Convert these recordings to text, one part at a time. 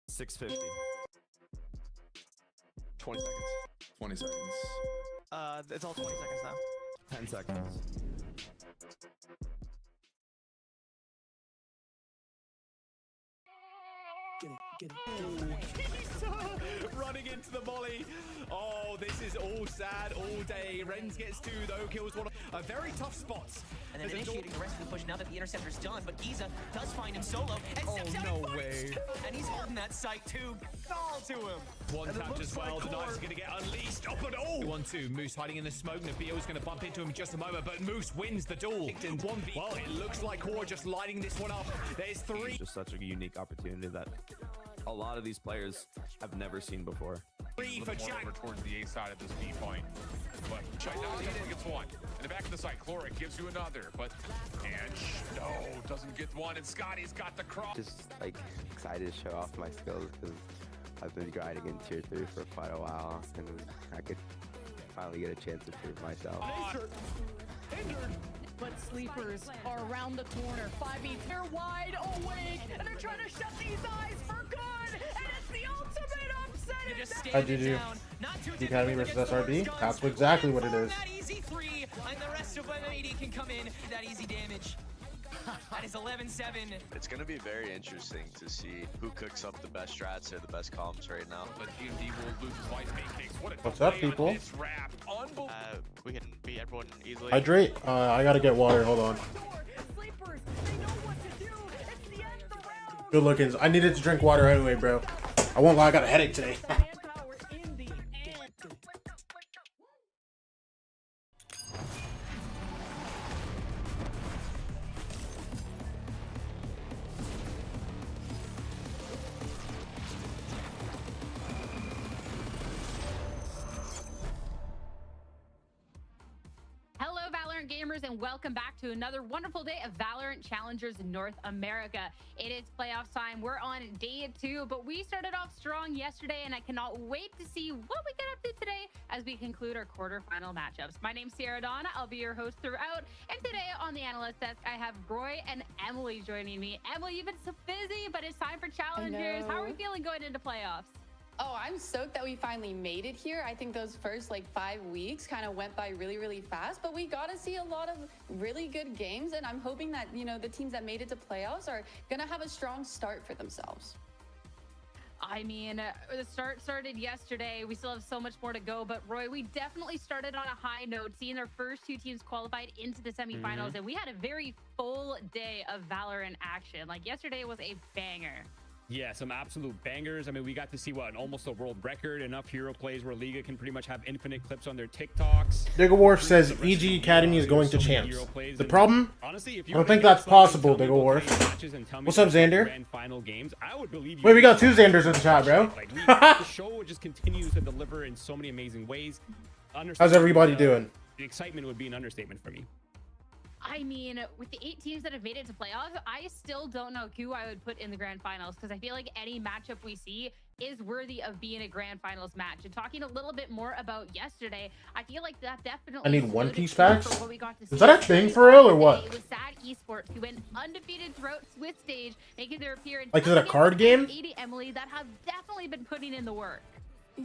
650. 20 seconds. 20 seconds. It's all 20 seconds now. 10 seconds. Get it. Running into the volley. Oh, this is all sad all day. Renz gets 2 though, kills 1. A very tough spot. And then initiating the rest of the push now that the interceptor's done, but Giza does find him solo and steps out no and way. And he's holding that site too. Fall to him. One tap as well. The knife's going to get unleashed. Oh, but 1-2. Moose hiding in the smoke. Nabil's going to bump into him in just a moment, but Moose wins the duel. In 1v. Well, it looks like Core just lighting this one up. There's 3. It's just such a unique opportunity that a lot of these players have never seen before. 3 for Jack. Over towards the A side of this B point. But China definitely gets 1. In the back of the side, Chloric gives you another. But, and no, doesn't get 1. And Scotty's got the cross. Just like excited to show off my skills because I've been grinding in tier 3 for quite a while, and I could finally get a chance to prove myself. But sleepers are around the corner. 5e, they're wide awake, and they're trying to shut these eyes for good, and it's the ultimate upset. I did you. The Academy versus SRB. That's exactly what it is. That easy 3, and the rest of M80 can come in. That easy damage. That is 11-7. It's going to be very interesting to see who cooks up the best strats or the best comps right now. But DMD will lose his life pancakes. What a What's up, delay on people? this wrap. Unbelievable. We can beat everyone easily. Hydrate. I gotta get water. Hold on. Sleepers, they know what to do. It's the end of the round. Good lookings. I needed to drink water anyway, bro. I won't lie. I got a headache today. Manpower in the end. Hello, Valorant gamers, and welcome back to another wonderful day of Valorant Challengers North America. It is playoff time. We're on day 2, but we started off strong yesterday, and I cannot wait to see what we get up to today as we conclude our quarterfinal matchups. My name's Sierra Dawn. I'll be your host throughout, and today on the analyst desk, I have Roy and Emily joining me. Emily, you've been so busy, but it's time for Challengers. How are we feeling going into playoffs? Oh, I'm stoked that we finally made it here. I think those first like 5 weeks kind of went by really, really fast, but we got to see a lot of really good games. And I'm hoping that, you know, the teams that made it to playoffs are going to have a strong start for themselves. I mean, the start started yesterday. We still have so much more to go, but Roy, we definitely started on a high note, seeing our first 2 teams qualified into the semifinals, and we had a very full day of Valorant action. Like yesterday was a banger. Yeah, some absolute bangers. I mean, we got to see what, almost a world record, enough hero plays where Liga can pretty much have infinite clips on their TikToks. Diggleworth says EG Academy is going to champs. The problem? Honestly, if I don't think that's possible, Diggleworth. What's up, Xander? Grand final games, I would believe you. Wait, we got 2 Xanders in the chat, bro. Like, the show just continues to deliver in so many amazing ways. How's everybody doing? The excitement would be an understatement for me. I mean, with the 8 teams that have made it to playoffs, I still don't know who I would put in the grand finals, because I feel like any matchup we see is worthy of being a grand finals match. And talking a little bit more about yesterday, I feel like that definitely I need stood One Piece true packs? for what we got to Is see. that a thing for real or what? It was Sad Esports, who went undefeated throughout Swiss stage, making their appearance. Like, is it a card game? 80 Emily that have definitely been putting in the work.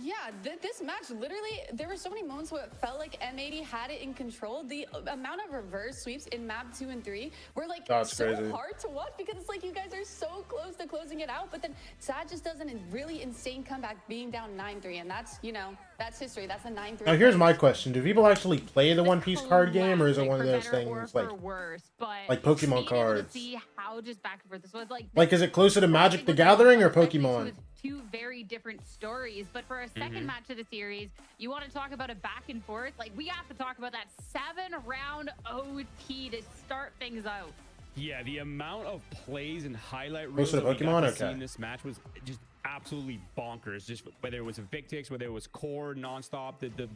Yeah, this match, literally, there were so many moments where it felt like M80 had it in control. The amount of reverse sweeps in map 2 and 3 were like so crazy. hard to watch, because it's like you guys are so close to closing it out, but then Sad just does a really insane comeback being down 9-3, and that's, you know, that's history. That's a 9-3. Now, here's my question. Do people actually play the One Piece card game, or is it one of those things like Pokemon cards? See how just back and forth this was like, is it closer to Magic the Gathering or Pokemon? 2 very different stories, but for a second match of the series, you want to talk about a back and forth, like we have to talk about that 7-round OT to start things out. Yeah, the amount of plays and highlight Most reels of the that we got Pokemon? to see Okay. in this match was just absolutely bonkers. Just whether it was a Victix, whether it was Core nonstop, the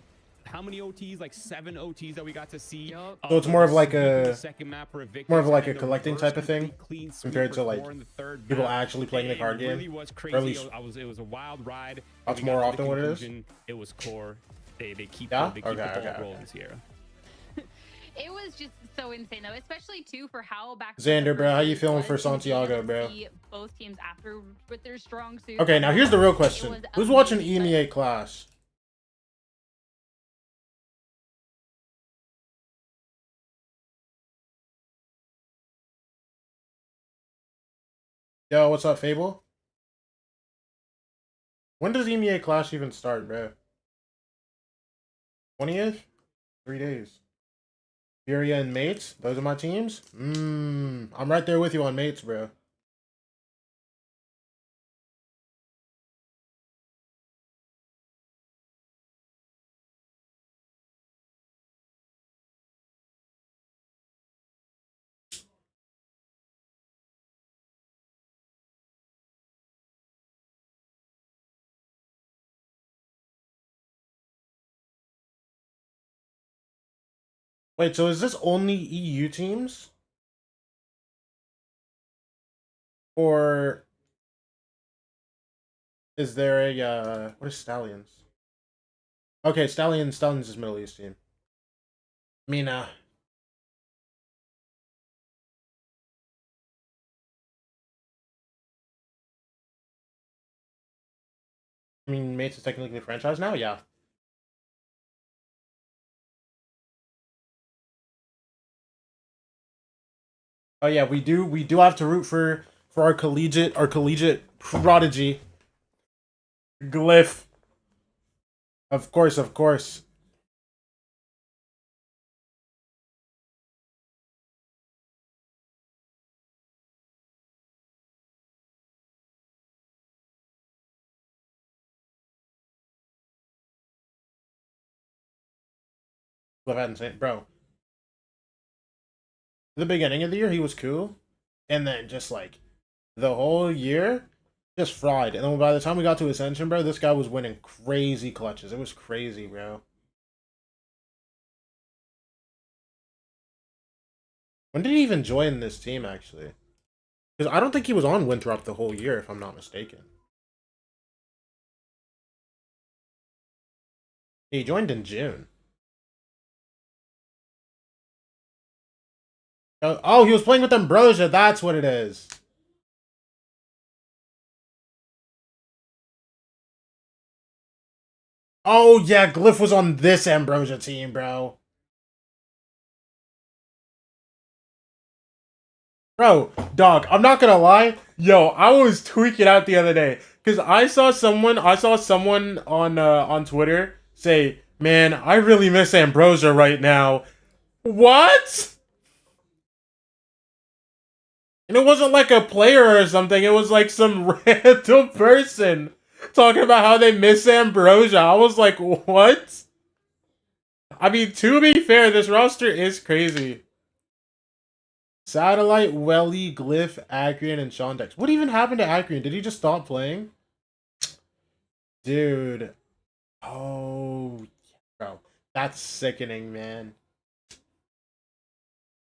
how many OTs? Like 7 OTs that we got to see. Yep. So it's more of like a second map for a Victix, more of like a and the collecting reverse type of thing complete sweep compared for to like Core in the third people map. actually playing the card game. It really was crazy. Or at least it was a wild ride. that's We got more to the often what it is? conclusion, It was Core. They keep Yeah? the ball Okay. rolling, Sierra. It was just so insane though, especially too for how back. Xander, bro, how you feeling for Santiago, bro? Both teams after with their strong suit. Okay, now here's the real question: who's watching EMEA Clash? Yo, what's up, Fable? When does EMEA Clash even start, bro? 20th? 3 days. Furia and Mates? Those are my teams? I'm right there with you on Mates, bro. Wait, so is this only EU teams? Or is there a, what is Stallions? Okay, Stallions is Middle East team. I mean, I mean, Mates is technically a franchise now? Yeah. Oh yeah, we do have to root for our collegiate prodigy. Glyph. Of course, of course. Glyph hadn't said, bro. The beginning of the year, he was cool, and then just like the whole year, just fried. And then by the time we got to Ascension, bro, this guy was winning crazy clutches. It was crazy, bro. When did he even join this team, actually? Because I don't think he was on Winthrop the whole year, if I'm not mistaken. He joined in June. Oh, he was playing with Ambrosia. That's what it is. Oh, yeah, Glyph was on this Ambrosia team, bro. Bro, dog, I'm not gonna lie. Yo, I was tweaking out the other day. Because I saw someone on Twitter say, man, I really miss Ambrosia right now. What? And it wasn't like a player or something. It was like some random person talking about how they miss Ambrosia. I was like, what? I mean, to be fair, this roster is crazy. Satellite, Welly, Glyph, Acreon, and Shondex. What even happened to Acreon? Did he just stop playing? Dude. Oh, bro. That's sickening, man.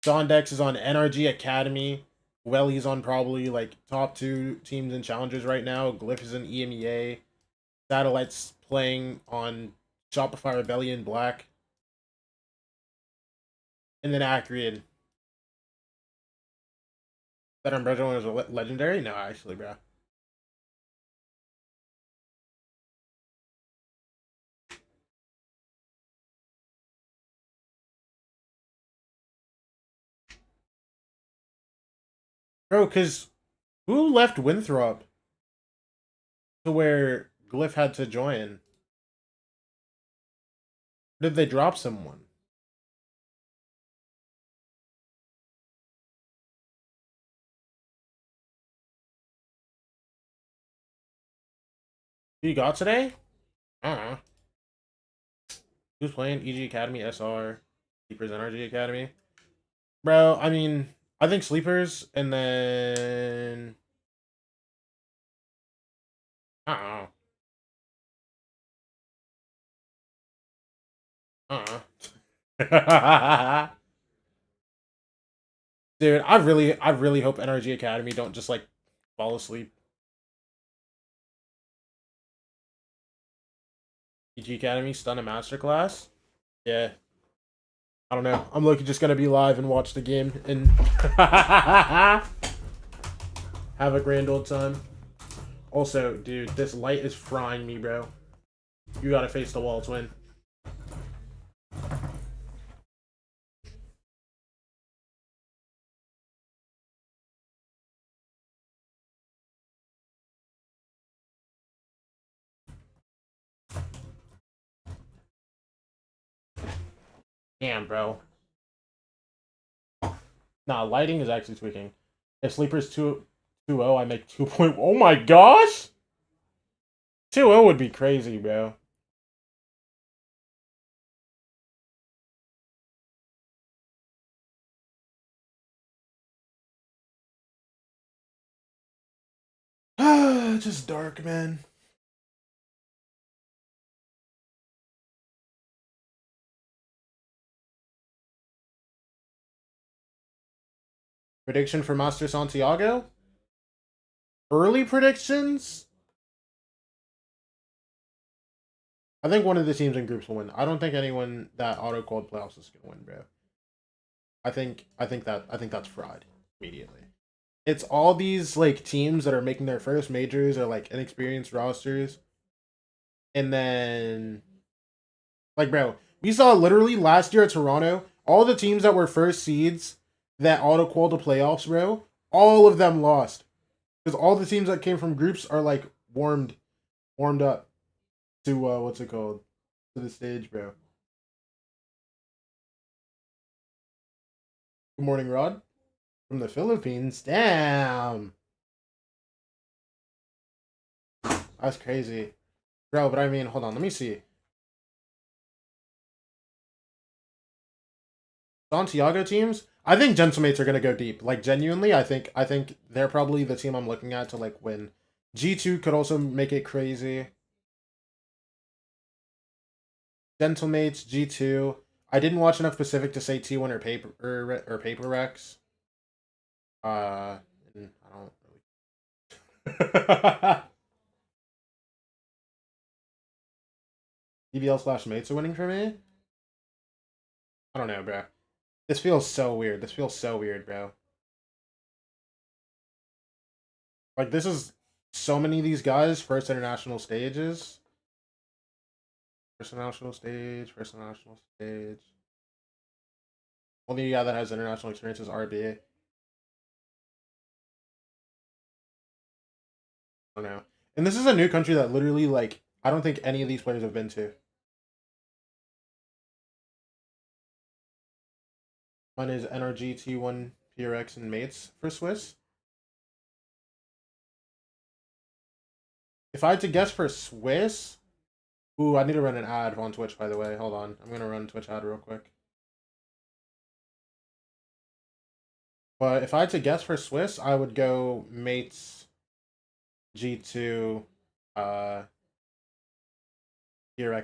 Shondex is on NRG Academy. Welly's on probably like top 2 teams and challengers right now. Glyph is in EMEA. Satellite's playing on Shopify Rebellion Black. And then Acreon. That Ambrosia one was a legendary? No, actually, bro. Bro, because who left Winthrop to where Glyph had to join? Did they drop someone? Who you got today? I don't know. Who's playing? EG Academy, SR, Sleepers, NRG Academy? Bro, I mean, I think Sleepers, and then... I don't know. Dude, I really hope NRG Academy don't just, like, fall asleep. EG Academy, stun a masterclass? Yeah. I don't know. I'm looking just gonna be live and watch the game and have a grand old time. Also, dude, this light is frying me, bro. You gotta face the wall, twin. Damn, bro. Nah, lighting is actually tweaking. If Sleeper's 2-0, I make 2 point. Oh my gosh! 2-0 would be crazy, bro. Just dark, man. Prediction for Master Santiago? Early predictions? I think one of the teams in groups will win. I don't think anyone that auto-called playoffs is gonna win, bro. I think that's fried immediately. It's all these like teams that are making their first majors or like inexperienced rosters. And then like, bro, we saw literally last year at Toronto, all the teams that were first seeds that auto-qualified to playoffs, bro, all of them lost. Because all the teams that came from groups are like warmed up to what's it called? To the stage, bro. Good morning, Rod. From the Philippines. Damn. That's crazy. Bro, but I mean, hold on, let me see. Santiago teams? I think Gentlemates are gonna go deep. Like genuinely, I think they're probably the team I'm looking at to like win. G2 could also make it crazy. Gentlemates, G2. I didn't watch enough Pacific to say T1 or Paper Rex. I don't really. EVL/mates are winning for me? I don't know, bro. This feels so weird. This feels so weird, bro. Like, this is so many of these guys' first international stages. First international stage. Only guy that has international experience is RB. I don't know. And this is a new country that literally, like, I don't think any of these players have been to. Mine is NRG, T1, PRX, and mates for Swiss. If I had to guess for Swiss... Ooh, I need to run an ad on Twitch, by the way. Hold on. I'm going to run a Twitch ad real quick. But if I had to guess for Swiss, I would go mates, G2, PRX,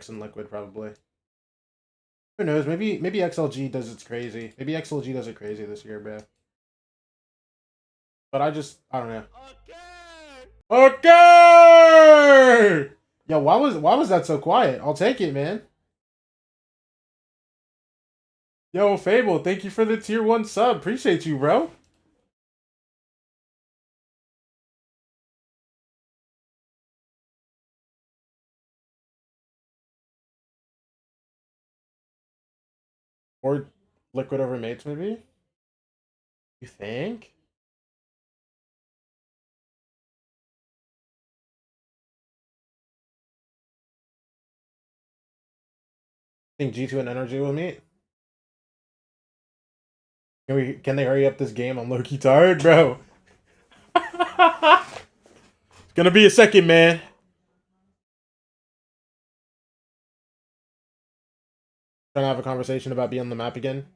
and Liquid, probably. Who knows? Maybe XLG does it crazy. Maybe XLG does it crazy this year, bro. But I don't know. Okay! Yo, why was that so quiet? I'll take it, man. Yo, Fable, thank you for the tier 1 sub. Appreciate you, bro. Or Liquid over mates, maybe? You think? Think G2 and Energy will meet? Can they hurry up this game? I'm low-key tired, bro. It's gonna be a second, man. Trying to have a conversation about being on the map again.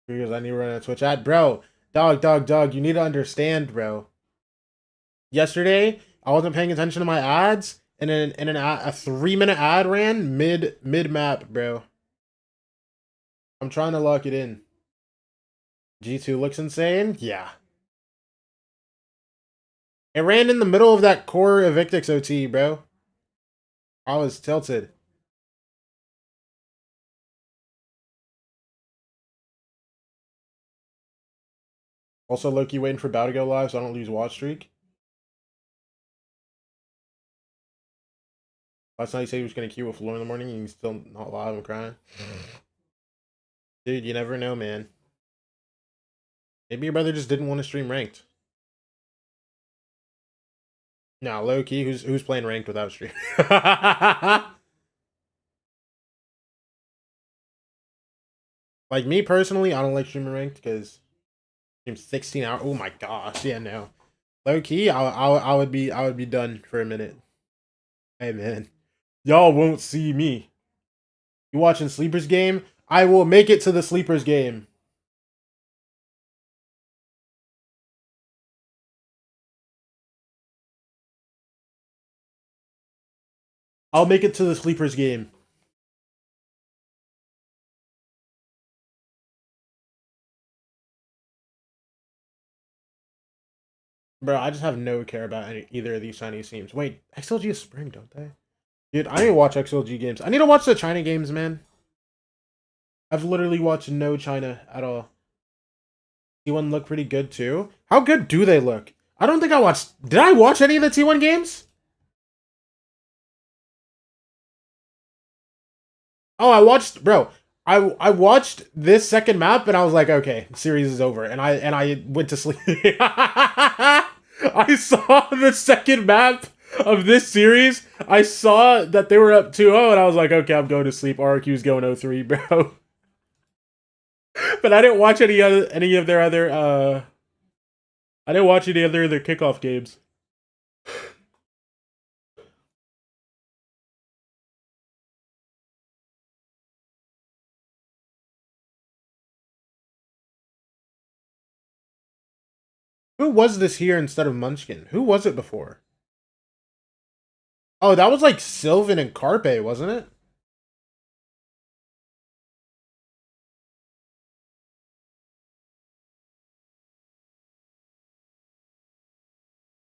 Because I need to run a Twitch ad. Bro, dog, you need to understand, bro. Yesterday, I wasn't paying attention to my ads, and a 3-minute ad ran mid-map, bro. I'm trying to lock it in. G2 looks insane? Yeah. It ran in the middle of that core Evictix OT, bro. I was tilted. Also, Loki waiting for Bow to go live so I don't lose watch streak. Last night he said he was going to queue with Floor in the morning and he's still not live. I'm crying. Dude, you never know, man. Maybe your brother just didn't want to stream ranked. Nah, low key, who's playing ranked without stream? Like me personally, I don't like streaming ranked because stream 16 hours. Oh my gosh, yeah, no. Low key, I would be done for a minute. Hey man, y'all won't see me. You watching Sleepers game? I will make it to the Sleepers game. I'll make it to the Sleepers game. Bro, I just have no care about either of these Chinese teams. Wait, XLG is spring, don't they? Dude, I need to watch XLG games. I need to watch the China games, man. I've literally watched no China at all. T1 look pretty good too. How good do they look? I don't think I watched... Did I watch any of the T1 games? Oh, I watched... Bro, I watched this second map and I was like, okay, series is over. And I went to sleep. I saw the second map of this series. I saw that they were up 2-0 and I was like, okay, I'm going to sleep. RQ's going 0-3, bro. But I didn't watch any of their other I didn't watch any other of their kickoff games. Who was this here instead of Munchkin? Who was it before? Oh, that was like Sylvan and Carpe, wasn't it?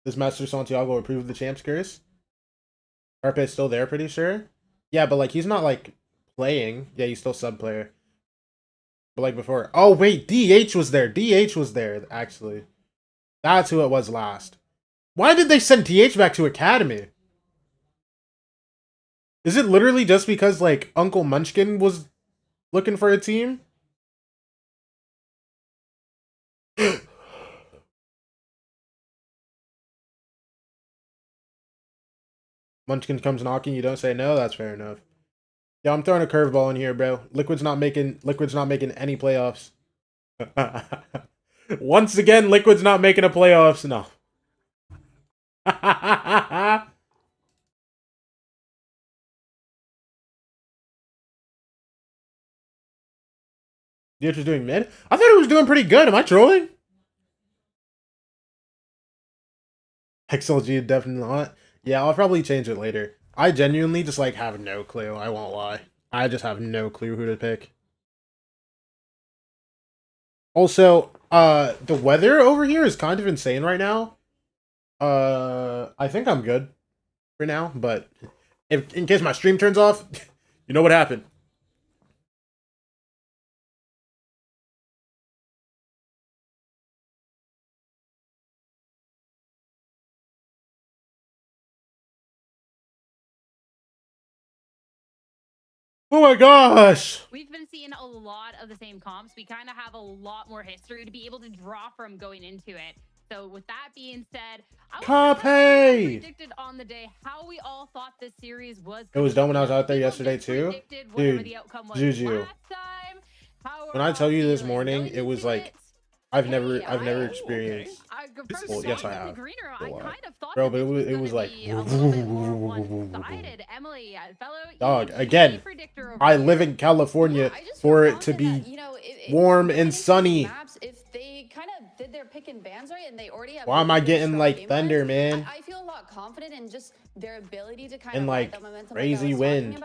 Does Master Santiago approve of the champs curse? Carpe is still there, pretty sure. Yeah, but like he's not like playing. Yeah, he's still sub player. But like before. Oh wait, DH was there. DH was there actually. That's who it was last. Why did they send DH back to Academy? Is it literally just because like Uncle Munchkin was looking for a team? Munchkin comes knocking, you don't say no. That's fair enough. Yeah, I'm throwing a curveball in here, bro. Liquid's not making any playoffs. Once again, Liquid's not making a playoffs. No. DH was doing mid? I thought it was doing pretty good. Am I trolling? XLG definitely not. Yeah, I'll probably change it later. I genuinely just like have no clue. I won't lie. I just have no clue who to pick. Also, the weather over here is kind of insane right now. I think I'm good for now, but if in case my stream turns off, you know what happened. Oh my gosh! We've been seeing a lot of the same comps. We kind of have a lot more history to be able to draw from going into it. So with that being said, I predicted on the day how we all thought this series was. It was done when I was out there yesterday too. Dude, Juju. When I tell you this morning, it was like I've never experienced. Well, yes, I have. Bro, but it was like. Dog, again, I live in California for it to be warm and sunny. If they kind of did their pick and bans right and they already have. Why am I getting like thunder, man? I feel a lot confident in just their ability to kind and of like the momentum crazy wind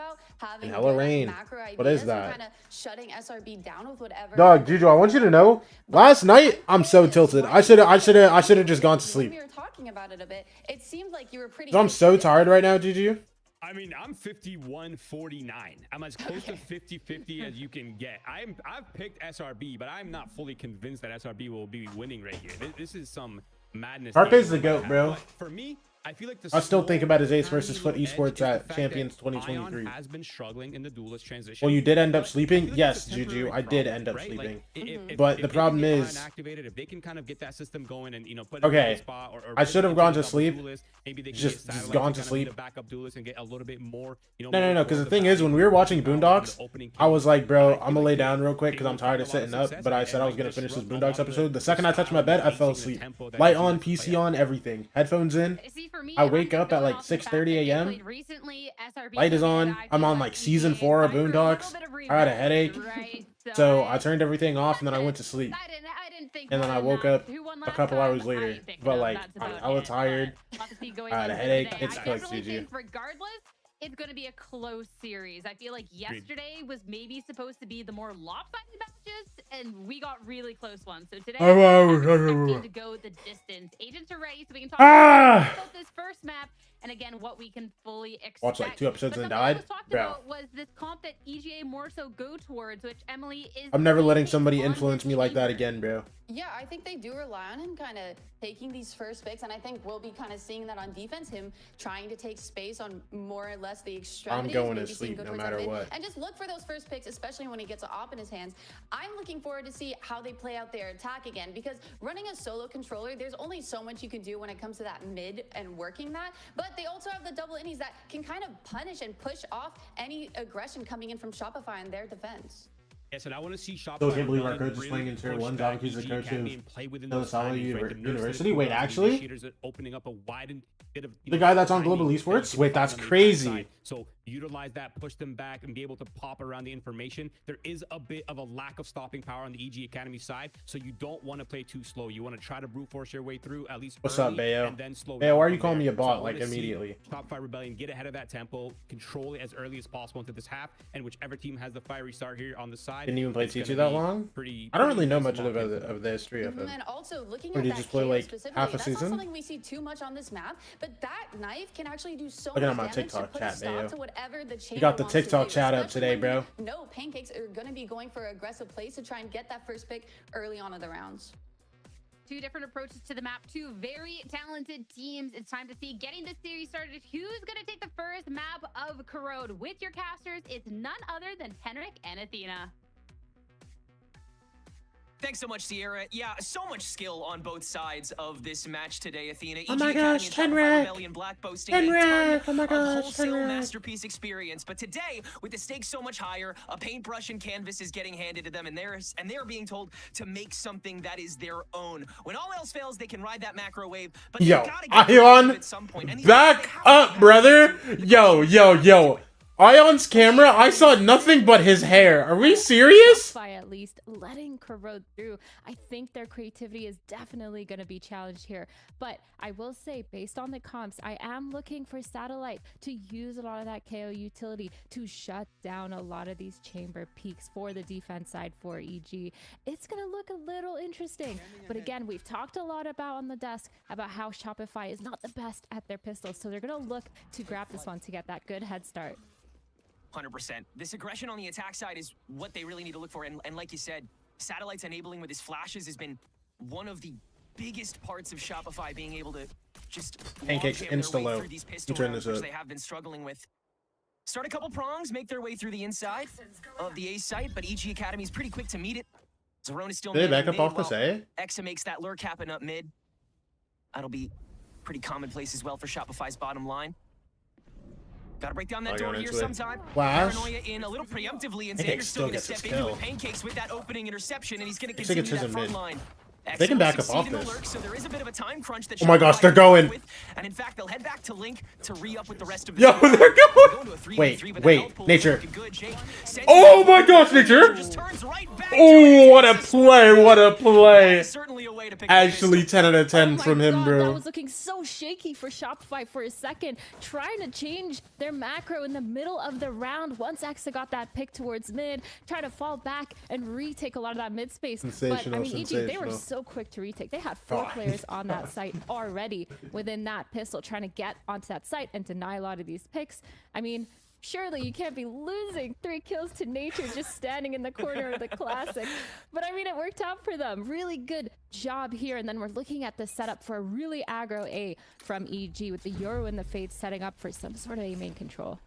and hella rain. What is that? Kind of shutting SRB down with whatever. Dog, Juju, I want you to know. Last night, I'm so tilted. I should have just gone to sleep. We were talking about it a bit. It seemed like you were pretty. I'm so tired right now, Juju. I mean, I'm 51-49. I'm as close to 50-50 as you can get. I've picked SRB, but I'm not fully convinced that SRB will be winning right here. This is some madness. Harpe's the GOAT, bro. But for me, I feel like I still think about his Ace versus Foot Foot Esports at Champions 2023. Has been struggling in the duelist transition. Well, you did end up sleeping? Yes, Juju, I did end up sleeping. But the problem is, if they can kind of get that system going and, you know, put okay, I should have gone to sleep. Just gone to sleep. No, because the thing is, when we were watching Boondocks, I was like, bro, I'm gonna lay down real quick because I'm tired of sitting up. But I said I was gonna finish this Boondocks episode. The second I touched my bed, I fell asleep. Light on, PC on, everything. Headphones in. I wake up at like 6:30 a.m. Light is on. I'm on like season 4 of Boondocks. I had a headache, so I turned everything off and then I went to sleep. And then I woke up a couple hours later. But like, I was tired. I had a headache. It's cooked, Juju. Regardless, it's going to be a close series. I feel like yesterday was maybe supposed to be the more lopsided matches, and we got really close ones. So today, I'm expecting to go the distance. Agents are ready, so we can talk about this first map, and again, what we can fully expect. Watched like 2 episodes and died. Was this comp that EGA more so go towards, which Emily is. I'm never letting somebody influence me like that again, bro. Yeah, I think they do rely on him kind of taking these first picks, and I think we'll be kind of seeing that on defense, him trying to take space on more or less the extremities. I'm going to sleep no matter what. And just look for those first picks, especially when he gets an op in his hands. I'm looking forward to see how they play out their attack again, because running a solo controller, there's only so much you can do when it comes to that mid and working that, but they also have the double innies that can kind of punish and push off any aggression coming in from Shopify in their defense. Yes, and I want to see Shopify. Still can't believe our coach is playing in Tier 1. He's the coach of Hillside University. Wait, actually? Opening up a widened bit of, the guy that's on Global Esports? Wait, that's crazy. So utilize that, push them back, and be able to pop around the information. There is a bit of a lack of stopping power on the EG Academy side, so you don't want to play too slow. You want to try to brute force your way through at least. What's up, Bayo? Bayo, why are you calling me a bot like immediately? Shopify Rebellion, get ahead of that tempo, control it as early as possible into this half, and whichever team has the fiery start here on the side. Didn't even play T2 that long? I don't really know much of the history of it. And also looking or at did you that just play like half a that's season? not something we see too much on this map, but that knife can actually do so Look at much my damage TikTok to put chat, a stop Bayo. to whatever the You got the wants to TikTok do, chat up especially today, when bro. No, Pancakes are going to be going for aggressive plays to try and get that first pick early on in the rounds. Two different approaches to the map, two very talented teams. It's time to see getting this series started. Who's going to take the first map of Corrode? With your casters, it's none other than Henrik and Athena. Thanks so much, Sierra. Yeah, so much skill on both sides of this match today, Athena. Oh my gosh, Henrik! Black boasting Henrik! Oh my of gosh, wholesale Henrik! masterpiece experience. But today, with the stakes so much higher, a paintbrush and canvas is getting handed to them, and they're being told to make something that is their own. When all else fails, they can ride that macro wave. But yo, gotta get Ion, at some point. back up, brother! Yo. Ion's camera, I saw nothing but his hair. Are we serious? By at least letting Corrode through. I think their creativity is definitely going to be challenged here. But I will say, based on the comps, I am looking for Satellite to use a lot of that KO utility to shut down a lot of these chamber peaks for the defense side for EG. It's going to look a little interesting. But again, we've talked a lot about on the desk about how Shopify is not the best at their pistols. So they're going to look to grab this one to get that good head start. 100%. This aggression on the attack side is what they really need to look for. And like you said, Satellite's enabling with his flashes has been one of the biggest parts of Shopify being able to just Pancakes insta-low. You turn this up. They have been struggling with. Start a couple prongs, make their way through the inside of the A site, but EG Academy is pretty quick to meet it. Zerone is still Did they back up mid, off this A? Exa makes that lure capping up mid. That'll be pretty commonplace as well for Shopify's bottom line. Gotta break down that door here sometime. Flash. Paranoia in a little preemptively, and Xander's still gonna step into it. Pancakes with that opening interception, and he's gonna continue that front line. They can back up off this. Lurk, so there is a bit of a time crunch that oh my gosh, they're going. And in fact, they'll head back to Link to re-up with the rest of the yo, they're going. Wait, Nature. Oh my gosh, Nature. Oh, what a play. Actually, 10 out of 10 from him, bro. That was looking so shaky for Shopify for a second, trying to change their macro in the middle of the round. Once Exa got that pick towards mid, try to fall back and retake a lot of that mid space. But I mean, EG, they were so so quick to retake. They had 4 players on that site already within that pistol trying to get onto that site and deny a lot of these picks. I mean, surely you can't be losing 3 kills to Nature just standing in the corner of the Classic. But I mean, it worked out for them. Really good job here. And then we're looking at the setup for a really aggro A from EG with the Euro and the Fade setting up for some sort of A main control.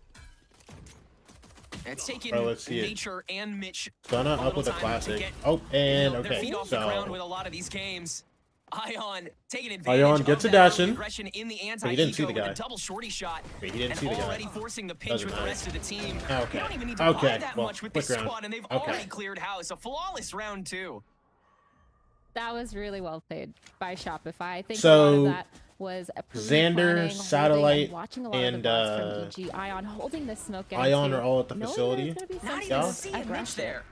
It's taking let's see Nature and Mitch Stunna up with a Classic. Oh, and their okay. feet off the ground with So a lot of these games. Ion taking advantage Ion gets of a that dash in. aggression in the But he didn't see the with guy. a double shorty shot. Wait, he didn't and see the guy. already forcing the pinch Doesn't with the matter. rest of the team. Okay. They don't even need to buy Okay. that Well, much with quick this round. squad, and they've Okay. already cleared house. A flawless round 2. That was really well played by Shopify. I think So, a lot of that was a Xander, Satellite, watching a lot and of the vlogs from EG. Ion holding the smoke. Ion are all at the knowing facility. there's gonna be Not some even sort of seeing Mitch aggression. there.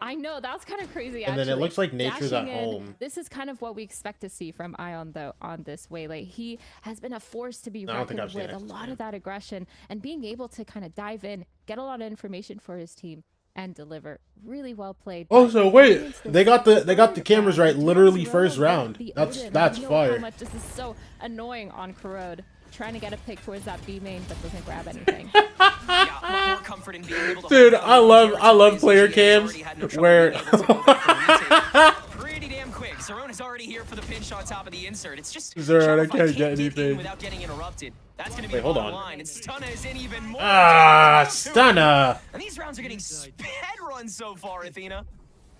I know, that's kind of crazy, And then it actually. looks like Nature's at Dashing in. home. This is kind of what we expect to see from Ion, though, on this waylay. He has been a force to be I don't think reckoned I've seen with. A it. lot of that aggression and being able to kind of dive in, get a lot of information for his team, and deliver. Really well played. Oh, But so wait, against they got the cameras right, Odin, literally the first round. the That's Odin. that's I know fire. How much this is so annoying on Corrode, trying to get a pick towards that B main but doesn't grab anything. Yeah, a lot more comfort in being able to Dude, hold I down love those player territories. cams He had no trouble where being able to go back and retake. Pretty damn quick. Zerona's already here for the pinch on top of the insert. It's just Zerona Shopify can't get dig in anything. without getting interrupted. That's going to be Wait, the hold bottom on. line. And Stunna is in even more. Stunna. And these rounds are getting sped runs so far, Athena.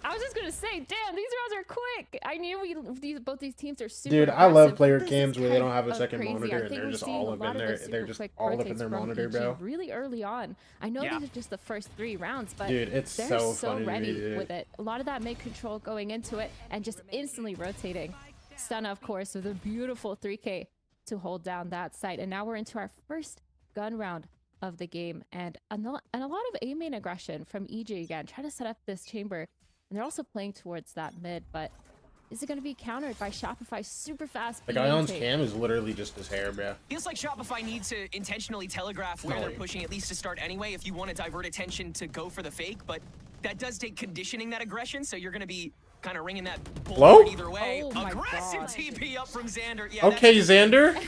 I was just gonna say, damn, these rounds are quick. I knew both these teams are super Dude, I love aggressive, player but this cams is where they don't kind have a of second crazy. I monitor and think they're we're just seeing all a up lot in of there. the They're super just quick all up in rotates their from monitor, EG bro. really early on. I know Yeah. these are just the first 3 rounds, but Dude, it's they're so so funny to ready me, dude. with it. A lot of that mid control going into it and just instantly rotating. Stunna, of course, with a beautiful 3K to hold down that site. And now we're into our first gun round of the game, and a lot of A main aggression from EG again, trying to set up this chamber. And they're also playing towards that mid, but is it going to be countered by Shopify's super fast Like B main Ion's take? cam is literally just his hair, bro. Feels like Shopify needs to intentionally telegraph where they're pushing, at least to start anyway, if you want to divert attention to go for the fake. But that does take conditioning that aggression, so you're going to be kind of ringing that bullhorn either way. Oh my Aggressive God. TP up from Xander. Yeah, Okay, Xander.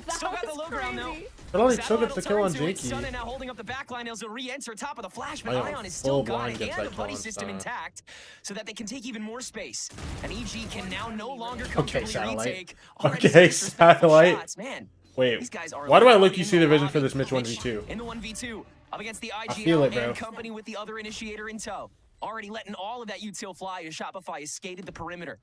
Still got the was low ground though. crazy. But only Satellite took it to will kill on turn to it. Jakey. Stunna now holding up the back line. He'll re-enter top of the flash, but Ion Ion is still full got blind it gets and that the buddy kill on system Stunna. intact so that they can take even more space. And EG can now no longer Okay, comfortably Satellite. retake. Already Okay, disrespectful Satellite. shots. Man, Wait, these guys are why do I locked look you in see the vision lobby. for this Mitch Mitch 1v2? in the 1v2 up against the feel IGL it, bro. and company with the other initiator in tow. Already letting all of that util fly as Shopify has skated the perimeter.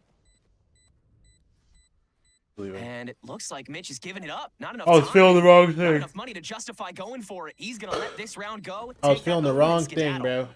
And it looks like Mitch is giving it up. Not enough I was time. feeling the wrong Not thing. enough money to justify going for it. He's gonna let this round go. I was take feeling out the hood wrong and thing, skedaddle. bro.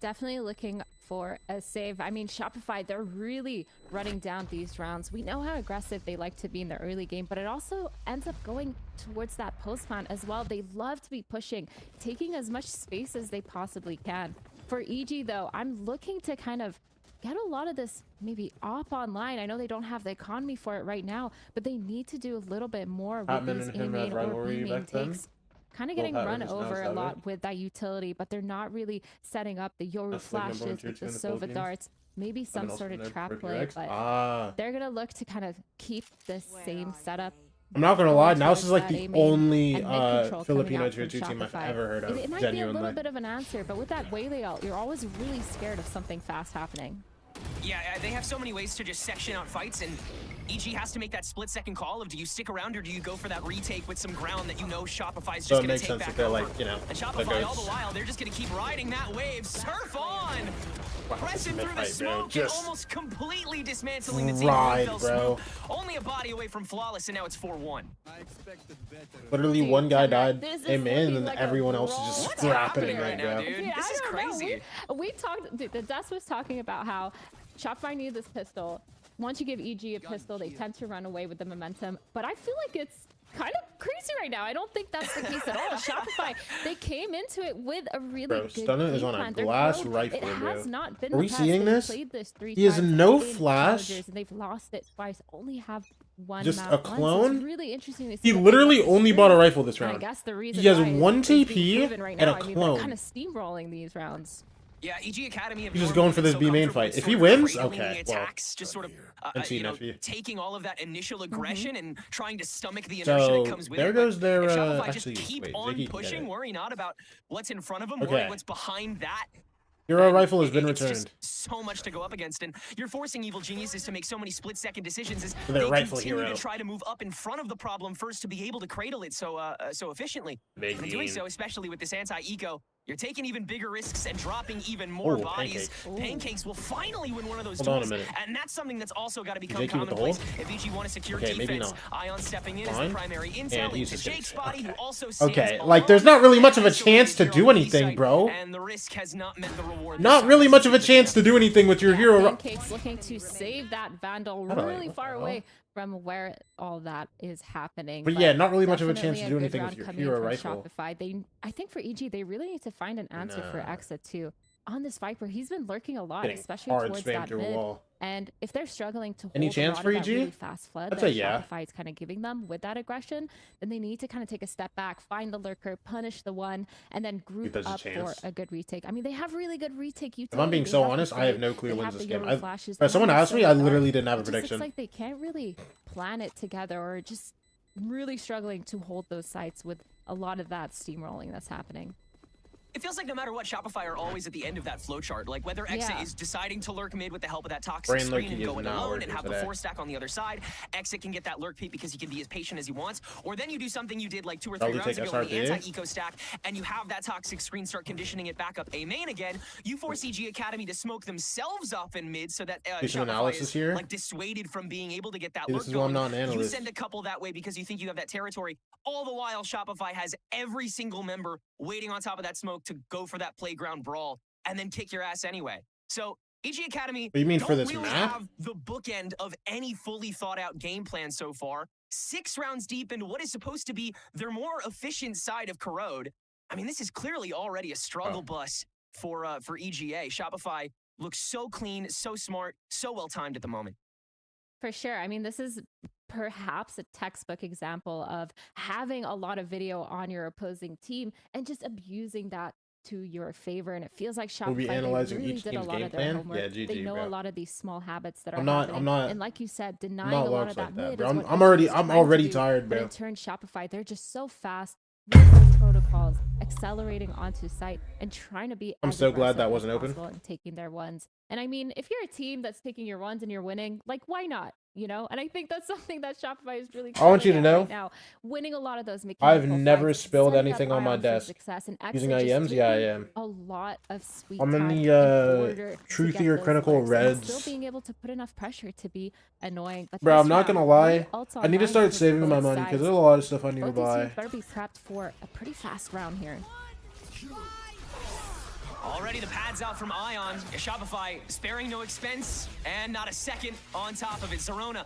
Definitely looking for a save. I mean, Shopify, they're really running down these rounds. We know how aggressive they like to be in the early game, but it also ends up going towards that post plan as well. They love to be pushing, taking as much space as they possibly can. For EG, though, I'm looking to kind of get a lot of this maybe op online. I know they don't have the economy for it right now, but they need to do a little bit more with Hatman these and him A-main had or rivalry B-main back then. takes. Kind of Well, getting Hatman run is now over a Seven. lot with that utility, but they're not really setting up the Yoru That's like number flashes 2 with in the the Sova Philippines. darts, maybe some also sort of known trap for play, Rex. but they're gonna look to kind of keep the same setup. I'm not gonna lie, Naus is like towards the that A-main only and mid-control coming Filipino out tier from 2 team I've Shopify. ever heard of. It might be a Genuinely. little bit of an answer, but with that way layout, you're always really scared of something fast happening. Yeah, they have so many ways to just section out fights, and EG has to make that split-second call of do you stick around or do you go for that retake with some ground that you know Shopify's just So it going to makes take sense back that they're over. like, you know, And that Shopify, all goes- the while, they're just going to keep riding that wave. Surf on! Wow, Pressing this through the mid-fight, bro. smoke and Just almost completely dismantling the team. ride, Fell bro. smooth. Only a body away from flawless, and now it's 4-1. Literally Dude, one guy died, this is amen, and looking then like a everyone else is brawl. just What's scrapping happening right it, now, bro. dude? Dude, This I is don't know. crazy. We talked, dude, the Dust was talking about how Shopify needed this pistol. Once you give EG a pistol, they tend to run away with the momentum. But I feel like it's kind of crazy right now. I don't think that's the case at all. Shopify, they came into it with a really Bro, good Stunna is game on a plan. Their glass growth, rifle, it has bro. not been Are the we best. seeing They've this? played this 3 He has times no in flash? Challengers, and they've lost it twice. Only have one Just map a once. It's clone? really interesting to see He that they literally let this only through. bought a rifle this And round. I guess the reason He has why is one being TP proven right and now. a I mean, clone. they're kind of steamrolling these rounds. Yeah, EG Academy. He's just going for this B main fight. If he wins, okay. Well, just sort of taking all of that initial aggression and trying to stomach the inertia that comes with there it. goes their. Shopify Actually, just keep wait, on Ziggy pushing, worry not about what's in front of them, Okay. worry what's behind that. Hero rifle has been It's returned. just so much to go up against, and you're forcing evil geniuses to make so many split-second decisions as Their they rightful continue hero. to try to move up in front of the problem first to be able to cradle it so efficiently. Big And in doing game. so, especially with this anti-eco, you're taking even bigger risks and dropping even more bodies. Pancakes will finally win one of those Hold on a duels, minute. and that's something that's also got to become Jake with the commonplace hole? if EG want to secure Okay, maybe defense. not. Ion stepping in as Fine. the primary And intel he's into just gonna Jake's say, body, who okay. also Okay, stands like there's alone not really much of a and chance to isolated do here on the anything, site, bro. and the risk has not met the reward. Not really much of a chance to do anything with your hero. Pancakes looking to save that Vandal I don't really know. far away from where all that is happening. But yeah, not really much of a chance definitely to do good anything with round your coming hero from rifle. Shopify. I think for EG, they really need to find an answer for Nah. Exa too. On this Viper, he's been lurking a lot, Getting especially hard towards spammed that through a mid. wall. And if they're struggling to Any hold chance a lot for of that EG? really fast flood I'd that say yeah. Shopify is kind of giving them with that aggression, then they need to kind of take a step back, find the lurker, punish the one, and then group there's a up for chance. a good retake. I mean, they have really good retake utility. If I'm being They so have the honest, I have fade, no clue they who have wins this the game. yellow flashes, If they someone have asked me, so I dark. literally didn't have a It just prediction. looks like they can't really plan it together, or just really struggling to hold those sites with a lot of that steamrolling that's happening. It feels like no matter what, Shopify are always at the end of that flowchart. Like whether Exa is deciding to lurk mid with the help of that toxic Brain screen lurking and go is it not alone working and have the today. 4-stack on the other side, Exa can get that lurk peek because he can be as patient as he wants. Or then you do something you did like 2 or 3 Probably rounds take ago with the SRB. anti-eco stack, and you have that toxic screen start conditioning it back up A main again. You force EG Academy to smoke themselves off in mid so that Do some Shopify analysis is here. like dissuaded from being able to get that See, lurk this is why I'm going. not an You analyst. send a couple that way because you think you have that territory. All the while, Shopify has every single member waiting on top of that smoke to go for that playground brawl and then kick your ass anyway. So EG Academy What do you mean don't for this really map? have the bookend of any fully thought out game plan so far. 6 rounds deep into what is supposed to be their more efficient side of Corrode. I mean, this is clearly already a struggle bus for EGA. Shopify looks so clean, so smart, so well timed at the moment. For sure. I mean, this is perhaps a textbook example of having a lot of video on your opposing team and just abusing that to your favor. And it feels like Shopify We'll be analyzing they really each did a team's lot game of their plan? homework. Yeah, GG, they know bro. a lot of these small habits that are I'm not- happening. I'm not- and like you said, I'm denying not a lot large of that like that, mid bro. is I'm what already EG is trying already to do. tired, But bro. in turn, Shopify, they're just so fast with those protocols, accelerating onto site and trying to be I'm as so glad that aggressive as wasn't open. possible and taking their ones. And I mean, if you're a team that's taking your ones and you're winning, like, why not? You know, and I think that's something that Shopify is really. I want you to killing at know, right now, winning a lot of those. I've mechanical never fights, spilled setting up anything on my Ion for desk. success, and Using Exa just IEMs? Yeah, I giving am. a lot of sweet I'm in time the order to truthy get or those critical lurks, and reds. still being able to put enough pressure to be annoying. But Bro, this I'm not gonna round, lie. three ults I need to online start for saving my both money because sides. there's a lot of stuff I need to Both these buy. teams better be prepped for a pretty fast round here. Already the pads out from Ion. Shopify sparing no expense and not a second on top of it. Zerona,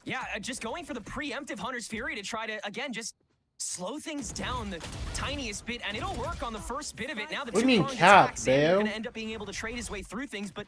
yeah, just going for the preemptive Hunter's Fury to try to, again, just slow things down the tiniest bit, and it'll work on the first bit of it. Now the What do you mean two-pronged cap, attack, Xander Bayo? gonna end up being able to trade his way through things, but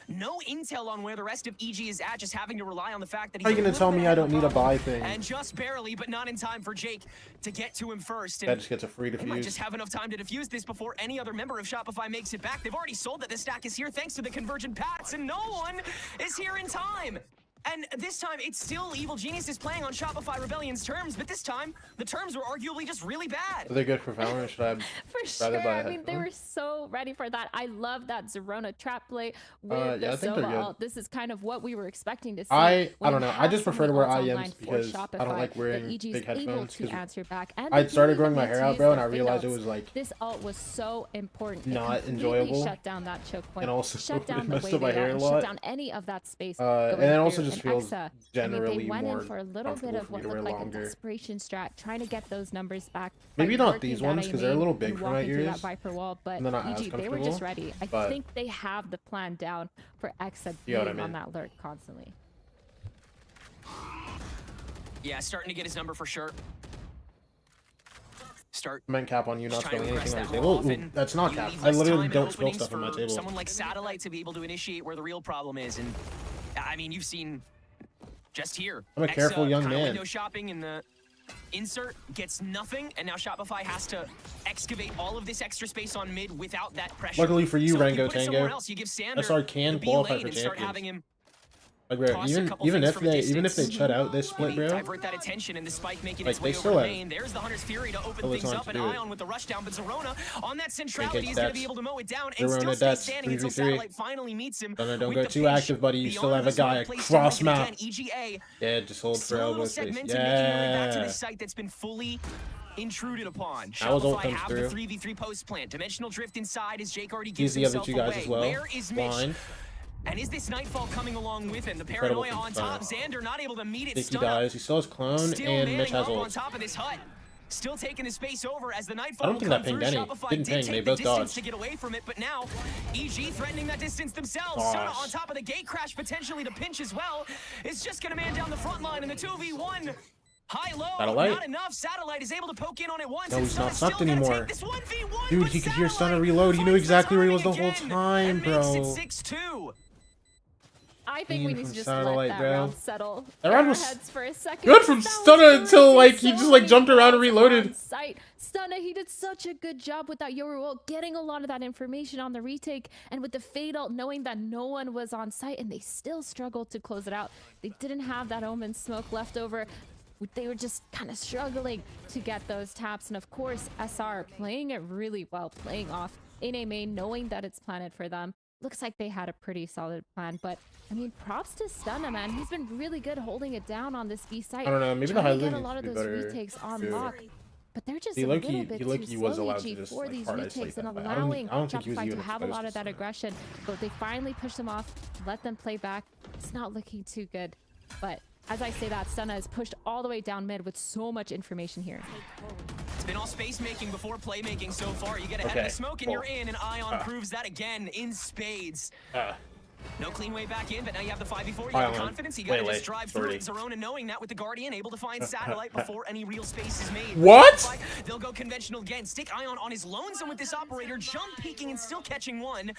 no intel on where the rest of EG is at, just having to rely on the fact that he's How are you a gonna little tell bit me ahead I of don't the need a buy problem, thing? and just barely, but not in time for Jake to get to him first. That just gets a free They might defuse. just have enough time to defuse this before any other member of Shopify makes it back. They've already sold that the stack is here thanks to the convergent paths, and no one is here in time. And this time, it's still Evil Geniuses playing on Shopify Rebellion's terms, but this time, the terms were arguably just really bad. Are they good for Valorant? Should I For rather sure. buy a I mean, they headphone? were so ready for that. I love that Zerona trap play with Yeah, the I think they're Sova good. ult. This is kind of what we were expecting to see. I when don't know. you I have just so prefer to many wear ults IEMs online for because I don't Shopify like that wearing EG is big able headphones, to 'cause answer back. And I they started didn't growing even my need to hair out, use bro, and their I realized fade it outs. was, like, this ult was so important. not It completely enjoyable. shut down that choke point. And also shut down it the messed way up my they hair are, a and lot. shut down any of that space. And going it also through. just And feels Exa, generally I mean, they went more in for a little bit comfortable of for me what to wear looked like a longer. desperation strat, trying to get those numbers back. Maybe by not working these that ones, 'cause they're a little A-main big and for my walking through that ears, Viper wall, but and they're not as EG, they were just comfortable, ready. I but- think they have the plan down for Exa You know what I being on mean. that lurk constantly. Yeah, starting to get his number for sure. Start. I meant cap on you not trying to spilling regress anything on that the more table. Ooh, often. that's not You cap. leave I less literally time and don't spill openings stuff on my for table. someone like Satellite to be able to initiate where the real problem is, and I mean, you've seen just here. I'm a careful young Kinda man. Window shopping in the Insert gets nothing, and now Shopify has to excavate all of this extra space on mid without that pressure. Luckily for you, so Rango put it somewhere Tango, else, you give Sander SR can the B qualify lane for and start having champions. him Like, bro, toss a couple even things if from a they distance. shut out this split, bro, Divert that attention and the spike making like, its they way over still to have main. There's the Hunter's Fury to open still things time up, to and do it. Ion with the rush down, but Zerona on that centrality Pancake is going to stats. be able to mow it down and Zerona still stay stats, standing until 3v3. Satellite finally meets him. Don't with go the too pinch active, buddy. You still beyond have a the guy smoke, across placed down map. again. EGA Yeah, just hold for still a little elbow space. segmented, making their way back to Yeah. this site that's been fully intruded upon. That was ult Shopify comes have through. the 3v3 post plant. Dimensional drift inside as Jake already He's gives the other himself two guys away. as well. Where is Mitch? Blind. And is this Nightfall coming along with him? The Incredible paranoia on from top. Xander not able to meet it. Dicky Stunna dies. He still has clone, still and manning Mitch has up on ult. top of this hut. Still taking the space over as the Nightfall I don't think that come pinged through. any. Shopify Didn't did ping. take They the both distance dodged. to get away from it, but now EG threatening that distance themselves. Gosh. Stunna on top of the gate crash, potentially to pinch as well. It's just going to man down the front line in the 2v1. High-low, Satellite. not enough. Satellite is able to poke in on it once. No, and he's not Stunna's sucked still gonna anymore. take this 1v1, Dude, but he could hear Stunner Satellite reload. He knew finds exactly where he was the timing whole again time, and bro. makes it 6-2. I think we Beam need to from just Satellite, let that bro. round settle. That round in our was heads for a second. good from That was Stunner until, like, he so just, like, many jumped around and balls reloaded. on Sight. Stunner, he did such a good job with that Yoru ult, getting a lot of that information on the retake, and with the fade ult, knowing that no one was on site, and they still struggled to close it out. They didn't have that Omen smoke left over. They were just kind of struggling to get those taps, and of course, SR playing it really well, playing off in a main, knowing that it's planted for them. Looks like they had a pretty solid plan, but I mean, props to Stunna, man. He's been really good holding it down on this B site. I don't know, maybe the Trying high to get loot a needs lot to of be those better, retakes on too. lock, but they're just He a low-key- little bit he too low-key was slow, allowed to EG, just, like, these hard retakes isolate and that fight. allowing I don't think he was Shopify even to have a lot exposed of to that aggression, but they finally push them off, let them play back. It's not looking too good, but as I say that, Stunna is pushed all the way down mid with so much information here. It's been all space making before playmaking so far. You get ahead of the smoke and you're in, and Ion proves that again in spades. No clean way back in, but now you have the 5v4. You have the confidence. You gotta just drive through it. Zerona knowing that with the Guardian, able to find Satellite before any real space is made. What? They'll go conventional again. Stick Ion on his lonesome with this operator, jump peeking and still catching one.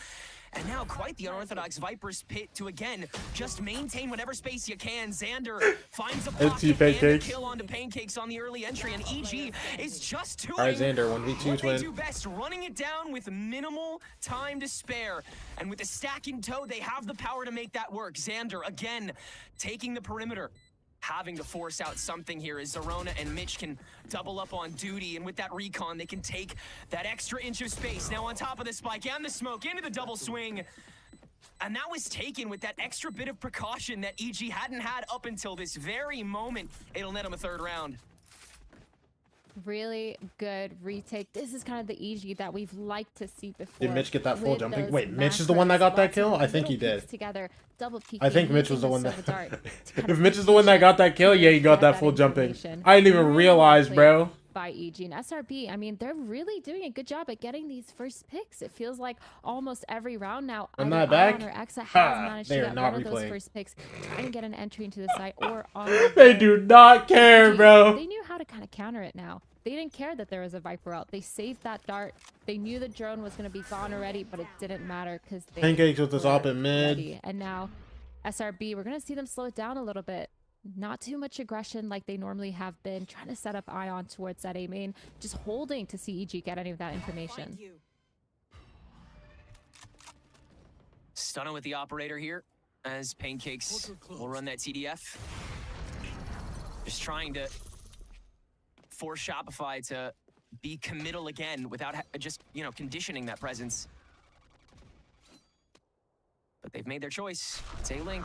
And now quite the unorthodox Viper's pit to again just maintain whatever space you can. Xander finds a pocket and a kill onto Pancakes on the early entry, and EG is just doing Alright, Xander, 1v2 what they twin. do best, running it down with minimal time to spare. And with the stack in tow, they have the power to make that work. Xander again taking the perimeter, having to force out something here as Zerona and Mitch can double up on duty, and with that recon, they can take that extra inch of space. Now on top of the spike and the smoke into the double swing. And that was taken with that extra bit of precaution that EG hadn't had up until this very moment. It'll net him a third round. Really good retake. This is kind of the EG that we've liked to see before. Did Mitch get that full with jumping? those Wait, Mitch is the one that got that kill? I think he little did. peeks together, double I think Mitch was the one using that. silver dart. If Mitch is the one that got that kill, yeah, he got that full jumping. information. I didn't even Really realize, played bro. By EG and SRB, I mean, they're really doing a good job at getting these first picks. It feels like almost every round now, I'm either not back. Ion or Exa has Ha, managed they to are get not one of those replaying. first picks, trying to get an entry into the site or on the They board. do not care, EG, bro. They knew how to kind of counter it now. They didn't care that there was a Viper out. They saved that dart. They knew the drone was going to be gone already, but it didn't matter because they Pancakes with this were op in mid. ready. And now SRB, we're going to see them slow it down a little bit. Not too much aggression like they normally have been, trying to set up Ion towards that A main, just holding to see EG get any of that information. Stunna with the operator here as Pancakes will run that TDF. Just trying to force Shopify to be committal again without just, conditioning that presence. But they've made their choice. It's A-Link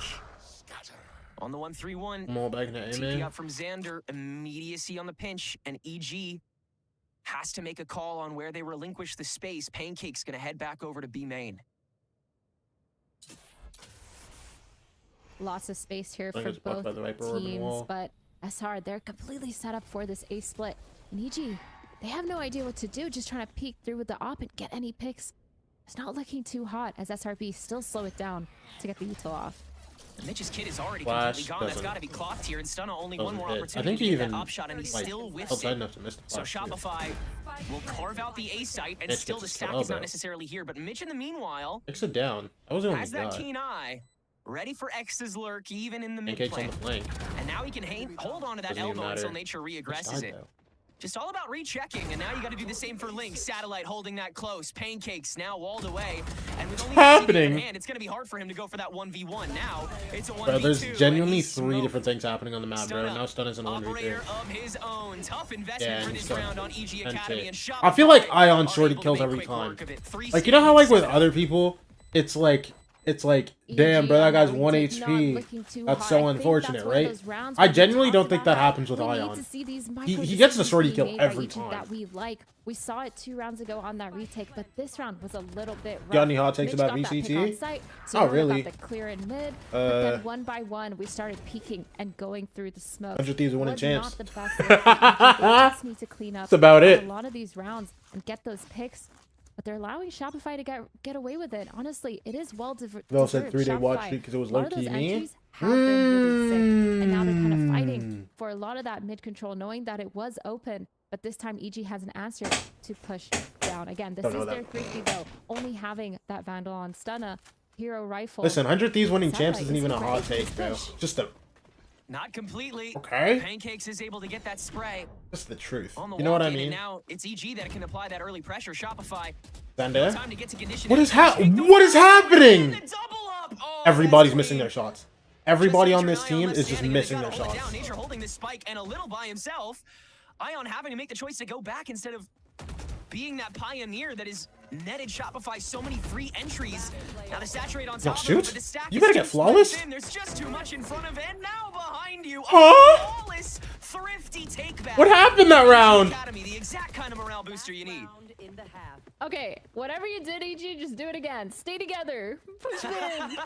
on the 1-3-1. I'm all back in the A TP main. up from Xander, immediacy on the pinch, and EG has to make a call on where they relinquish the space. Pancake's gonna head back over to B main. Lots of space here I for think it's blocked both by the Viper orb and teams, wall. but SR, they're completely set up for this A split. And EG, they have no idea what to do, just trying to peek through with the op and get any picks. It's not looking too hot as SRB still slow it down to get the util off. Mitch's kid is already Flash completely gone. That's doesn't- got to be clocked here, and Stunna only one more hit. I opportunity think to he get even that op shot, and he still whiffs outside it. enough to miss the So flash, too. Shopify will carve out the A site, and Mitch still gets the his stack kill, is not though. necessarily here. But Mitch, in the meanwhile, Fix it down. That was the only has that guy. keen eye Ready for X's lurk, even in the mid Pancake's on plan. the flank. And now he can hold on to that Doesn't even elbow until matter. nature Which reaggresses side, it. though? Just all about rechecking, and now you got to do the same for Link. Satellite holding that close. Pancakes now walled away. And with only Happening. hand, it's going to be hard for him to go for that 1v1. Now it's a 1v2. Bro, there's genuinely and he's 3 smoked. different things happening on the map, bro. Now Stun is in 1v3. Operator of his own. Tough investment Yeah, for and this Stun. round on EG And Academy Tit. and Shopify. I feel like Ion are shorty able to kills make every quick time. work of it. 3 Like, you know how, like, with seconds. other people, it's like, damn, bro, that guy's 1 HP. That's so unfortunate, right? I genuinely don't think that happens with Ion. He gets the shorty kill every time. That we like. We saw it 2 rounds ago on that retake, but this round was a little bit rough. Got any hot takes Mitch about got that pick VCT? on site, so Oh, we really? got the clear in mid, but then one by one, we started peeking and going through the smoke. 100 Thieves winning Was champs. not the best look for EG. They just need to clean up That's about it. a lot of these rounds and get those picks. But they're allowing Shopify to get away with it. Honestly, it is well deserved. They all said 3-day watch streak because it was A lot of low-key those me. entries have been really sick, and now they're kind of fighting for a lot of that mid control, knowing that it was open. But this time, EG has an answer to push down. Again, this Don't know is their that. 3P though. Only having that Vandal on Stunna, Hero Rifle. Listen, 100 Thieves winning champs Satellite isn't even a ready hot to take, bro. push. Just a, Not completely. Okay. Pancakes is able to get that spray just the truth. on the You know what I walk-in, and mean? now it's EG that can apply that early pressure. Shopify. Xander? Time to get to condition. What is Shake the what is wall, happening? and the double up. Oh, Everybody's that's missing clean. their shots. Everybody Just on this keep your eye team on is the just standing, missing they their gotta hold it shots. down. Nature holding this spike and a little by himself. Ion having to make the choice to go back instead of being that pioneer that is netted Shopify so many free entries. Now the saturate on top of shoot. it, but the stack You is better too get flawless. split thin. There's just too much in front of it. And now behind you. Huh? Flawless, thrifty take back. What happened that round? Academy, the exact kind of morale booster you need. Okay, whatever you did, EG, just do it again. Stay together. Push win.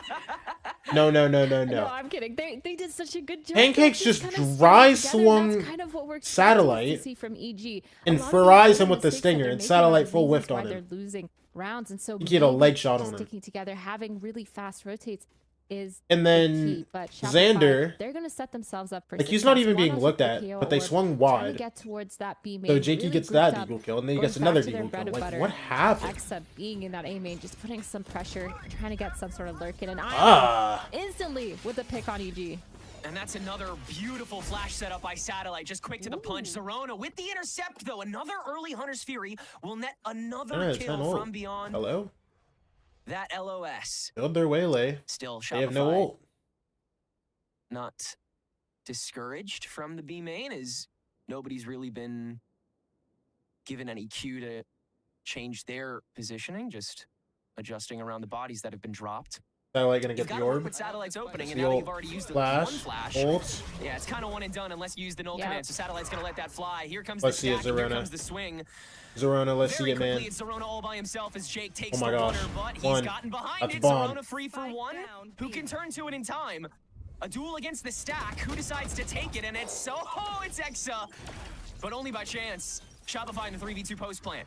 No. No, I'm kidding. They did such a good job. Pancakes They just kind of dry stayed together, and that's swung kind of what we're expecting Satellite to see from EG. and A lot of fries these him with the mistakes that stinger, they're and making Satellite are full reasons whiffed why on him. They're losing rounds, and so He had a leg maybe shot just on him. sticking together, having really fast rotates is And the then key. But Shopify, Xander, they're gonna set themselves up for like, he's not success. even being One-off looked with at, the KO but they orb, swung trying wide. to get towards that B main, So Jakey really gets grouped that up, deagle kill, and then he going gets another back to their deagle bread kill. and Like, butter. what happened? Exa being in that A main, just putting some pressure, trying to get some sort of lurk in, and Ah. instantly with a pick on EG. And that's another beautiful flash setup by Satellite. Just quick to the punch. Zerona with the intercept, though. Another early Hunter's Fury will net another Yeah, kill 10-0. from beyond Hello? that LOS. Build their waylay. Still, Shopify They have no ult. not discouraged from the B main, as nobody's really been given any cue to change their positioning, just adjusting around the bodies that have been dropped. Satellite gonna You've get got the to work orb. with Satellite's opening, and The now ult you've already used the flash, one flash. ult. Yeah, it's kind of one and done unless you use the null Yeah. command. So Satellite's gonna let that fly. Here comes Let's the see it, stack, and here Zerona. comes the swing. Zerona, let's Very see it, man. quickly, it's Zerona all by himself as Jake takes Oh my the gosh. runner, but he's One. gotten behind That's it. bomb. Zerona free for one. Who can turn to it in time? A duel against the stack. Who decides to take it? And it's so, oh, it's Exa, but only by chance. Shopify in the 3v2 post plant.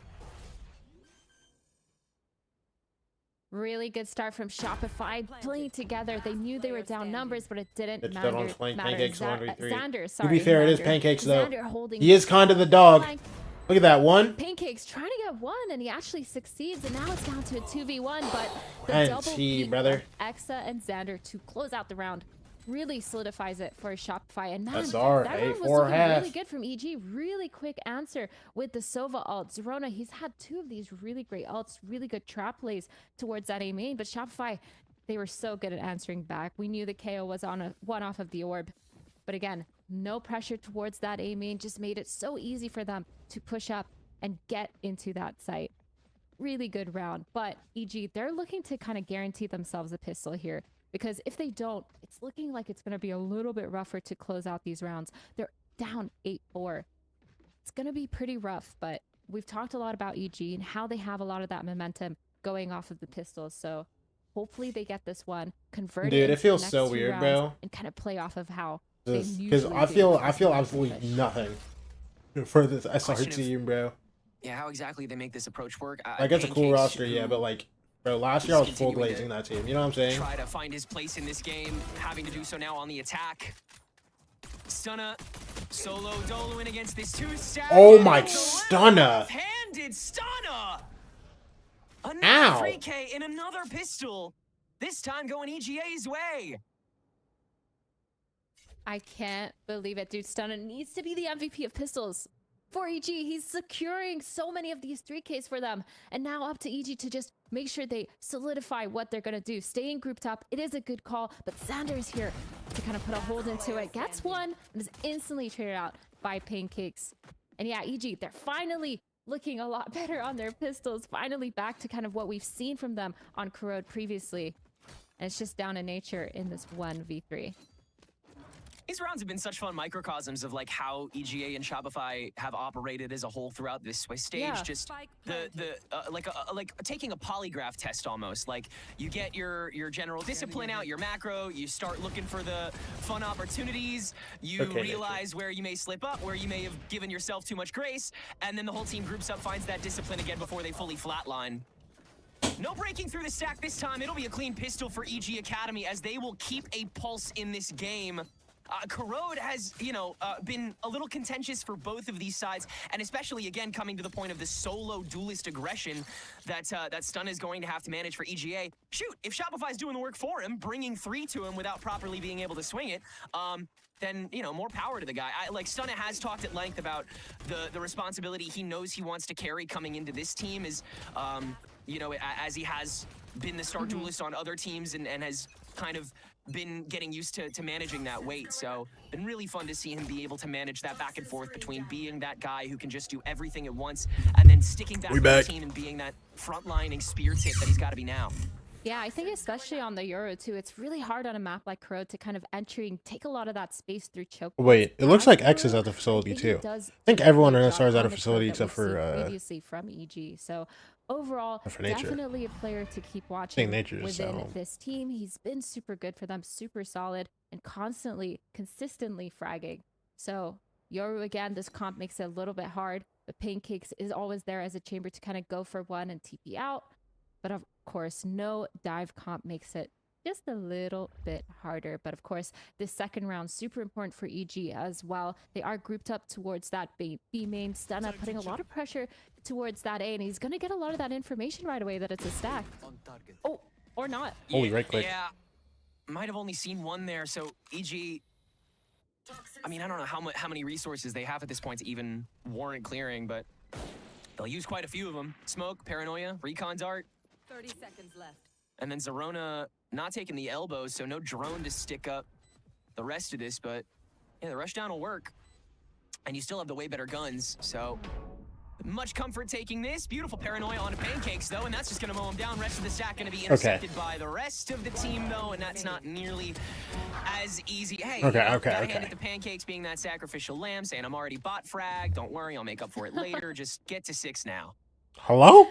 Really good start from Shopify, playing together. They knew they were down numbers, but it didn't It's matter. dead on flank. matter. Pancakes 1v3. Xander, To sorry. be fair, it is Xander. Pancakes, though. Xander holding He is kind of the dog. flank. Look at that one. Pancakes trying to get one, and he actually succeeds, and now it's down to a 2v1, but the And double T, peak brother. of Exa and Xander to close out the round really solidifies it for Shopify. And man, SR, that hey, round was 4 looking half. really good from EG. Really quick answer with the Sova ult. Zerona, he's had 2 of these really great ults, really good trap plays towards that A main, but Shopify, they were so good at answering back. We knew the KO was on a one off of the orb, but again, no pressure towards that A main, just made it so easy for them to push up and get into that site. Really good round, but EG, they're looking to kind of guarantee themselves a pistol here, because if they don't, it's looking like it's going to be a little bit rougher to close out these rounds. They're down 8-4. It's going to be pretty rough, but we've talked a lot about EG and how they have a lot of that momentum going off of the pistols, so hopefully they get this one, convert it Dude, it into feels the next so 2 weird, rounds, bro. and kind of play off of how they Because usually I do feel before they absolutely push. nothing for this SR Question of- team, bro. Yeah, how exactly they make this approach work? Like, it's a cool Pancakes, roster, yeah, who but like, bro, last year I was is full continuing glazing to that team. You know what I'm saying? try to find his place in this game, having to do so now on the attack. Stunna, solo Doluin against this 2-stack. Oh my It's a Stunna. Handed Stunna. Ow. Another 3K in another pistol. this time going EGA's way. I can't believe it, dude. Stunna needs to be the MVP of pistols for EG. He's securing so many of these 3Ks for them. And now up to EG to just make sure they solidify what they're going to do. Staying grouped up, it is a good call, but Xander's here to kind of put a hold into it. Gets one and is instantly traded out by Pancakes. And yeah, EG, they're finally looking a lot better on their pistols. Finally back to kind of what we've seen from them on Corrode previously. And it's just down to nature in this 1v3. These rounds have been such fun microcosms of like how EGA and Shopify have operated as a whole throughout this stage. Yeah. Just like taking a polygraph test almost. Like you get your general discipline out, your macro, you start looking for the fun opportunities, you realize where you may slip up, where you may have given yourself too much grace, and then the whole team groups up, finds that discipline again before they fully flatline. No breaking through the stack this time. It'll be a clean pistol for EG Academy as they will keep a pulse in this game. Corrode has, been a little contentious for both of these sides, and especially, again, coming to the point of the solo duelist aggression that Stun is going to have to manage for EGA. Shoot, if Shopify's doing the work for him, bringing 3 to him without properly being able to swing it, then, more power to the guy. Stunna has talked at length about the responsibility he knows he wants to carry coming into this team is, as he has been the star duelist on other teams and has kind of been getting used to managing that weight. So been really fun to see him be able to manage that back and forth between being that guy who can just do everything at once and then sticking back to the team and being that frontlining spear tip that he's got to be now. Yeah, I think especially on the Euro too, it's really hard on a map like Corrode to kind of take a lot of that space through choke. Wait, it looks like X is at the facility too. I think everyone in SR is at a facility except for previously from EG. So overall, definitely a player to keep watching within this team. He's been super good for them, super solid, and consistently fragging. So Yoru, again, this comp makes it a little bit hard, but Pancakes is always there as a chamber to kind of go for one and TP out. But of course, no dive comp makes it just a little bit harder. But of course, this second round, super important for EG as well. They are grouped up towards that B main. Stunna putting a lot of pressure towards that A, and he's going to get a lot of that information right away that it's a stack. Oh, or not. Holy right click. Yeah, might have only seen one there. So EG, I don't know how many resources they have at this point to even warrant clearing, but they'll use quite a few of them. Smoke, Paranoia, Recon Dart. 30 seconds left. And then Zerona not taking the elbows, so no drone to stick up the rest of this, but yeah, the rush down will work. And you still have the way better guns, so much comfort taking this. Beautiful Paranoia onto Pancakes, though, and that's just going to mow him down. Rest of the stack going to be intercepted by the rest of the team, though, and that's not nearly as easy. Hey, gotta hand it to Pancakes being that sacrificial lamb, saying, I'm already bot frag. Don't worry, I'll make up for it later. Just get to 6 now. Hello?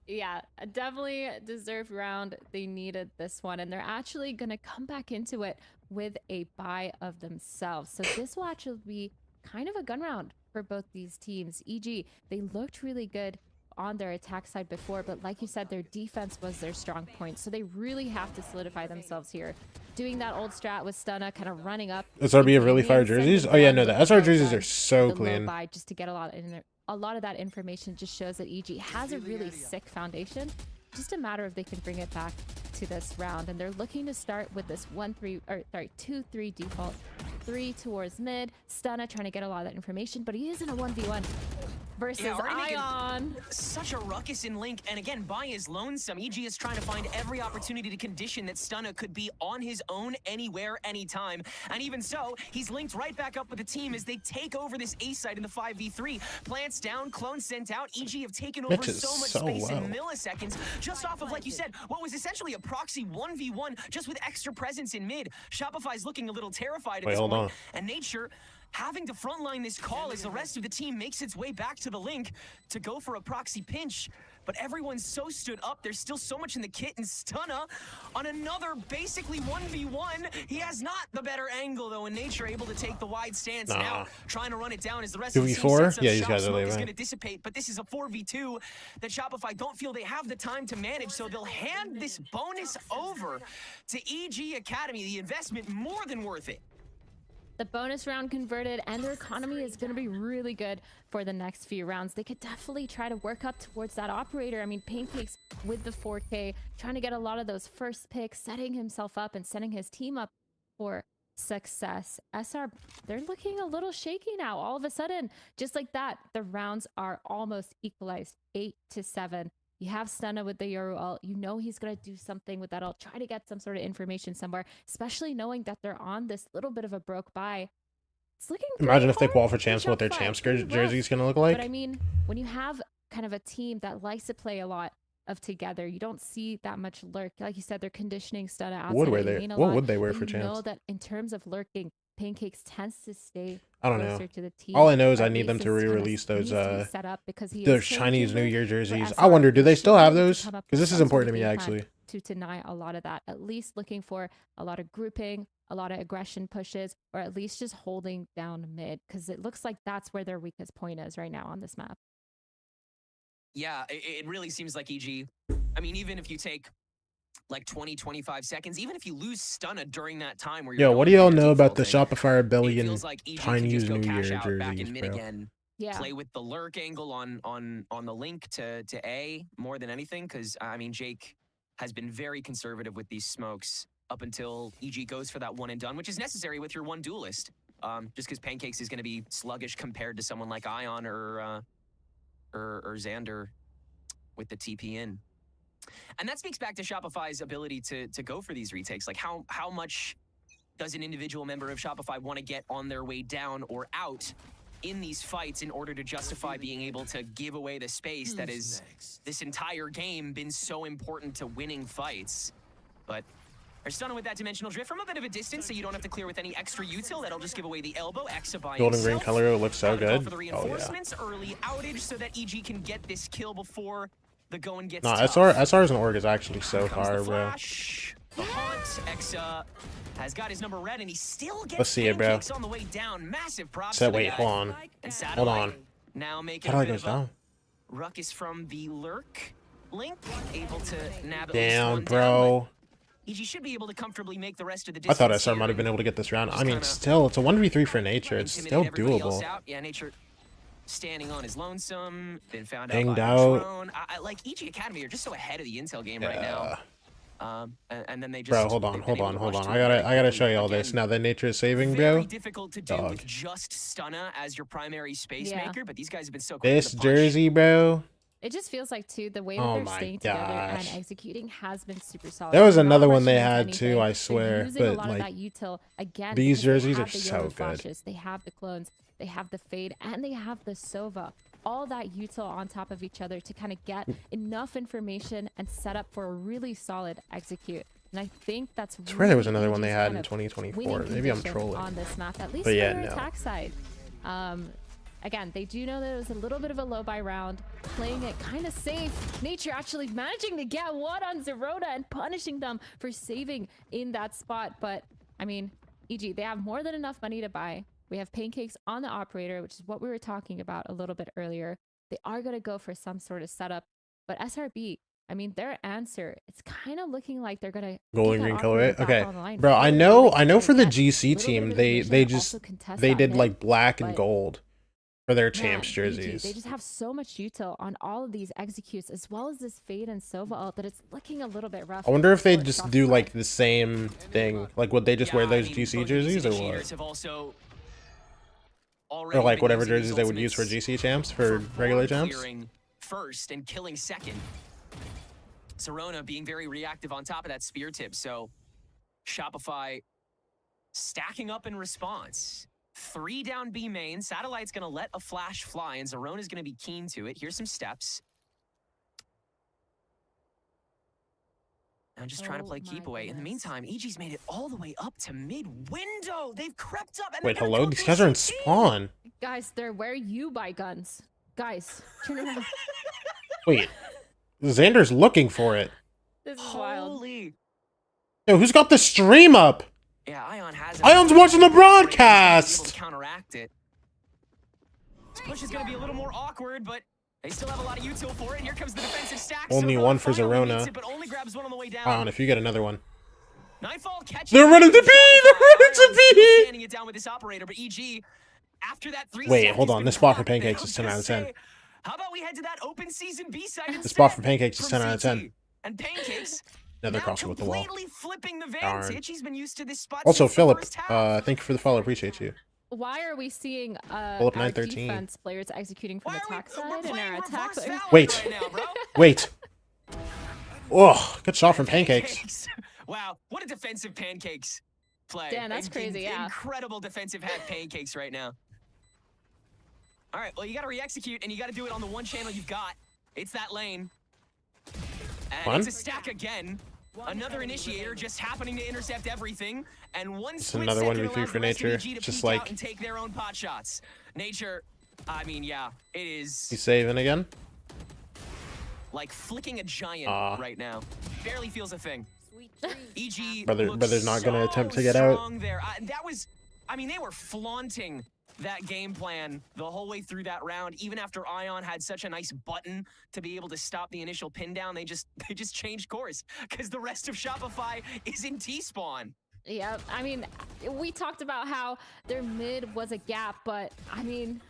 Yeah, a definitely deserved round. They needed this one, and they're actually going to come back into it with a buy of themselves. So this will actually be kind of a gun round for both these teams. EG, they looked really good on their attack side before, but like you said, their defense was their strong point. So they really have to solidify themselves here. Doing that old strat with Stunna, kind of running up. SRB have really fire jerseys? Oh yeah, no, the SR jerseys are so clean. Just to get a lot of that information just shows that EG has a really sick foundation. Just a matter of they can bring it back to this round, and they're looking to start with this 2-3 default. 3 towards mid. Stunna trying to get a lot of that information, but he is in a 1v1 versus Ion. Such a ruckus in Link, and again, by his lonesome, EG is trying to find every opportunity to condition that Stunna could be on his own anywhere, anytime. And even so, he's linked right back up with the team as they take over this A site in the 5v3. Plants down, clones sent out. EG have taken over so much space in milliseconds, just off of, like you said, what was essentially a proxy 1v1, just with extra presence in mid. Shopify's looking a little terrified at this point, and Nature having to frontline this call as the rest of the team makes its way back to the link to go for a proxy pinch. But everyone's so stood up. There's still so much in the kit, and Stunna on another basically 1v1. He has not the better angle, though, and Nature able to take the wide stance now, trying to run it down as the rest of the team sets up shop. Smoke is going to dissipate, but this is a 4v2 that Shopify don't feel they have the time to manage, so they'll hand this bonus over to EG Academy. The investment more than worth it. the bonus round converted, and their economy is going to be really good for the next few rounds. They could definitely try to work up towards that operator. I mean, Pancakes with the 4K, trying to get a lot of those first picks, setting himself up and setting his team up for success. SR, they're looking a little shaky now. All of a sudden, just like that, the rounds are almost equalized, 8-7. You have Stunna with the Yoru ult. You know he's going to do something with that ult. Try to get some sort of information somewhere, especially knowing that they're on this little bit of a broke buy. It's looking Imagine if they qual for champs, what their champs jersey is going to look like. But I mean, when you have kind of a team that likes to play a lot of together, you don't see that much lurk. Like you said, they're conditioning Stunna outside. What would they wear for champs? You know that in terms of lurking, Pancakes tends to stay I don't know. to the team. All I know is I need them to re-release those Chinese New Year jerseys. I wonder, do they still have those? Because this is important to me, actually. To deny a lot of that, at least looking for a lot of grouping, a lot of aggression pushes, or at least just holding down mid, because it looks like that's where their weakest point is right now on this map. Yeah, it really seems like EG. I mean, even if you take like 20-25 seconds, even if you lose Stunna during that time where you're what do y'all know about the thing, Shopify Rebellion like Chinese New Year jerseys, bro? Again, play with the lurk angle on the link to A more than anything, because I mean, Jake has been very conservative with these smokes up until EG goes for that one and done, which is necessary with your one duelist. Just because Pancakes is going to be sluggish compared to someone like Ion or Xander with the TP in. And that speaks back to Shopify's ability to go for these retakes. Like how much does an individual member of Shopify want to get on their way down or out in these fights in order to justify being able to give away the space that is this entire game been so important to winning fights. But they're Stunna with that dimensional drift from a bit of a distance, so you don't have to clear with any extra util. That'll just give away the elbow. Exa by Golden himself. green color looks so good. For the reinforcements, early outage so that EG can get this kill before the going gets Nah, tough. SR's and Org is actually so far, bro. The haunt. Exa has got his number red, and he still gets Let's see it, bro. on the way down. Massive props. So wait, hold on. Hold on. Now making How do I go down? ruckus from the lurk link, able to nab Damn, bro. EG should be able to comfortably make the rest of the I distance. thought SR might have been able to get this round. I mean, still, it's a 1v3 for Nature. It's still doable. Yeah, Nature standing on his lonesome, been found Hanged out by out. a drone. Like EG Academy are just so ahead of the intel game right now. And then they just Bro, hold on. I gotta show you all this. Now that Nature is saving, bro. Very difficult to do with just Stunna as your primary space maker, but these guys have been so quick This to the punch. jersey, bro. It just feels like, too, the way that Oh they're my staying together and gosh. executing has been super solid. There was They're not another one they rushing into had anything. too, I They're swear. using a But lot of like, that util again, these because they jerseys have are the so Yoru good. flashes, they have the clones, they have the fade, and they have the Sova. All that util on top of each other to kind of get enough information and set up for a really solid execute. And I think that's I swear there was really another one they EG's had kind in of 2024. winning Maybe I'm condition trolling. on this map, at least But yeah, for their no. attack side. Again, they do know that it was a little bit of a low buy round, playing it kind of safe. Nature actually managing to get one on Zerota and punishing them for saving in that spot. But I mean, EG, they have more than enough money to buy. We have Pancakes on the operator, which is what we were talking about a little bit earlier. They are going to go for some sort of setup. But SRB, I mean, their answer, it's kind of looking like they're going to golden green color. Okay, bro. I know for the GC team, they did like black and gold for their champs jerseys. They just have so much util on all of these executes, as well as this fade and Sova ult, that it's looking a little bit rough. I wonder if they just do like the same thing. Like, would they just wear those GC jerseys or what? Or like whatever jerseys they would use for GC champs for regular champs? First and killing second. Serona being very reactive on top of that spear tip. So Shopify stacking up in response. 3 down B main. Satellite's going to let a flash fly, and Zerona's going to be keen to it. Here's some steps. I'm just trying to play keep away. In the meantime, EG's made it all the way up to mid-window. They've crept up. And wait, hello? These guys are in spawn. Guys, they're where you buy guns. Guys, turn around. Wait, Xander's looking for it. This is wild. Yo, who's got the stream up? Yeah, Ion has Ion's watching the broadcast. Counteract it. This push is going to be a little more awkward, but they still have a lot of util for it. And here comes the defensive stack. Only one for Zerona. But only grabs one on the way down. Ion, if you get another one. Nightfall catches. They're running to B. They're running to B. Standing it down with this operator, but EG after that 3 Wait, seconds hold on. been This spot for rocked. Pancakes I'm is 10 out gonna of 10. say, how about we head to that open season B side instead? The spot for Pancakes is from 10 out of CT. 10. And Pancakes. Yeah, they're now crossing with the wall. completely flipping the Darn. vantage. He's been used to this spot. Also, since the Philip, first half. thank you for the follow. Appreciate you. Why are we seeing Philip our 913. defense players executing from Why the are attack we- we're side and playing our attack reverse players? Valorant Wait. right now, bro. Wait. Oh, good shot from Pancakes. Wow, what a defensive Pancakes play. Dan, that's crazy, yeah. Incredible defensive hat Pancakes right now. All right, well, you got to re-execute, and you got to do it on the one channel you've got. It's that lane. And One? it's a stack again. Another initiator just happening to intercept everything. And one It's split another second 1v3 allows for the rest of Nature. EG to Just peek like- out and take their own pot shots. Nature, I mean, yeah, it is He's saving again. like flicking a giant right now. Barely feels a thing. EG Brother's not gonna looks attempt to so get out. strong there. That was, I mean, they were flaunting that game plan the whole way through that round. Even after Ion had such a nice button to be able to stop the initial pin down, they just changed course because the rest of Shopify is in T-spawn. Yeah, I mean, we talked about how their mid was a gap, but I mean,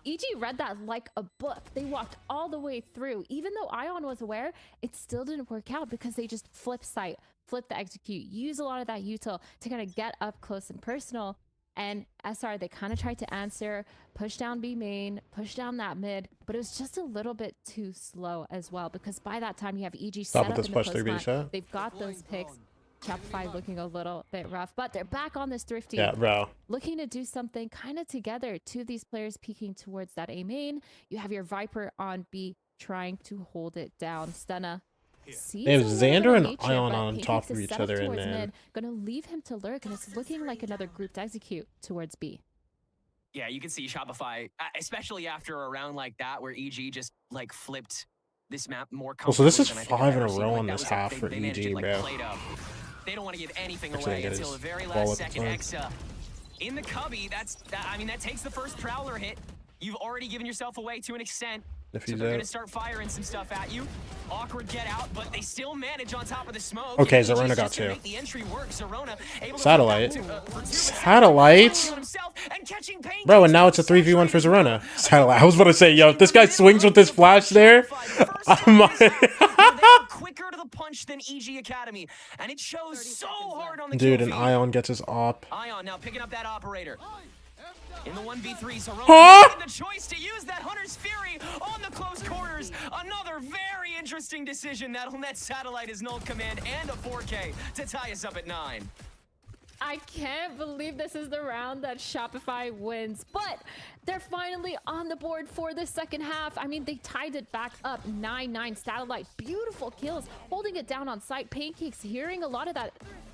EG read that like a book. They walked all the way through. Even though Ion was aware, it still didn't work out because they just flip sight, flip the execute, use a lot of that util to kind of get up close and personal. And SR, they kind of tried to answer, push down B main, push down that mid, but it was just a little bit too slow as well because by that time you have EG set Stop with up this in the push close 3B mat. shot. They've got those picks. Shopify looking a little bit rough, but they're back on this thrifty. Yeah, bro. Looking to do something kind of together. Two of these players peeking towards that A main. You have your Viper on B trying to hold it down. Stunna. They have Xander and Ion on top of each other, and then mid, gonna leave him to lurk, and it's looking like another group to execute towards B. Yeah, you can see Shopify, especially after a round like that where EG just like flipped this map more well, so this is comfortably than I think 5 I've in a ever seen. row Like, on that this was half they- for they managed EG, it, like, bro. played up. They don't want to give anything Actually, away get until his the very ball last up the second. front. Exa in the cubby. I mean, that takes the first Prowler hit. You've already given yourself away to an extent. If So he's they're out. going to start firing some stuff at you. Awkward get out, but they still manage on top of the smoke. Okay, EG Zerona got just to two. make the entry work. Zerona able to Satellite. put that for two, Satellite? on himself and catching Pancakes Bro, and now it's a 3v1 for Zerona. Satellite. I was about to say, yo, if this guy swings with this flash there, quicker to the punch than EG Academy, and it shows so hard on the dude, kill and feed. Ion gets his op. Ion now picking up that operator. In the 1v3, Zerona Huh? making the choice to use that Hunter's Fury on the close quarters. Another very interesting decision that'll net Satellite his null command and a 4K to tie us up at 9. I can't believe this is the round that Shopify wins, but they're finally on the board for the second half. I mean, they tied it back up 9-9. Satellite, beautiful kills, holding it down on site. Pancakes hearing a lot of that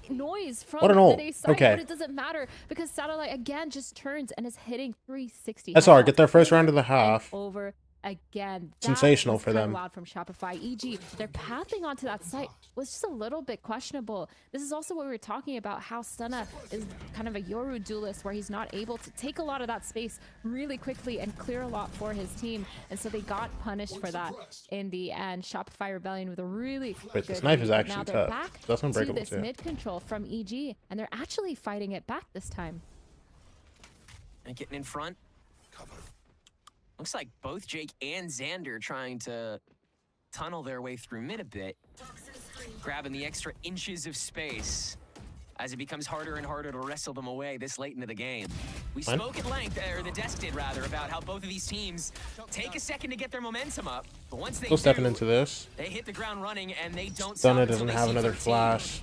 noise from What an the ult. mid-A side, Okay. but it doesn't matter because Satellite again just turns and is hitting 360. SR, get their first round of the half. Over again. That Sensational was for kinda them. Wild from Shopify. EG, their pathing onto that site was just a little bit questionable. This is also what we were talking about, how Stunna is kind of a Yoru duelist where he's not able to take a lot of that space really quickly and clear a lot for his team. And so they got punished for that in the end. Shopify Rebellion with a really Wait, good this knife is lead. actually Now they're tough. back That's to unbreakable this too. mid control from EG, and they're actually fighting it back this time. And getting in front. Looks like both Jake and Xander trying to tunnel their way through mid a bit. Grabbing the extra inches of space as it becomes harder and harder to wrestle them away this late into the game. We Fine. spoke at length, or the desk did rather, about how both of these teams take a second to get their momentum up. But once they Still stepping do, into this. they hit the ground running and they don't stop Stunna until doesn't they have see another 13. flash.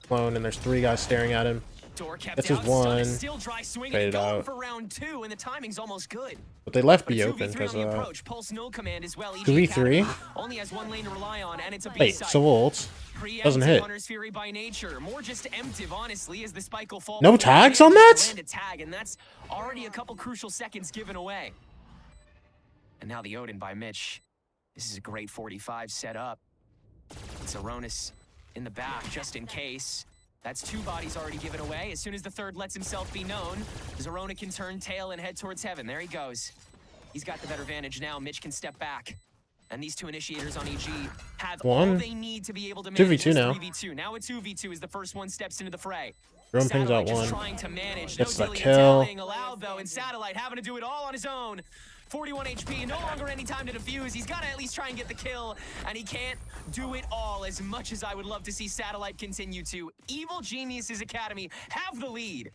Clone, and there's 3 guys staring at him. Door kept That's his out. Stunna one. still dry swinging Faded and going out. for round 2, and the timing's almost good. But they left But B a open 2v3 because on the approach. Pulse no command as well. 2v3? Only has one lane to rely on, and it's a Wait, B-side. so ult doesn't Preemptive hit. Hunter's Fury by nature. More just emptive, honestly, as the spike will fall. No before tags it on manages that? to land a tag, and that's already a couple crucial seconds given away. And now the Odin by Mitch. This is a great 45 set up. It's Aronis in the back, just in case. That's 2 bodies already given away. As soon as the third lets himself be known, Zerona can turn tail and head towards heaven. There he goes. He's got the better vantage now. Mitch can step back. And these two initiators on EG have One. all they need to be able to manage 2v2 this now. 3v2. Now a 2v2 is the first one steps into the fray. Drone pings out Satellite just one. trying to manage. Gets No the dilly kill. dallying allowed though, and Satellite having to do it all on his own. 41 HP, no longer any time to defuse. He's got to at least try and get the kill, and he can't do it all as much as I would love to see Satellite continue to. Evil Geniuses Academy have the lead.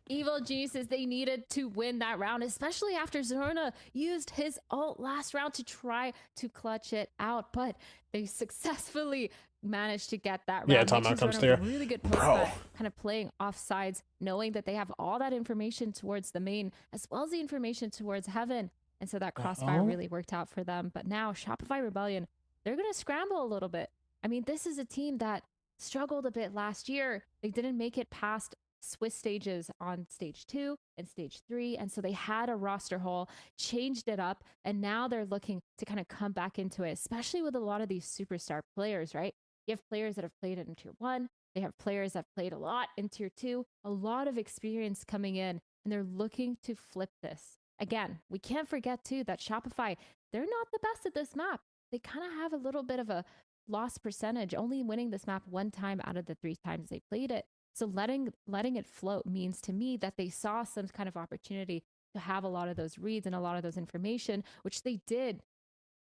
Evil Geniuses, they needed to win that round, especially after Zorna used his ult last round to try to clutch it out, but they successfully managed to get that round. Yeah, timeout comes through. Really good post play, kind of playing off sides, knowing that they have all that information towards the main, as well as the information towards heaven. And so that crossfire really worked out for them. But now Shopify Rebellion, they're going to scramble a little bit. I mean, this is a team that struggled a bit last year. They didn't make it past Swiss stages on stage 2 and stage 3, and so they had a roster hole, changed it up, and now they're looking to kind of come back into it, especially with a lot of these superstar players, right? You have players that have played in tier 1, they have players that played a lot in tier 2, a lot of experience coming in, and they're looking to flip this. Again, we can't forget too that Shopify, they're not the best at this map. They kind of have a little bit of a loss percentage, only winning this map 1 time out of the 3 times they played it. So letting it float means to me that they saw some kind of opportunity to have a lot of those reads and a lot of those information, which they did.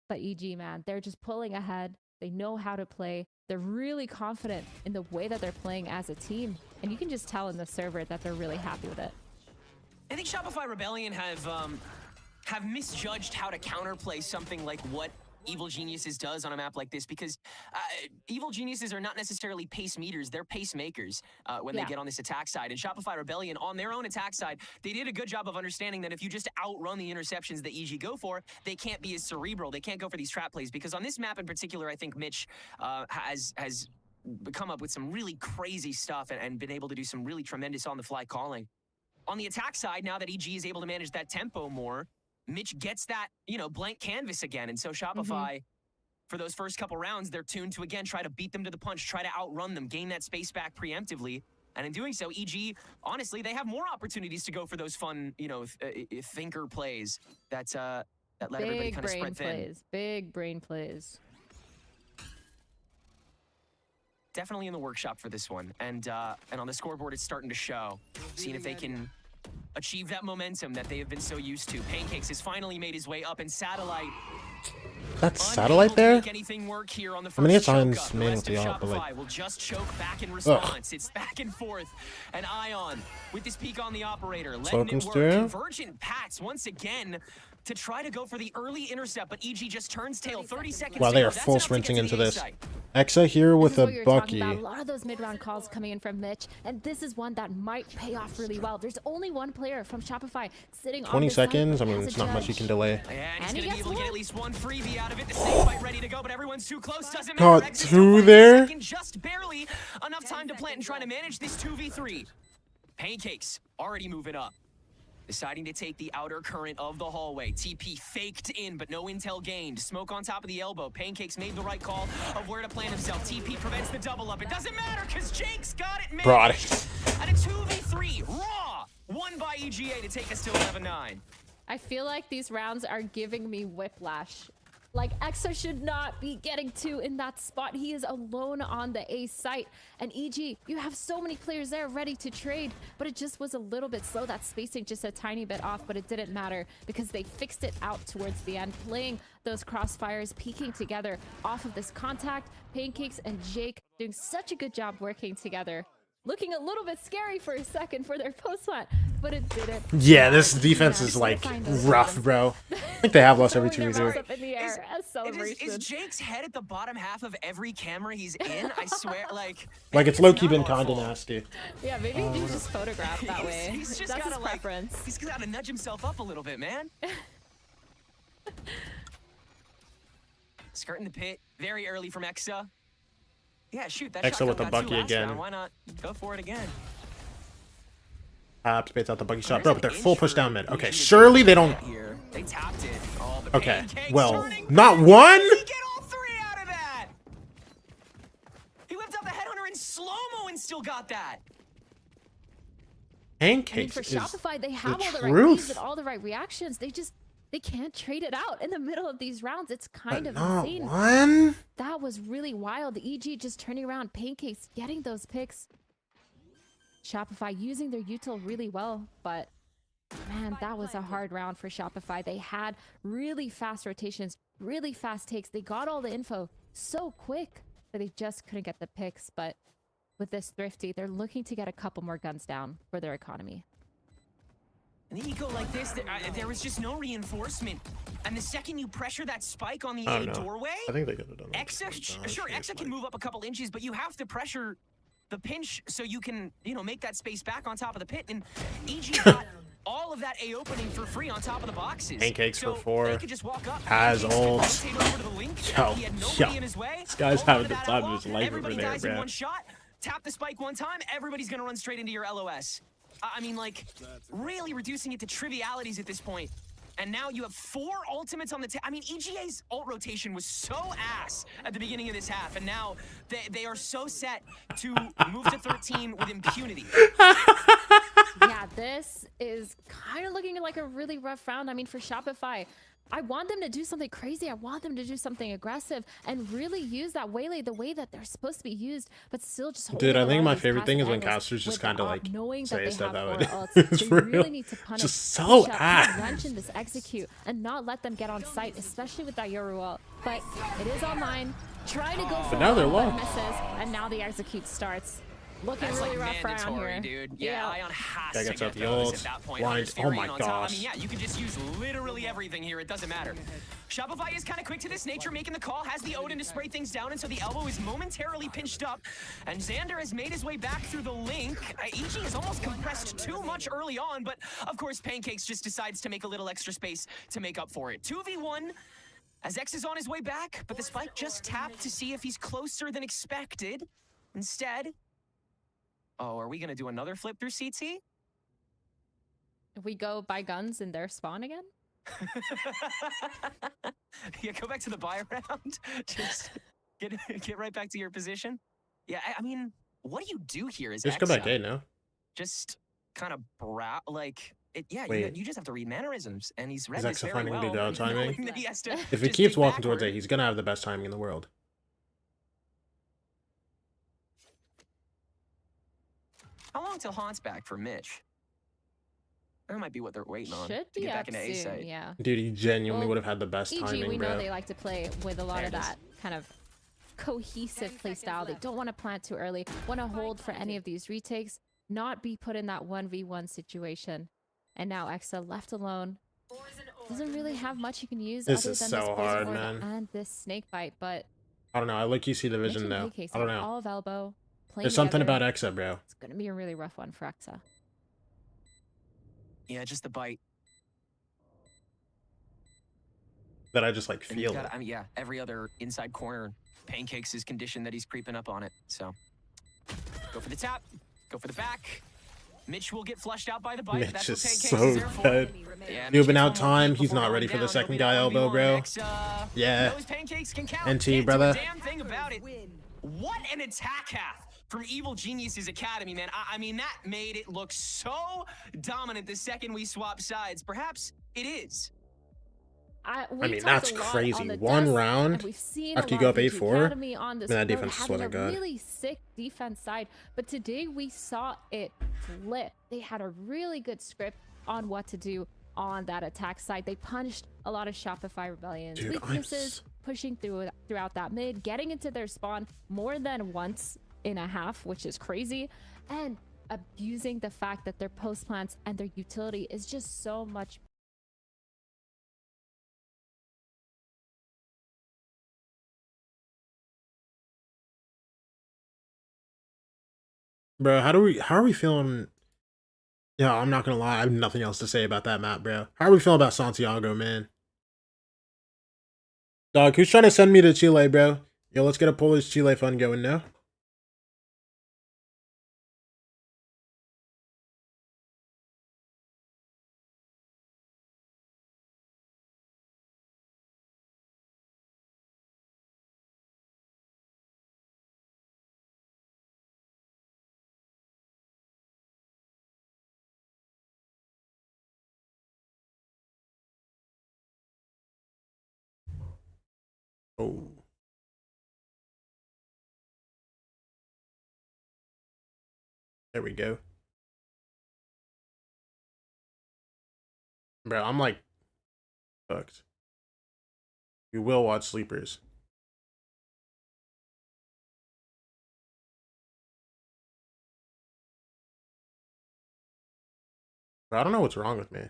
But EG, man, they're just pulling ahead. They know how to play. They're really confident in the way that they're playing as a team. And you can just tell in the server that they're really happy with it. I think Shopify Rebellion have misjudged how to counterplay something like what Evil Geniuses does on a map like this, because Evil Geniuses are not necessarily pace meters, they're pace makers when they get on this attack side. And Shopify Rebellion, on their own attack side, they did a good job of understanding that if you just outrun the interceptions that EG go for, they can't be as cerebral, they can't go for these trap plays. Because on this map in particular, I think Mitch has come up with some really crazy stuff and been able to do some really tremendous on-the-fly calling. On the attack side, now that EG is able to manage that tempo more, Mitch gets that, blank canvas again. And so Shopify, for those first couple rounds, they're tuned to, again, try to beat them to the punch, try to outrun them, gain that space back preemptively. And in doing so, EG, honestly, they have more opportunities to go for those fun, thinker plays that let everybody kind of spread thin. Big brain plays. Definitely in the workshop for this one. And on the scoreboard, it's starting to show. Seeing if they can achieve that momentum that they have been so used to. Pancakes has finally made his way up, and Satellite. That's Satellite there? How many times man with the op, but like, will just choke back in response. It's back and forth. And Ion with this peek on the operator, letting it work. Convergent Pats once again to try to go for the early intercept, but EG just turns tail 30 seconds. Wow, they are full sprinting into this. Exa here with a Bucky. A lot of those mid-round calls coming in from Mitch, and this is one that might pay off really well. There's only one player from Shopify sitting 20 on seconds. I mean, it's not much you can delay. And he's gonna be able to get at least one freebie out of it. The snake fight ready to go, but everyone's too close. Doesn't matter. Got 2 there. Just barely enough time to plant and try to manage this 2v3. Pancakes already moving up. Deciding to take the outer current of the hallway. TP faked in, but no intel gained. Smoke on top of the elbow. Pancakes made the right call of where to plant himself. TP prevents the double up. It doesn't matter because Jake's got it made. Brought it. And a 2v3, raw, won by EGA to take us to 11-9. I feel like these rounds are giving me whiplash. Like, Exa should not be getting 2 in that spot. He is alone on the A site. And EG, you have so many players there ready to trade, but it just was a little bit slow. That spacing just a tiny bit off, but it didn't matter because they fixed it out towards the end, playing those crossfires, peeking together off of this contact. Pancakes and Jake doing such a good job working together. Looking a little bit scary for a second for their post plant, but it didn't. Yeah, this defense is like rough, bro. I think they have lost every 2v2. Is Jake's head at the bottom half of every camera he's in? I swear, like it's low-key been kinda nasty. Yeah, maybe he's just photographed that way. He's just That's gotta his preference. He's gotta nudge himself up a little bit, man. Skirting the pit very early from Exa. Yeah, shoot, that Exa with the got Bucky 2 last again. round. Why not go for it again? Spits out the Bucky shot, bro, but they're full push down mid. Okay, surely they don't. They tapped it. Okay, well, not one. He get all 3 out of that. He whipped out the headhunter in slow-mo and still got that. I mean, Pancakes for Shopify, they have all the right truth. reads and all the right reactions. They They can't trade it out in the middle of these rounds. It's kind of Not insane. one. That was really wild. EG just turning around, Pancakes getting those picks. Shopify using their util really well, but man, that was a hard round for Shopify. They had really fast rotations, really fast takes. They got all the info so quick that they just couldn't get the picks. But with this Thrifty, they're looking to get a couple more guns down for their economy. And then you go like this, there was just no reinforcement. And the second you pressure that spike on the A doorway, I think they could have done that. Exa, sure, Exa can move up a couple inches, but you have to pressure the pinch so you can, you know, make that space back on top of the pit. And EG got all of that A opening for free on top of the boxes. Pancakes so for 4. They could just walk up. Has ult. Yo, In his way. this guy's having the time of his life over Everybody there, dies in bro. one shot. Tap the spike one time, everybody's gonna run straight into your LOS. I mean, like, really reducing it to trivialities at this point. And now you have 4 ultimates on the I mean, EGA's ult rotation was so ass at the beginning of this half, and now they are so set to move to 13 with impunity. Yeah, this is kind of looking like a really rough round. I mean, for Shopify, I want them to do something crazy. I want them to do something aggressive and really use that waylay the way that they're supposed to be used, but still just Dude, I think my these favorite thing is when passive casters just angles kind of like knowing say that stuff they that have way. 4 ults. It's They really real. need to punish Just so Bishop, ass. wrench in this execute and not let them get on site, especially with that Yoru ult. But it is online. Try to go for But now they're it, but low. misses, and now the execute starts. Looking That's really like rough around mandatory, here. dude. Yeah, Ion has Guy to gets get out the those ult. at that point. Blind. Hunter's Oh Fury my on top. I gosh. mean, yeah, you can just use literally everything here. It doesn't matter. Shopify is kind of quick to this nature, making the call, has the Odin to spray things down, and so the elbow is momentarily pinched up. And Xander has made his way back through the link. EG is almost compressed too much early on, but of course, Pancakes just decides to make a little extra space to make up for it. 2v1. As X is on his way back, but the spike just tapped to see if he's closer than expected. Instead, oh, are we gonna do another flip through CT? If we go buy guns in their spawn again? Yeah, go back to the buy round. Just get right back to your position. Yeah, I mean, what do you do here? Is Just go back A now. Just kind of like it? Yeah, Wait. you just have to read mannerisms, and he's read Is this Exa very finding well. the timing? knowing that he has to If he just keeps dig walking towards backward. A, he's gonna have the best timing in the world. How long till Haunt's back for Mitch? That might be what they're waiting on Should to be get back up into A soon, site. yeah. Dude, he genuinely Well, would have had the best EG, timing, we know bro. they like to play with a lot There of it is. that kind of cohesive play style. They don't want to plant too early, want to hold for any of these retakes, not be put in that 1v1 situation. And now Exa left alone. Doesn't really have much you can use This other is than so this poison hard, orb man. and this snake bite, but I don't know. I like you see the vision Mitch and though. Pancakes I don't have know. all of elbow. playing There's something together. about Exa, bro. It's gonna be a really rough one for Exa. Yeah, just the bite. That I just like And you've feel. got, I mean, yeah, every other inside corner, Pancakes is conditioned that he's creeping up on it. So, go for the tap, go for the back. Mitch will get flushed out by the bite. Mitch That's is what Pancakes so is there for. dead. Yeah, You've been Mitch out gets one more time. peek He's before not going ready for the down. second It'll be guy a elbow, 1v1. bro. Exa Yeah. knows Pancakes can count. NT, Can't do a brother. damn thing about it. What an attack half from Evil Genius's Academy, man. I mean, that made it look so dominant the second we swapped sides. Perhaps it is. We mean, talked that's a lot crazy. on the One dust, round and we've seen after a you go lot up of A4. Academy on this Man, that road defense having wasn't a good. really sick defense side, but today we saw it flip. They had a really good script on what to do on that attack side. They punished a lot of Shopify Rebellion's Dude, weaknesses, pushing throughout that mid, getting into their spawn more than once in a half, which is crazy, and abusing the fact that their post plants and their utility is just so much. Bro, how are we feeling? Yeah, I'm not gonna lie, I have nothing else to say about that map, bro. How are we feeling about Santiago, man? Dog, who's trying to send me to Chile, bro? Yo, let's get a Polish Chile fun going now. Oh. There we go. Bro, I'm like fucked. We will watch Sleepers. Bro, I don't know what's wrong with me.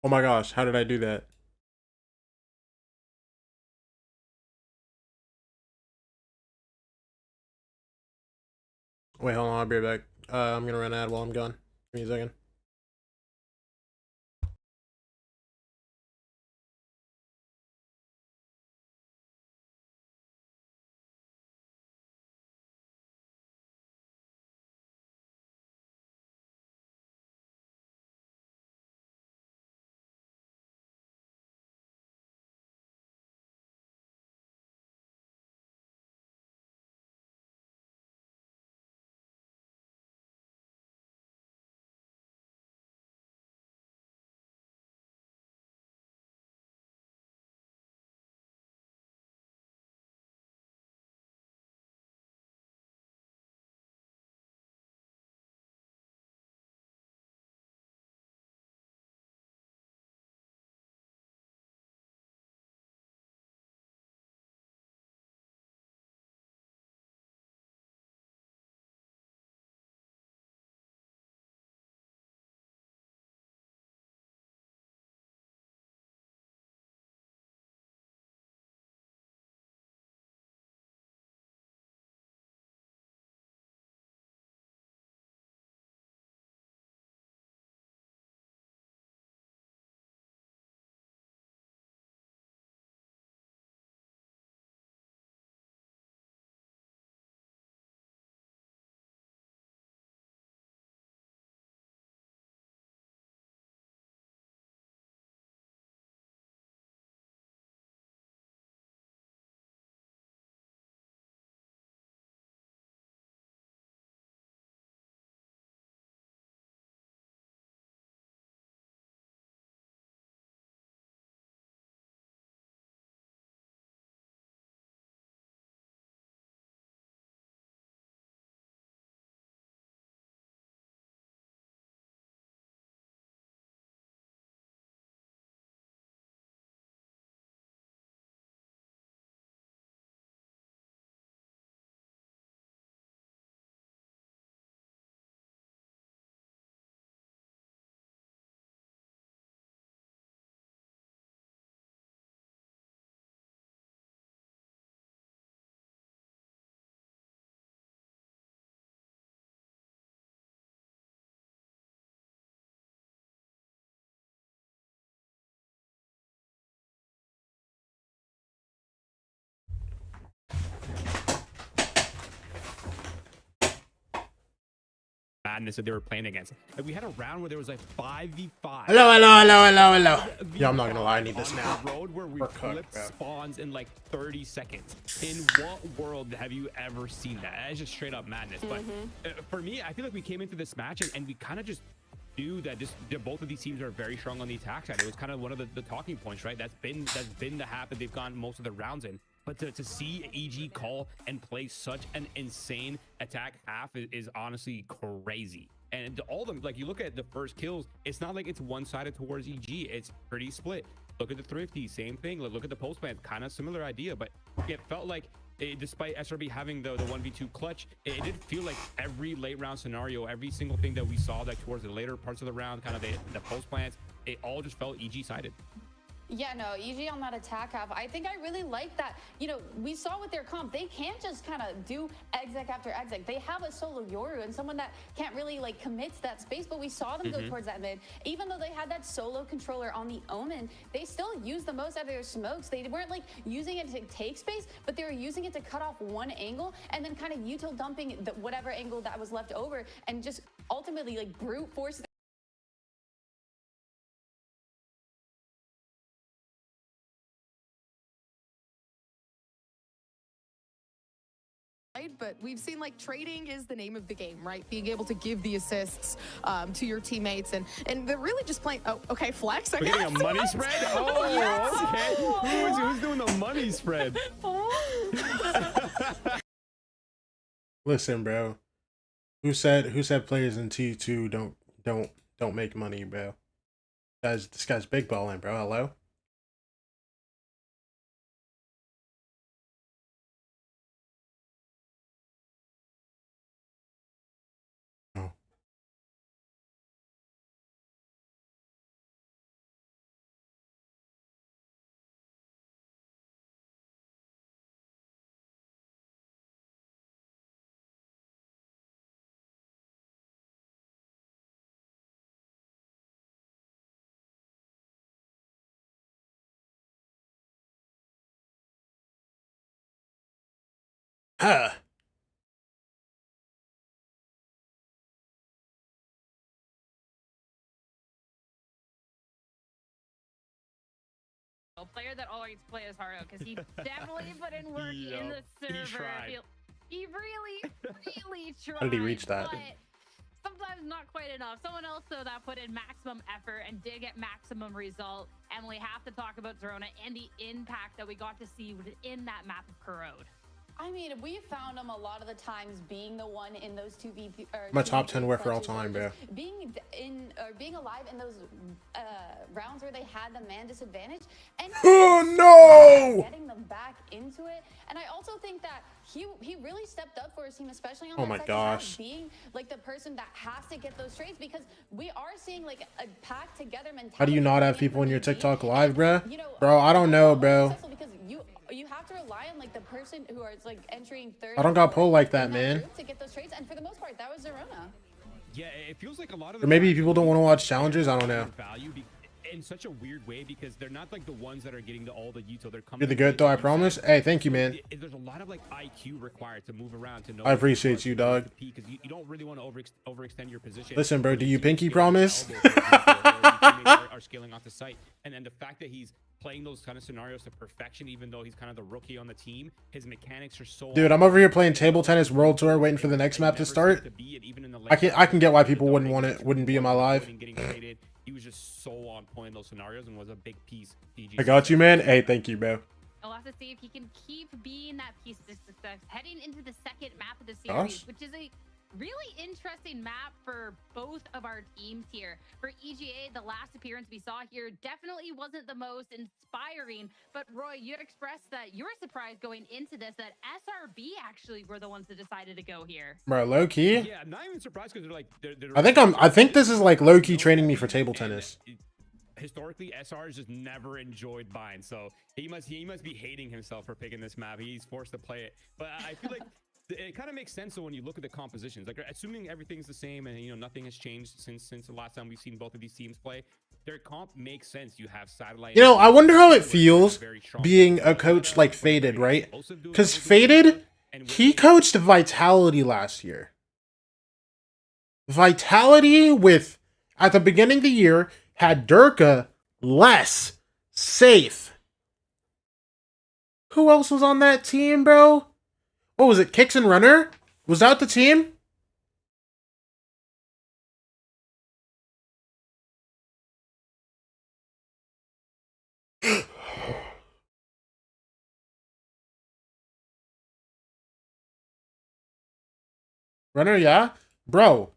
Oh my gosh, how did I do that? Wait, hold on, I'll be right back. I'm gonna run an ad while I'm gone. Give me a second. Madness that they were playing against. Like, we had a round where there was like 5v5. Hello. Yo, I'm not gonna lie, I need this now. Road where we We're cooked, flipped spawns in like 30 seconds. In what world have you ever seen that? That is just straight up madness. But for me, I feel like we came into this match and we kind of just knew that both of these teams are very strong on the attack side. It was kind of one of the talking points, right? That's been the half that they've gone most of the rounds in. But to see EG call and play such an insane attack half is honestly crazy. And all them, like, you look at the first kills, it's not like it's one-sided towards EG. It's pretty split. Look at the Thrifty, same thing. Look at the post plant, kind of similar idea, but it felt like despite SRB having the 1v2 clutch, it did feel like every late round scenario, every single thing that we saw like towards the later parts of the round, kind of the post plants, it all just felt EG sided. Yeah, no, EG on that attack half. I think I really like that. You know, we saw with their comp, they can't just kind of do exec after exec. They have a solo Yoru and someone that can't really like commit to that space, but we saw them go towards that mid. Even though they had that solo controller on the Omen, they still used the most out of their smokes. They weren't like using it to take space, but they were using it to cut off one angle and then kind of util dumping the whatever angle that was left over and just ultimately like brute force. But we've seen like trading is the name of the game, right? Being able to give the assists to your teammates and they're really just playing. Oh, okay, flex. We're getting a money spread. Oh, yes. Okay. Who's doing the money spread? Listen, bro. Who said players in T2 don't make money, bro? This guy's big balling, bro. Hello. Huh. A player that always plays Haru because he definitely put in work in the server. He really tried. How did he reach that? But sometimes not quite enough. Someone else though that put in maximum effort and did get maximum result. And we have to talk about Zerona and the impact that we got to see within that map of Corrode. I mean, we found him a lot of the times being the one in those 2v. My top 10 were for all time, bro. Being alive in those rounds where they had the man disadvantage and getting them back into it. And I also think that he really stepped up for his team, especially on that second half, being like the person that has to get those trades because we are seeing like a pack together mentality. How do you not have people in your TikTok live, bro? Bro, I don't know, bro. Because you have to rely on like the person who is like entering third. I don't got pulled like that, man. To get those trades, and for the most part, that was Zerona. Yeah, it feels like a lot of. Or maybe people don't want to watch challengers. I don't know. Value in such a weird way because they're not like the ones that are getting to all the util. They're coming. You're the good though, I promise. Hey, thank you, man. There's a lot of like IQ required to move around to know. I appreciate you, dog. Because you don't really want to overextend your position. Listen, bro, do you pinky promise? Are scaling off the site, and then the fact that he's playing those kind of scenarios to perfection, even though he's kind of the rookie on the team, his mechanics are so. Dude, I'm over here playing table tennis world tour, waiting for the next map to start. I can get why people wouldn't be in my live. He was just so on point in those scenarios and was a big piece. I got you, man. Hey, thank you, bro. I'll have to see if he can keep being that piece of success heading into the second map of the series, which is a really interesting map for both of our teams here. For EGA, the last appearance we saw here definitely wasn't the most inspiring, but Roy, you had expressed that you were surprised going into this that SRB actually were the ones that decided to go here. Bro, low key. Yeah, I'm not even surprised because they're like I think this is like low key training me for table tennis. Historically, SR has just never enjoyed Vine, so he must be hating himself for picking this map. He's forced to play it, but I feel like it kind of makes sense. So when you look at the compositions, like assuming everything's the same and nothing has changed since the last time we've seen both of these teams play, their comp makes sense. You have Satellite. I wonder how it feels being a coach like Faded, right? Because Faded, he coached Vitality last year. Vitality at the beginning of the year had Durka, Less, Safe. Who else was on that team, bro? What was it? Kicks and Runner? Was that the team? Runner, yeah? Bro.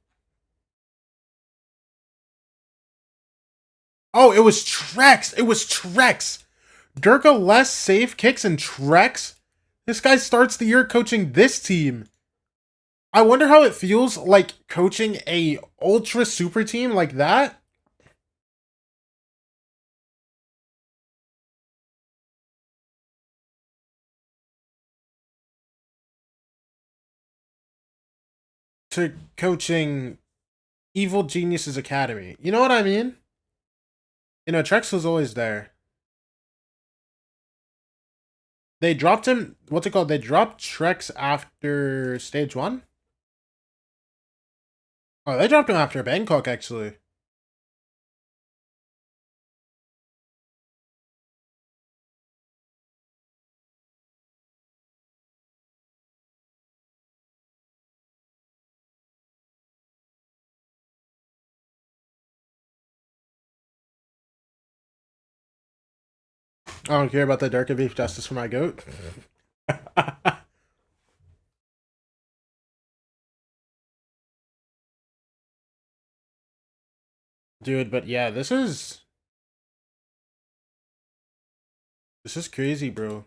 Oh, it was Trex. It was Trex. Durka less safe kicks and Trex? This guy starts the year coaching this team. I wonder how it feels like coaching a ultra super team like that. To coaching Evil Geniuses Academy. You know what I mean? You know, Trex was always there. They dropped him, what's it called? They dropped Trex after stage 1? Oh, they dropped him after Bangkok, actually. I don't care about the Durka beef. Justice for my goat. Dude, but yeah, this is crazy, bro.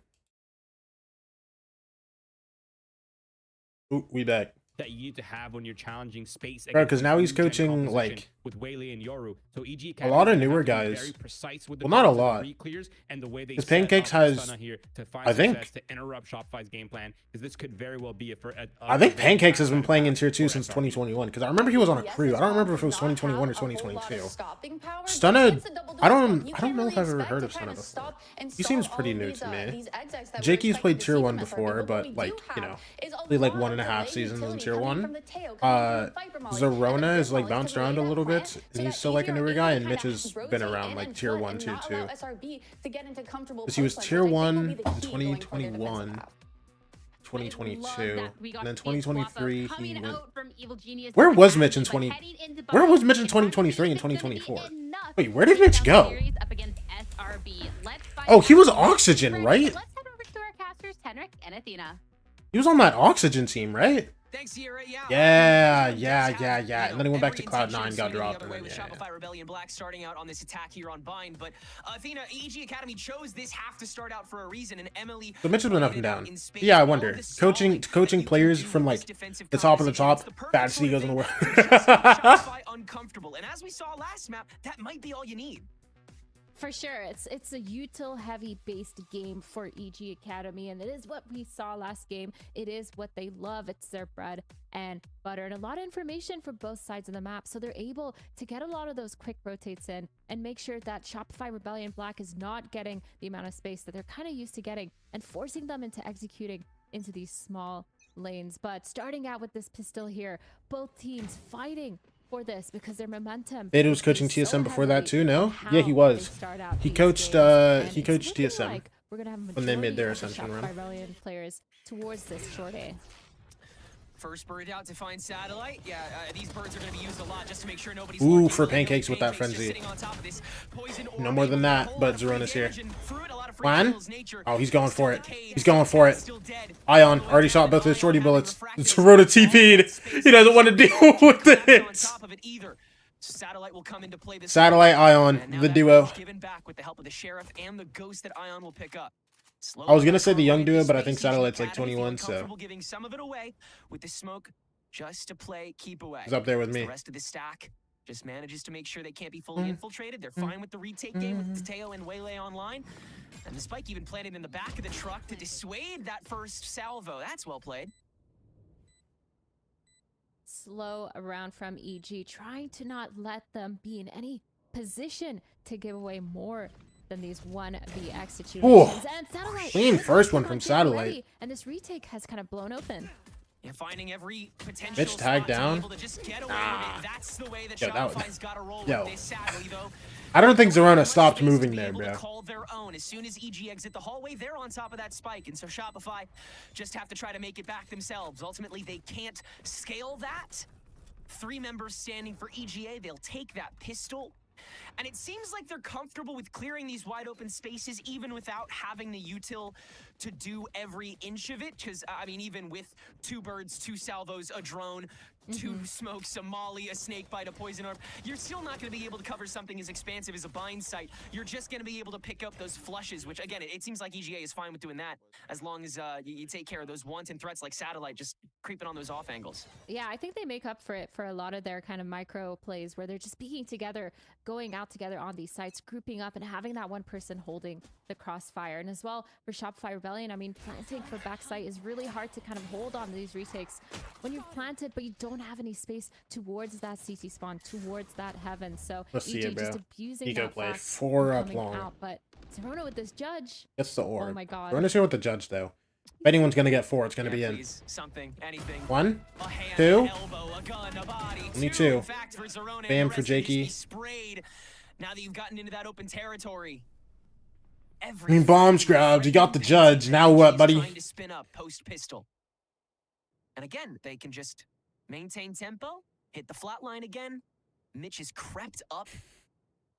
Ooh, we back. That you need to have when you're challenging space. Bro, because now he's coaching like with Waylay and Yoru. So EG a lot of newer guys. Well, not a lot. Because Pancakes has, I think, to interrupt Shopify's game plan, because this could very well be I think Pancakes has been playing in tier 2 since 2021. Because I remember he was on a crew. I don't remember if it was 2021 or 2022. Stunna, I don't know if I've ever heard of Stunna before. He seems pretty new to me. Jakey's played tier 1 before, but like, you know, played like 1.5 seasons in tier 1. Zerona is like bounced around a little bit, and he's still like a newer guy, and Mitch has been around like tier 1, tier 2. Because he was tier 1 in 2021, 2022, and then 2023 he went... Where was Mitch in 2023 and 2024? Wait, where did Mitch go? Oh, he was Oxygen, right? He was on that Oxygen team, right? Thanks, Sierra. Yeah. And then he went back to Cloud9, got dropped. And then, Shopify Rebellion Black starting out on this attack here on Bind, but Athena, EG Academy chose this have to start out for a reason, and Emily. So Mitch has been up and down. Yeah, I wonder. Coaching players from like the top of the top, bad CEOs in the world. Shopify uncomfortable, and as we saw last map, that might be all you need. For sure, it's a util heavy based game for EG Academy, and it is what we saw last game. It is what they love. It's their bread and butter, and a lot of information for both sides of the map, so they're able to get a lot of those quick rotates in and make sure that Shopify Rebellion Black is not getting the amount of space that they're kind of used to getting, and forcing them into executing into these small lanes. But starting out with this pistol here, both teams fighting for this because their momentum. Beta was coaching TSM before that too, no? Yeah, he was. He coached TSM when they made their Ascension run. Players towards this short A. First bird out to find Satellite. Yeah, these birds are going to be used a lot just to make sure nobody's... Ooh, for Pancakes with that frenzy. No more than that, but Zerona's here. Juan? Oh, he's going for it. He's going for it. Ion already shot both of his shorty bullets. Zerona TP'd. He doesn't want to deal with it. Satellite will come into play this. Satellite Ion, the duo. Given back with the help of the Sheriff and the Ghost that Ion will pick up. I was gonna say the young duo, but I think Satellite's like 21, so giving some of it away with the smoke just to play keep away. He's up there with me. The rest of the stack just manages to make sure they can't be fully infiltrated. They're fine with the retake game with Teo and Waylay online. And the spike even planted in the back of the truck to dissuade that first salvo. That's well played. Slow around from EG, trying to not let them be in any position to give away more than these 1v situations. And Satellite, clean first one from Satellite. And this retake has kind of blown open. Yeah, finding every potential bitch tag down. That's the way that Shopify's got to roll with this. Sadly, though, I don't think Zerona stopped moving there, bro. Call their own. As soon as EG exit the hallway, they're on top of that spike, and so Shopify just have to try to make it back themselves. Ultimately, they can't scale that. 3 members standing for EGA. They'll take that pistol. And it seems like they're comfortable with clearing these wide open spaces even without having the util to do every inch of it. Because, I mean, even with 2 birds, 2 salvos, a drone, 2 smokes, a molly, a snake bite, a poison orb, you're still not going to be able to cover something as expansive as a bind site. You're just going to be able to pick up those flushes, which, again, it seems like EGA is fine with doing that as long as you take care of those wanton threats like Satellite, just creeping on those off angles. Yeah, I think they make up for it for a lot of their kind of micro plays where they're just being together, going out together on these sites, grouping up and having that one person holding the crossfire. And as well for Shopify Rebellion, I mean, planting for backside is really hard to kind of hold on these retakes when you've planted, but you don't have any space towards that CT spawn, towards that heaven. So Let's see it, bro. just abusing Eco that play flash 4 up coming long. out. But Zerona with this judge. Gets the orb. Oh my god. We're gonna see with the judge though. If anyone's gonna get 4, it's gonna be in. Please, something, anything. 1, A hand, 2. an elbow, a gun, a body. Only 2, 2. in fact, for Zerona, Bam and the for rest of you just Jakey. be sprayed. Now that you've gotten into that open territory. I mean, bombs grabbed. You got the judge. Now what, buddy? Trying to spin up post pistol. And again, they can just maintain tempo, hit the flat line again. Mitch has crept up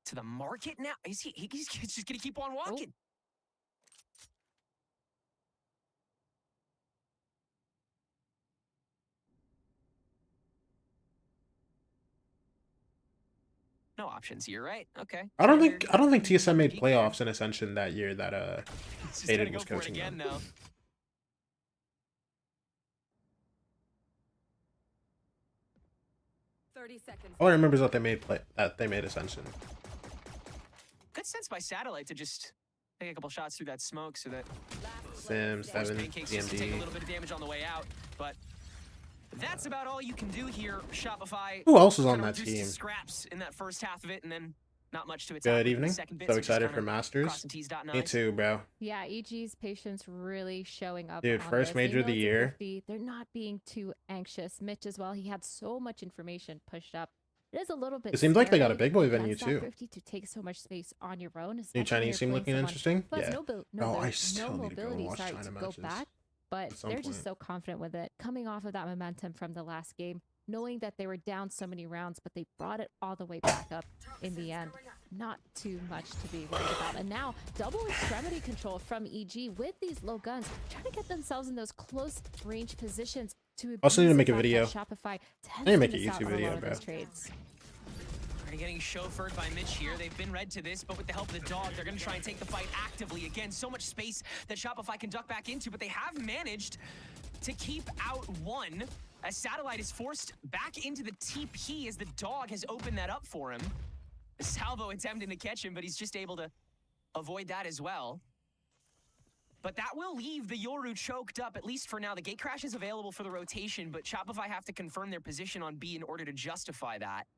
to the market now. He's just gonna keep on walking. No options here, right? Okay. I don't think TSM made playoffs in Ascension that year that Just Aiden gonna was go for it coaching again, them. though. All I remember is that they made Ascension. Good sense by Satellite to just take a couple shots through that smoke so that Sim, 7, Pancakes just to take a DMD. little bit of damage on the way out. But that's about all you can do here, Shopify. Who else is on Kinda that reduced to team? Scraps in that first half of it, and then not much to attack. Good with the evening. second bit, So just excited kinda for Masters. crossing T's, dotting Me I's. too, bro. Yeah, EG's patience really showing up. Dude, on first this. They major of know the it's a year. good beat. They're not being too anxious. Mitch as well. He had so much information pushed up. It is a little bit. It seems like they got a scary big boy venue against that too. 50 to take so much space on your own. New especially when Chinese you're team playing looking someone interesting. who has Yeah. no Oh, I no still need to go mobility, watch sorry, China to go matches back. But at some they're just point. so confident with it, coming off of that momentum from the last game, knowing that they were down so many rounds, but they brought it all the way back up in the end. Not too much to be worried about. And now, double extremity control from EG with these low guns, trying to get themselves in those close range positions to Also need to abuse make the a fact that video. Shopify I need to make a tends miss out YouTube on a video, lot of bro. those trades. They're getting chauffeured by Mitch here. They've been read to this, but with the help of the dog, they're going to try and take the fight actively. Again, so much space that Shopify can duck back into, but they have managed to keep out one as Satellite is forced back into the TP as the dog has opened that up for him. Salvo attempting to catch him, but he's just able to avoid that as well. But that will leave the Yoru choked up, at least for now. The gate crash is available for the rotation, but Shopify have to confirm their position on B in order to justify that.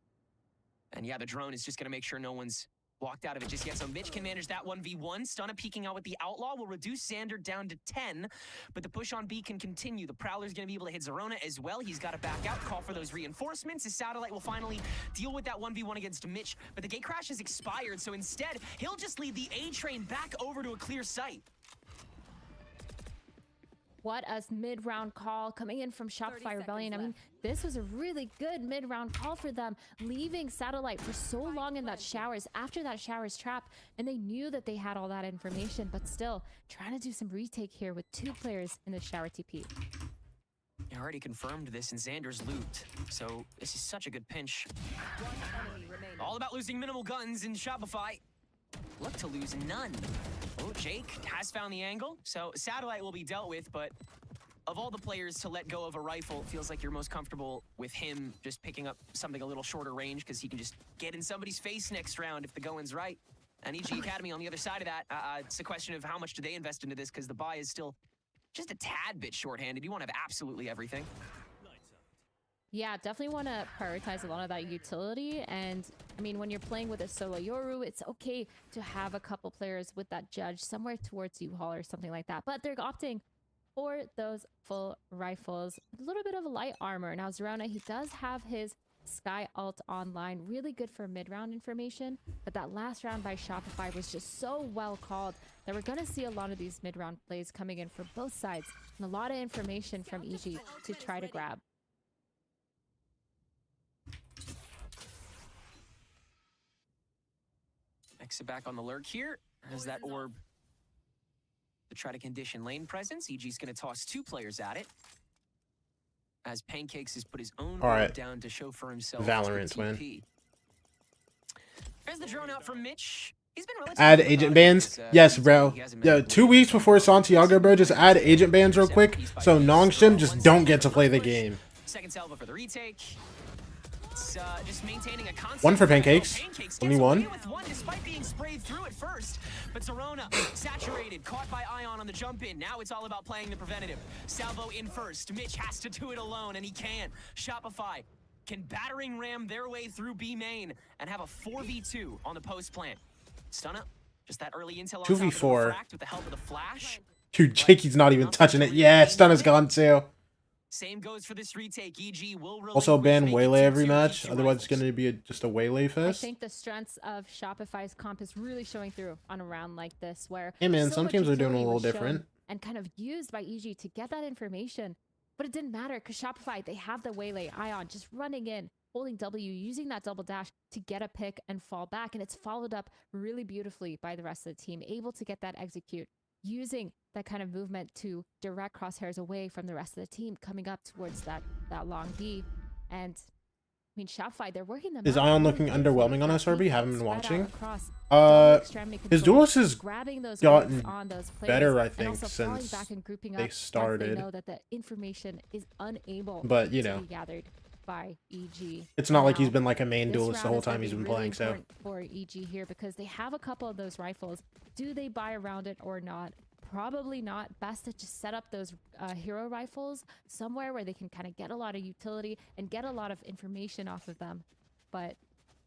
And yeah, the drone is just going to make sure no one's walked out of it just yet. So Mitch can manage that 1v1. Stunna peeking out with the Outlaw will reduce Xander down to 10, but the push on B can continue. The Prowler's going to be able to hit Zerona as well. He's got to back out, call for those reinforcements. His Satellite will finally deal with that 1v1 against Mitch, but the gate crash has expired, so instead, he'll just lead the A train back over to a clear site. What a mid-round call coming in from Shopify Rebellion. I mean, this was a really good mid-round call for them, leaving Satellite for so long in that showers, after that showers trap, and they knew that they had all that information, but still trying to do some retake here with 2 players in the shower TP. I already confirmed this in Xander's loot, so this is such a good pinch. All about losing minimal guns in Shopify. Look to lose none. Oh, Jake has found the angle, so Satellite will be dealt with, but of all the players to let go of a rifle, it feels like you're most comfortable with him just picking up something a little shorter range because he can just get in somebody's face next round if the going's right. And EG Academy on the other side of that, it's a question of how much do they invest into this because the buy is still just a tad bit shorthanded. You want to have absolutely everything. Yeah, definitely want to prioritize a lot of that utility. And I mean, when you're playing with a solo Yoru, it's okay to have a couple players with that judge somewhere towards U-Haul or something like that. But they're opting for those full rifles, a little bit of light armor. Now, Zerona, he does have his Sky Alt online, really good for mid-round information. But that last round by Shopify was just so well called that we're going to see a lot of these mid-round plays coming in for both sides. And a lot of information from EG to try to grab. Exa back on the lurk here. Has that orb to try to condition lane presence. EG's going to toss 2 players at it. As Pancakes has put his own orb down to show for himself. Valorant win. There's the drone out from Mitch. He's been add agent bans. Yes, bro. Yeah, 2 weeks before Santiago, bro, just add agent bans real quick so Nongshim just don't get to play the game. Second salvo for the retake. It's just maintaining a constant. 1 for Pancakes. Only 1. Despite being sprayed through at first. But Zerona saturated, caught by Ion on the jump in. Now it's all about playing the preventative. Salvo in first. Mitch has to do it alone, and he can. Shopify can battering ram their way through B main and have a 4v2 on the post plant. Stunna, just that early intel on 2v4. with the help of the flash. Dude, Jakey's not even touching it. Yeah, Stunna's gone too. Same goes for this retake. EG will also ban Waylay every match. Otherwise, it's going to be just a Waylay fest. I think the strengths of Shopify's comp is really showing through on a round like this, where hey man, so some teams are doing a little was shown different and kind of used by EG to get that information, but it didn't matter because Shopify, they have the Waylay Ion just running in, holding W, using that double dash to get a pick and fall back, and it's followed up really beautifully by the rest of the team, able to get that execute, using that kind of movement to direct crosshairs away from the rest of the team coming up towards that long B. And I mean, Shopify, they're working them. Is out Ion really looking beautifully. underwhelming on SRB? Haven't been watching. His His duelist has gotten on those better, I and think, also falling since back and grouping they up started. once they know that the information is unable But, you to know, be gathered by EG. it's not like Now, he's been like a main this duelist the round whole is gonna time he's be been really playing, so. important for EG here because they have a couple of those rifles. Do they buy around it or not? Probably not. Best to just set up those hero rifles somewhere where they can kind of get a lot of utility and get a lot of information off of them. But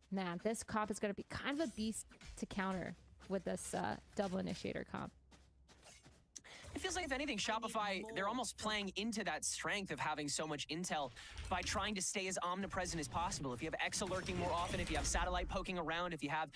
man, this comp is going to be kind of a beast to counter with this double initiator comp. It feels like, if anything, Shopify, they're almost playing into that strength of having so much intel by trying to stay as omnipresent as possible. If you have Exa lurking more often, if you have Satellite poking around, if you have,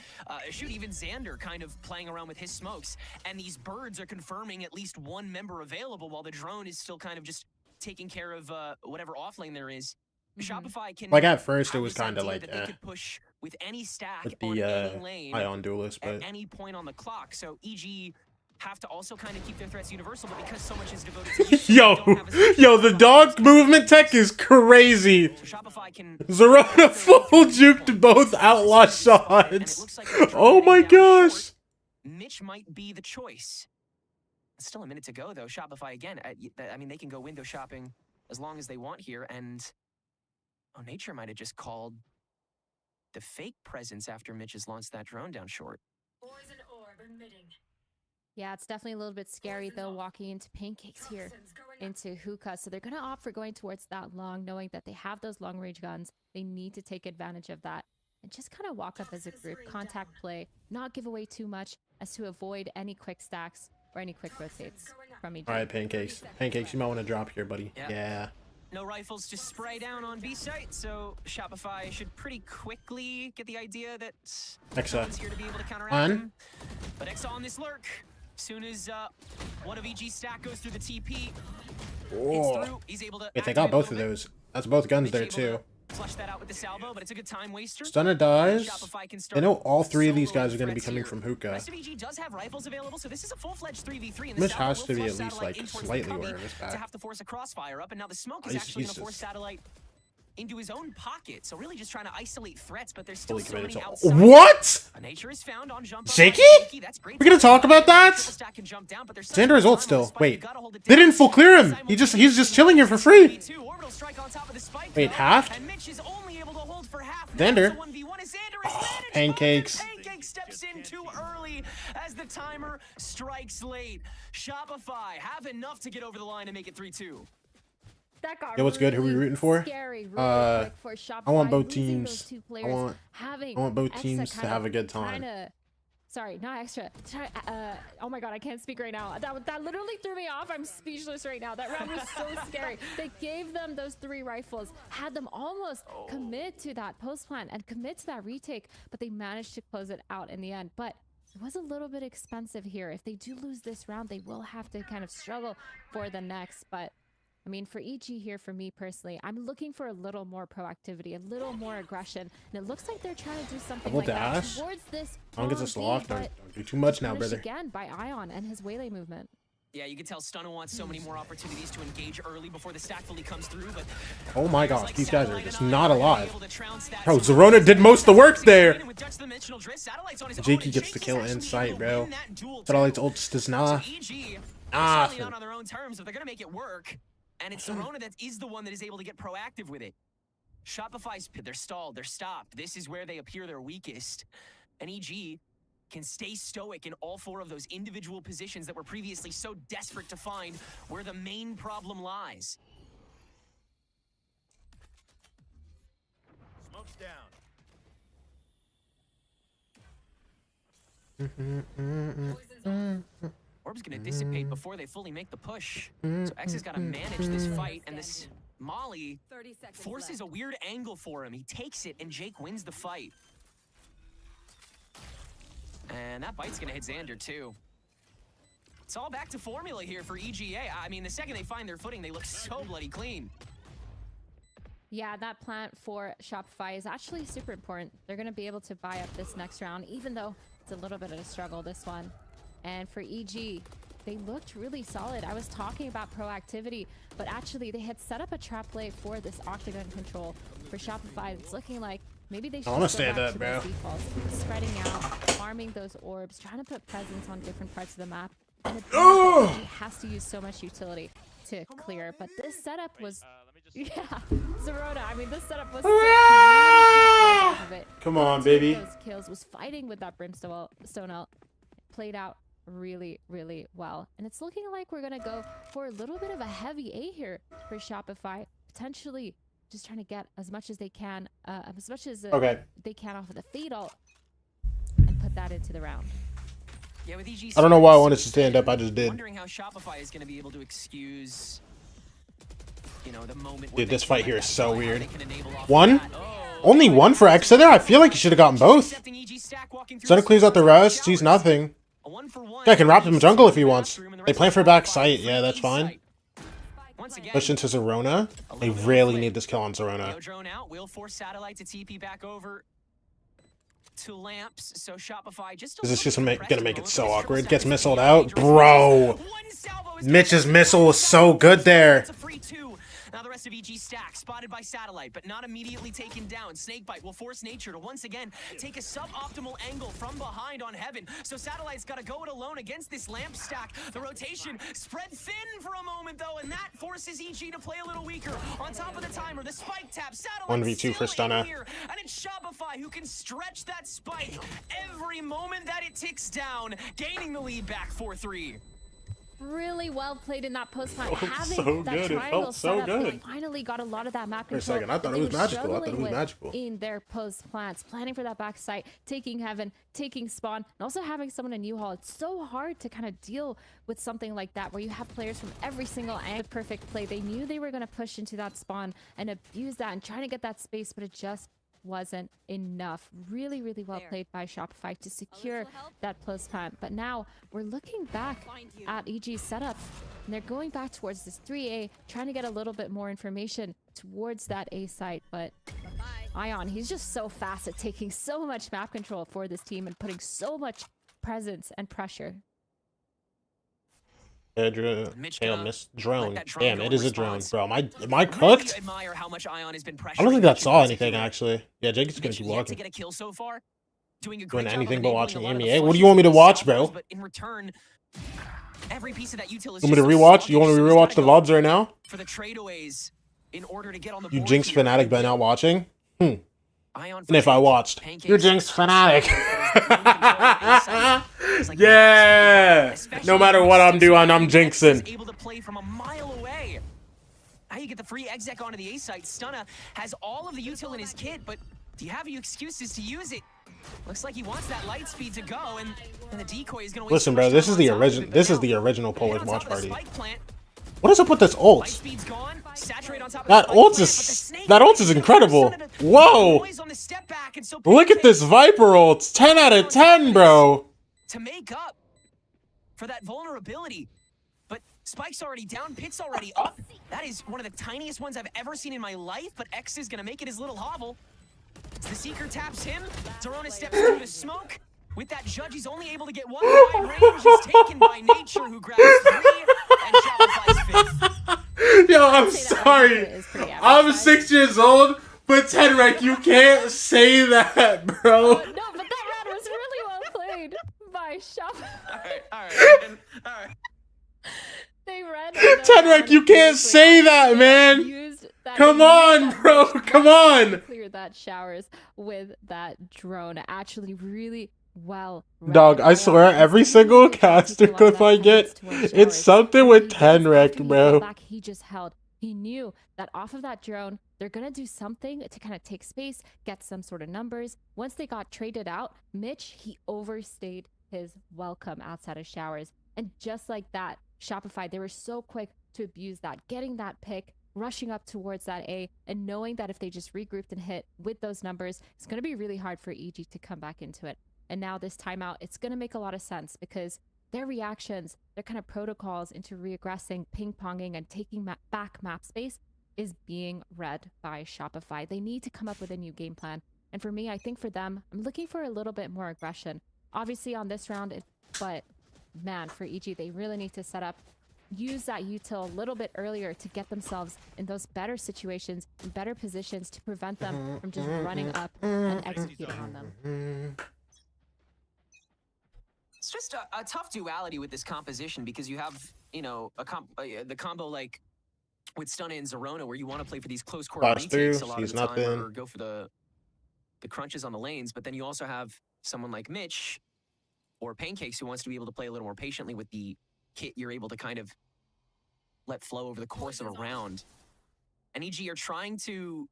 shoot, even Xander kind of playing around with his smokes, and these birds are confirming at least 1 member available while the drone is still kind of just taking care of whatever offlane there is. Shopify can, like, at first it was kind of like they could push with any stack with on the any lane Ion duelist, but at any point on the clock. So EG have to also kind of keep their threats universal, but because so much is devoted to use, yo, the dog movement tech is crazy. Zerona full juked both outlaw shots. Oh my gosh. Mitch might be the choice. It's still a minute to go though. Shopify again. I mean, they can go window shopping as long as they want here, and Nature might have just called the fake presence after Mitch has launched that drone down short. Poison orb emitting. Yeah, it's definitely a little bit scary though, walking into Pancakes here, into Hookah. So they're going to opt for going towards that long, knowing that they have those long range guns. They need to take advantage of that and just kind of walk up as a group, contact play, not give away too much as to avoid any quick stacks or any quick rotates from each. All right, Pancakes. Pancakes, you might want to drop here, buddy. Yeah. No rifles, just spray down on B site, so Shopify should pretty quickly get the idea that Exa here to be able to counteract on. him. But Exa on this lurk. Soon as one of EG's stack goes through the TP, it's through. He's able to. Wait, they got both of those. That's both guns there too. Flush that out with the salvo, but it's a good time waster. Stunner dies. I know all 3 of these guys are going to be coming from Hookah. Rest of EG does have rifles available, so this is a full-fledged 3v3. Mitch has to be at least like slightly aware of his to back. have to force a crossfire up, and now the smoke is actually going to force Satellite into his own pocket. So really just trying to isolate threats, but there's still so many outside. What? A nature is found on jump Shaky? We're gonna talk about that? Xander is ult still. Wait, they didn't full clear him. He's just chilling here for free. Wait, half? Xander. Oh, Pancakes. Pancakes steps in too early as the timer strikes late. Shopify have enough to get over the line and make it 3-2. Yo, what's good? Who are we rooting for? I want both teams. I want both teams to have a good time. Sorry, not extra. Oh my god, I can't speak right now. That literally threw me off. I'm speechless right now. That round was so scary. They gave them those 3 rifles, had them almost commit to that post plant and commit to that retake, but they managed to close it out in the end. But it was a little bit expensive here. If they do lose this round, they will have to kind of struggle for the next. But I mean, for EG here, for me personally, I'm looking for a little more proactivity, a little more aggression. And it looks like they're trying to do something like that towards this. Don't get this off. Don't do too much now, brother. Again by Ion and his Waylay movement. Yeah, you can tell Stunna wants so many more opportunities to engage early before the stack fully comes through, but oh my gosh, these guys are just not alive. Bro, Zerona did most of the work there. Jakey gets the kill in sight, bro. Satellite's ult just does not. Not on their own terms if they're gonna make it work. And it's Zerona that is the one that is able to get proactive with it. Shopify's they're stalled, they're stopped. This is where they appear their weakest. And EG can stay stoic in all 4 of those individual positions that were previously so desperate to find where the main problem lies. Smoke's down. Orb's gonna dissipate before they fully make the push. So X has gotta manage this fight, and this Molly forces a weird angle for him. He takes it, and Jake wins the fight. And that bite's gonna hit Xander too. It's all back to formula here for EGA. I mean, the second they find their footing, they look so bloody clean. Yeah, that plant for Shopify is actually super important. They're going to be able to buy up this next round, even though it's a little bit of a struggle, this one. And for EG, they looked really solid. I was talking about proactivity, but actually they had set up a trap play for this Octagon control. For Shopify, it's looking like maybe they should stand up, bro. Spreading out, farming those orbs, trying to put presence on different parts of the map. And it has to use so much utility to clear. But this setup was, yeah, Zerona. I mean, this setup was sick. Of it. Come on, baby. Those kills was fighting with that Brimstone ult. Played out really, really well. And it's looking like we're gonna go for a little bit of a heavy A here for Shopify, potentially. Just trying to get as much as they can, they can off of the Fade ult and put that into the round. Yeah, with EG, I don't know why I wanted to stand up. I just did. Wondering how Shopify is going to be able to excuse, you know, the moment. Dude, this fight here is so weird. One? Only one for X there? I feel like he should have gotten both. Stunna clears out the rest. Sees nothing. Guy can wrap him jungle if he wants. They plan for back sight. Yeah, that's fine. Push into Zerona. They really need this kill on Zerona. Drone out will force Satellite to TP back over to Lamps. So Shopify just. This is just gonna make it so awkward. Gets missiled out, bro. Mitch's missile was so good there. Now the rest of EG stack spotted by Satellite, but not immediately taken down. Snakebite will force Nature to once again take a suboptimal angle from behind on Heaven. So Satellite's got to go it alone against this Lamp stack. The rotation spread thin for a moment though, and that forces EG to play a little weaker. On top of the timer, the spike tap. Satellite 1v2 for Stunna. And it's Shopify who can stretch that spike every moment that it ticks down, gaining the lead back 4-3. Really well played in that post plant. Having so that good. It felt so good. They finally got a lot of that map control. For a second, I thought it was magical. I thought it was magical. In their post plants, planning for that backside, taking Heaven, taking Spawn, and also having someone in U-Haul. It's so hard to kind of deal with something like that where you have players from every single angle. Perfect play. They knew they were going to push into that spawn and abuse that and try to get that space, but it just wasn't enough. Really, really well played by Shopify to secure that post plant. But now we're looking back at EG's setup, and they're going back towards this 3A, trying to get a little bit more information towards that A site. But Ion, he's just so fast at taking so much map control for this team and putting so much presence and pressure. Drone. Damn, it is a drone, bro. Am I cooked? I don't think that saw anything actually. Yeah, Jacob's gonna keep walking. Doing anything but watching MEA. What do you want me to watch, bro? In return, every piece of that util is you want me to rewatch? You want me to rewatch the VODs right now? For the tradeaways, in order to get on the you Jinx fanatic by not watching? And if I watched, you're Jinx fanatic. Yeah. No matter what I'm doing, I'm jinxing. Able to play from a mile away. Now you get the free exec onto the A site. Stunna has all of the util in his kit, but do you have any excuses to use it? Looks like he wants that light speed to go, and the decoy is going to. Listen, bro, this is the original. This is the original Polish watch party. What is up with this ult? That ult is incredible. Whoa! Look at this Viper ult. 10 out of 10, bro. To make up for that vulnerability, but Spike's already down, Pit's already up. That is one of the tiniest ones I've ever seen in my life, but X is gonna make it his little hovel. The Seeker taps him. Zerona steps through the smoke. With that judge, he's only able to get one wide range. Is taken by Nature, who grabs 3 and Shopify's 5th. Yo, I'm sorry. I'm 6 years old, but Tenrek, you can't say that, bro. No, but that round was really well played by Shopify. All right. They ran. Tenrek, you can't say that, man. Come on, bro. Come on. Cleared that showers with that drone. Actually, really well. Dog, I swear, every single caster clip I get, it's something with Tenrek, bro. He just held. He knew that off of that drone, they're going to do something to kind of take space, get some sort of numbers. Once they got traded out, Mitch, he overstayed his welcome outside of showers. And just like that, Shopify, they were so quick to abuse that, getting that pick, rushing up towards that A, and knowing that if they just regrouped and hit with those numbers, it's going to be really hard for EG to come back into it. And now this timeout, it's going to make a lot of sense because their reactions, their kind of protocols into reaggressing, ping-ponging, and taking back map space is being read by Shopify. They need to come up with a new game plan. And for me, I think for them, I'm looking for a little bit more aggression. Obviously on this round, but man, for EG, they really need to set up, use that util a little bit earlier to get themselves in those better situations, in better positions to prevent them from just running up and executing on them. It's just a tough duality with this composition because you have, you know, the combo like with Stunna and Zerona where you want to play for these close quarter retakes a lot of the time or go for the crunches on the lanes, but then you also have someone like Mitch or Pancakes who wants to be able to play a little more patiently with the kit you're able to kind of let flow over the course of a round. And EG are trying to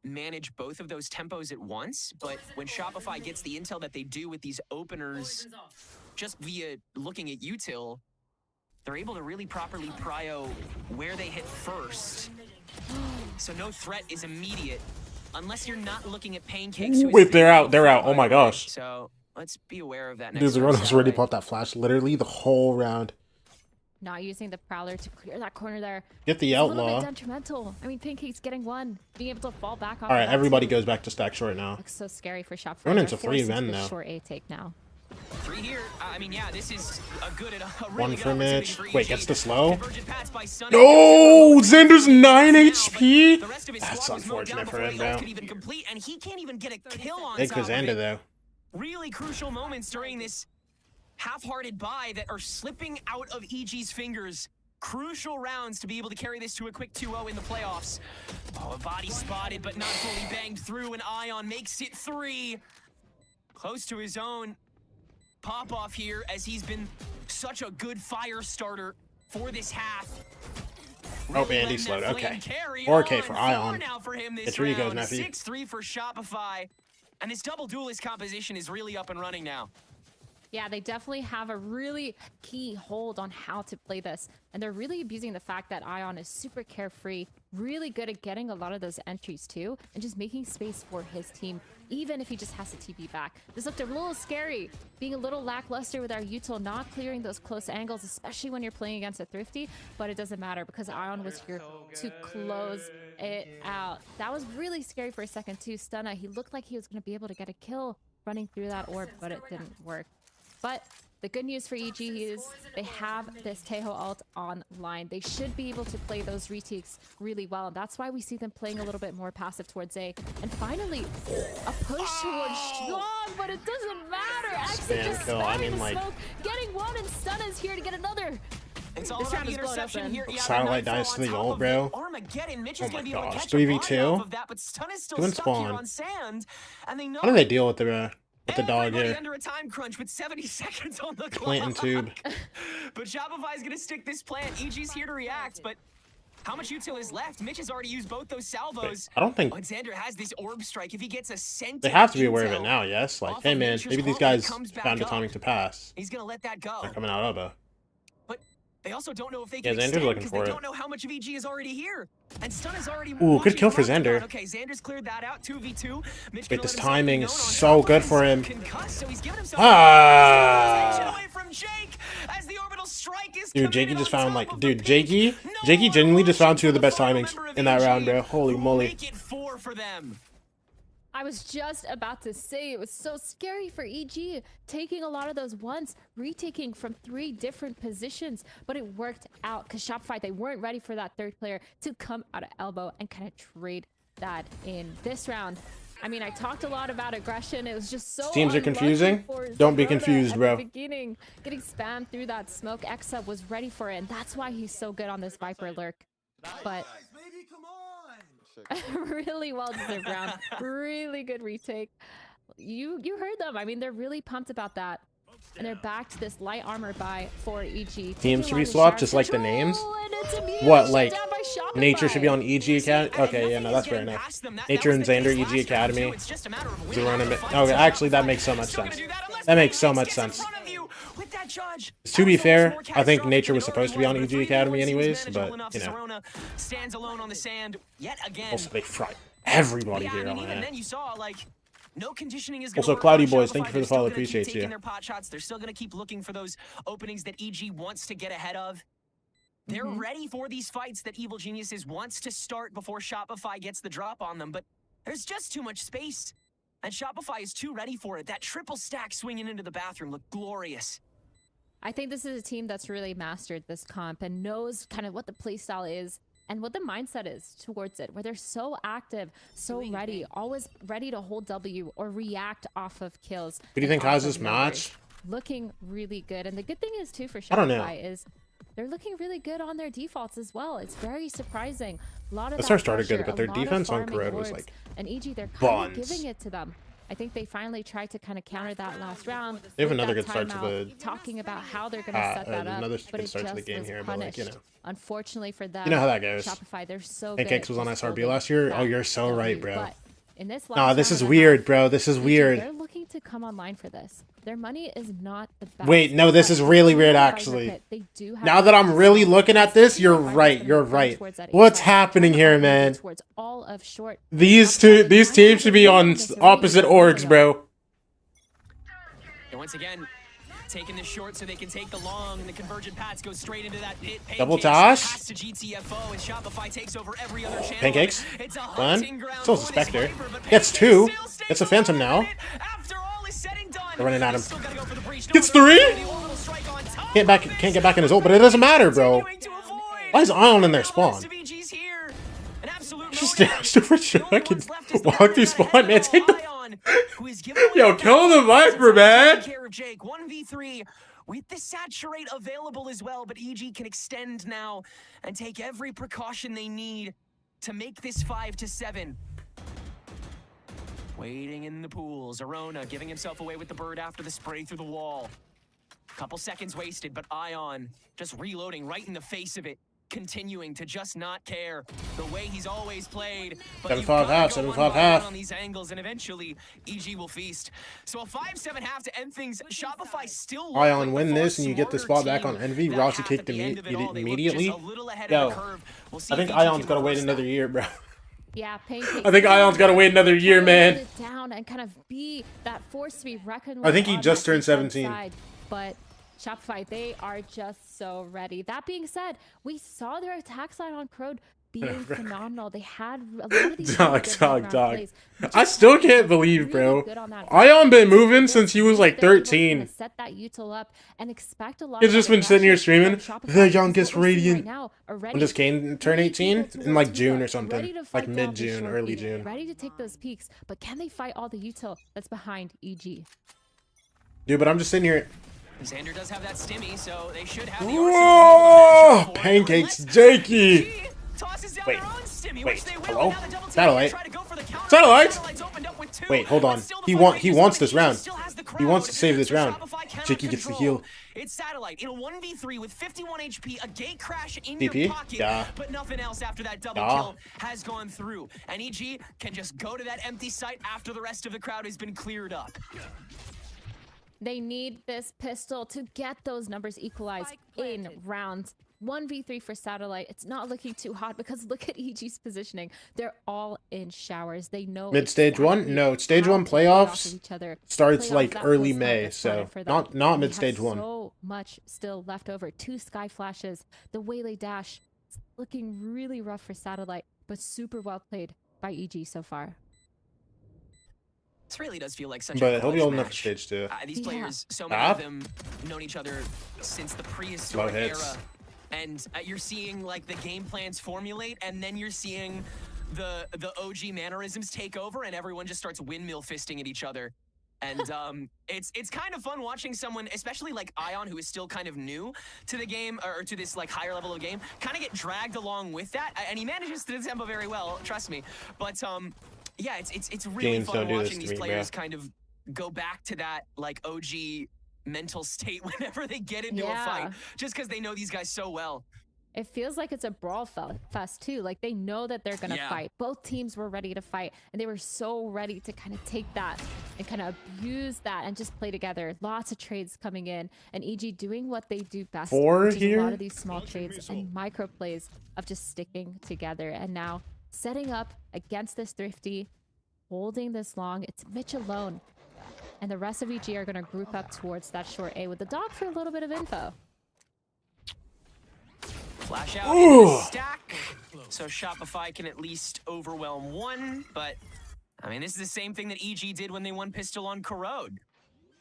manage both of those tempos at once, but when Shopify gets the intel that they do with these openers just via looking at util, they're able to really properly prio where they hit first. So no threat is immediate unless you're not looking at Pancakes. Wait, they're out. They're out. Oh my gosh. So let's be aware of that. Dude, Zerona's already popped that flash literally the whole round. Not using the Prowler to clear that corner there. Get the it's outlaw. A little bit detrimental. I mean, Pancake's getting one, being able to fall back off. All right, everybody goes back to stack short now. Looks so scary for Shopify. Running into 3 men now. Short A take now. 3 here. I mean, yeah, this is a good, really 1 good for Mitch. for Wait, gets the slow. No, oh, Xander's 9 HP. That's unfortunate for him, bro. And he can't even get a kill on Big for Xander though. Really crucial moments during this half-hearted buy that are slipping out of EG's fingers. Crucial rounds to be able to carry this to a quick 2-0 in the playoffs. Oh, a body spotted, but not fully banged through, and Ion makes it 3. Close to his own pop-off here, as he's been such a good fire starter for this half. Oh, Andy slowed. Okay. 4K for Ion. It's where he goes, Neffy. 6-3 for Shopify. And this double duelist composition is really up and running now. Yeah, they definitely have a really key hold on how to play this. And they're really abusing the fact that Ion is super carefree, really good at getting a lot of those entries too, and just making space for his team, even if he just has to TP back. This looked a little scary, being a little lackluster with our util, not clearing those close angles, especially when you're playing against a Thrifty, but it doesn't matter because Ion was here to close it out. That was really scary for a second too. Stunna, he looked like he was going to be able to get a kill running through that orb, but it didn't work. But the good news for EG is they have this Teho ult online. They should be able to play those retakes really well. And that's why we see them playing a little bit more passive towards A. And finally, a push towards Strong, but it doesn't matter. Exit just spamming the smoke, getting one, and Stunna's here to get another. It's all about the interception here. Yeah, Satellite dies to the ult, bro. Oh my gosh, 3v2. Doing spawn. How do they deal with the dog here? Under a time crunch with 70 seconds on the clock. Plant and tube. But Shopify's gonna stick this plant. EG's here to react, but how much util is left? Mitch has already used both those salvos. I don't think Xander has this orb strike. If he gets a cent, they have to be aware of it now. Yes, like, hey man, maybe these guys found a timing to pass. He's gonna let that go. They're coming out of a. But they also don't know if they can Xander's looking because for they it. don't know how much of EG is already here. And Stun is already. Ooh, good kill for Xander. Okay, Xander's cleared that out. 2v2. Wait, this timing is so good for him. Concussed, so he's giving himself ah! away from Jake as the orbital strike is Dude, Jakey just found like, dude, Jakey genuinely just found two of the best timings in that round, bro. Holy moly. Make it 4 for them. I was just about to say it was so scary for EG, taking a lot of those ones, retaking from 3 different positions, but it worked out because Shopify, they weren't ready for that third player to come out of elbow and kind of trade that in this round. I mean, I talked a lot about aggression. It was just so Teams are confusing. Don't be confused, bro. At the beginning, getting spammed through that smoke, Exa was ready for it, and that's why he's so good on this Viper lurk. But really well deserved round. Really good retake. You heard them. I mean, they're really pumped about that. And they're back to this light armor buy for EG. Teams should be swapped, just like the names. What, like Nature should be on EG Academy? Okay, yeah, no, that's fair enough. Nature and Xander, EG Academy. Okay, actually, that makes so much sense. That makes so much sense. To be fair, I think Nature was supposed to be on EG Academy anyways, but, you know. Stands alone on the sand yet again. Also, they fry everybody here on even that. then you saw, like, no conditioning is Also, Cloudy Boys, thank you for the follow. Appreciate you. Their pot shots. They're still going to keep looking for those openings that EG wants to get ahead of. They're ready for these fights that Evil Geniuses wants to start before Shopify gets the drop on them, but there's just too much space. And Shopify is too ready for it. That triple stack swinging into the bathroom looked glorious. I think this is a team that's really mastered this comp and knows kind of what the playstyle is and what the mindset is towards it, where they're so active, so ready, always ready to hold W or react off of kills. Who do you think has this match? Looking really good. And the good thing is, too, for I don't know. Shopify is they're looking really good on their defaults as well. It's very surprising. A lot of The start started good, but their defense on Corrode was like and EG, they're kind of buns. giving it to them. I think they finally tried to kind of counter that last round. They have with another that good start to timeout, the talking about how they're going to set that up, another but good it start to the just game was here, but like, you know. punished. Unfortunately for them, You know how that goes. Shopify, they're so Pancakes good was on at just SRB holding last year. that Oh, you're so W, right, bro. but in this Nah, last this is round and a weird, half, bro. This is EG, weird. They're looking to come online for this. Their money is not the best. Wait, no, this but is really they weird, do have actually. Viper Pit. They do have Now that I'm Viper really Pit. looking at this, you're Viper's right. gonna You're run right. towards that What's A-side, happening trying to here, run man? towards all of short. These teams should be on opposite orgs, bro. And once again, taking the short so they can take the long, and the convergent paths go straight into that pit. Double toss. Pass to GTFO, and Shopify takes over every other channel. Pancakes. It's a One. hunting ground Still a for this Spectre. Viper, but Gets Pancakes two. still stays It's a Phantom alive now. After all is said and done, They're running at him. still gotta go for the breach. Gets No, three. the orbital strike on top Can't get back in his ult, but it doesn't matter, bro. Why is Ion in their spawn? VG's here. An absolute Just dashed over Chuck and walk through spawn, man. Take the... who is giving away Yo, the kill the captain. Viper, man. Take care of Jake. 1v3 with the saturate available as well, but EG can extend now and take every precaution they need to make this 5-7. Waiting in the pool, Zerona giving himself away with the bird after the spray through the wall. Couple seconds wasted, but Ion just reloading right in the face of it. Continuing to just not care the way he's always played. But 7-5 half, 7-5 half. on these angles, and eventually EG will feast. So a 5-7 half to end things. Shopify still Ion win this, and you get the spot back on Envy. Rossi kicked immediately. Yo, I think Ion's gotta wait another year, bro. Yeah, Pancakes. I think Ion's gotta wait another year, man. Hold it down and kind of be that force to be reckoned with. I think he on just that turned defense 17. side. But Shopify, they are just so ready. That being said, we saw their attack side on Crowd being phenomenal. They had a lot of these Dog. plays. I still can't believe, bro. Ion been moving since he was like 13. Set that util up and expect a lot. He's just been sitting here streaming the youngest Radiant. When does Kane turn 18? In like June or something. Like mid-June, early June. Ready to take those peaks, but can they fight all the util that's behind EG? Dude, but I'm just sitting here. Xander does have that stimmy, so they should have the Whoa! Pancakes, Jakey! Wait, hello? Satellite. Satellite! Wait, hold on. He wants this round. He wants to save this round. Jakey gets the heal. It's Satellite in a 1v3 with 51 HP, a gate crash in DP? your pocket, Yeah. but nothing else after that double Yeah. kill has gone through. And EG can just go to that empty site after the rest of the crowd has been cleared up. They need this pistol to get those numbers equalized in rounds. 1v3 for Satellite. It's not looking too hot because look at EG's positioning. They're all in showers. They know Mid stage one? exactly No, stage how one to play off of playoffs each other. starts Playoffs, like that early full smoke May, is flooded so for them. not We mid have stage one. so much still left over. 2 sky flashes, the waylay dash. It's looking really rough for Satellite, but super well played by EG so far. This really does feel like such But a he'll be clutch old enough for match. stage 2. These players, so many Stop. of them known each other since the prehistoric Slow hits. era. And you're seeing like the game plans formulate, and then you're seeing the OG mannerisms take over, and everyone just starts windmill fisting at each other. And it's kind of fun watching someone, especially like Ion, who is still kind of new to the game, or to this like higher level of game, kind of get dragged along with that. And he manages to tempo very well, trust me. But yeah, it's really Games fun don't do this watching to these me, players bro. kind of go back to that like OG mental state whenever they get into a Yeah. fight, just because they know these guys so well. It feels like it's a brawl fest too. Like they know that they're gonna Yeah. fight. Both teams were ready to fight, and they were so ready to kind of take that and kind of abuse that and just play together. Lots of trades coming in, and EG doing what they do best, 4 which is a here? lot of these small trades and micro plays of just sticking together. And now setting up against this Thrifty, holding this long. It's Mitch alone, and the rest of EG are gonna group up towards that short A with the dog for a little bit of info. Flash out into the stack, so Shopify can at least overwhelm one. But I mean, this is the same thing that EG did when they won pistol on Corrode.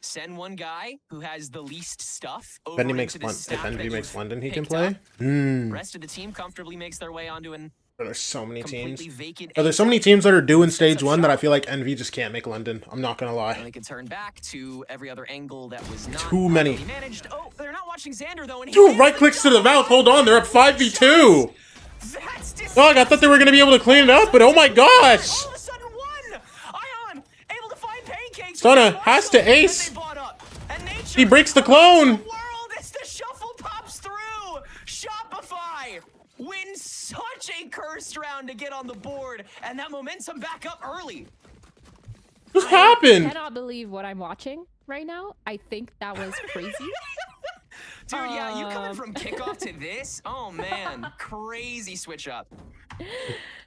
Send one guy who has the least stuff over Bendy into makes the London. stack If that Envy makes you've London, he can picked play. up. Hmm. Rest of the team comfortably makes their way onto an There's so many teams. completely vacant. There's so many teams that are doing stage 1 that I feel like Envy just can't make London. I'm not gonna lie. And they could turn back to every other angle that was not Too many. properly managed. Oh, they're not watching Xander though. And he Dude, lands right the clicks to the double. mouth. Hold on, they're up 5v2. That's Dog, I thought they were gonna be able to clean it up, but oh my gosh. All of a sudden, one Ion able to find pancakes. Stunna has to ace. He breaks the clone. World as the shuffle pops through. Shopify wins such a cursed round to get on the board, and that momentum back up early. What I happened? cannot believe what I'm watching right now. I think that was crazy. Dude, yeah, you coming from kickoff to this? Oh man, crazy switch up.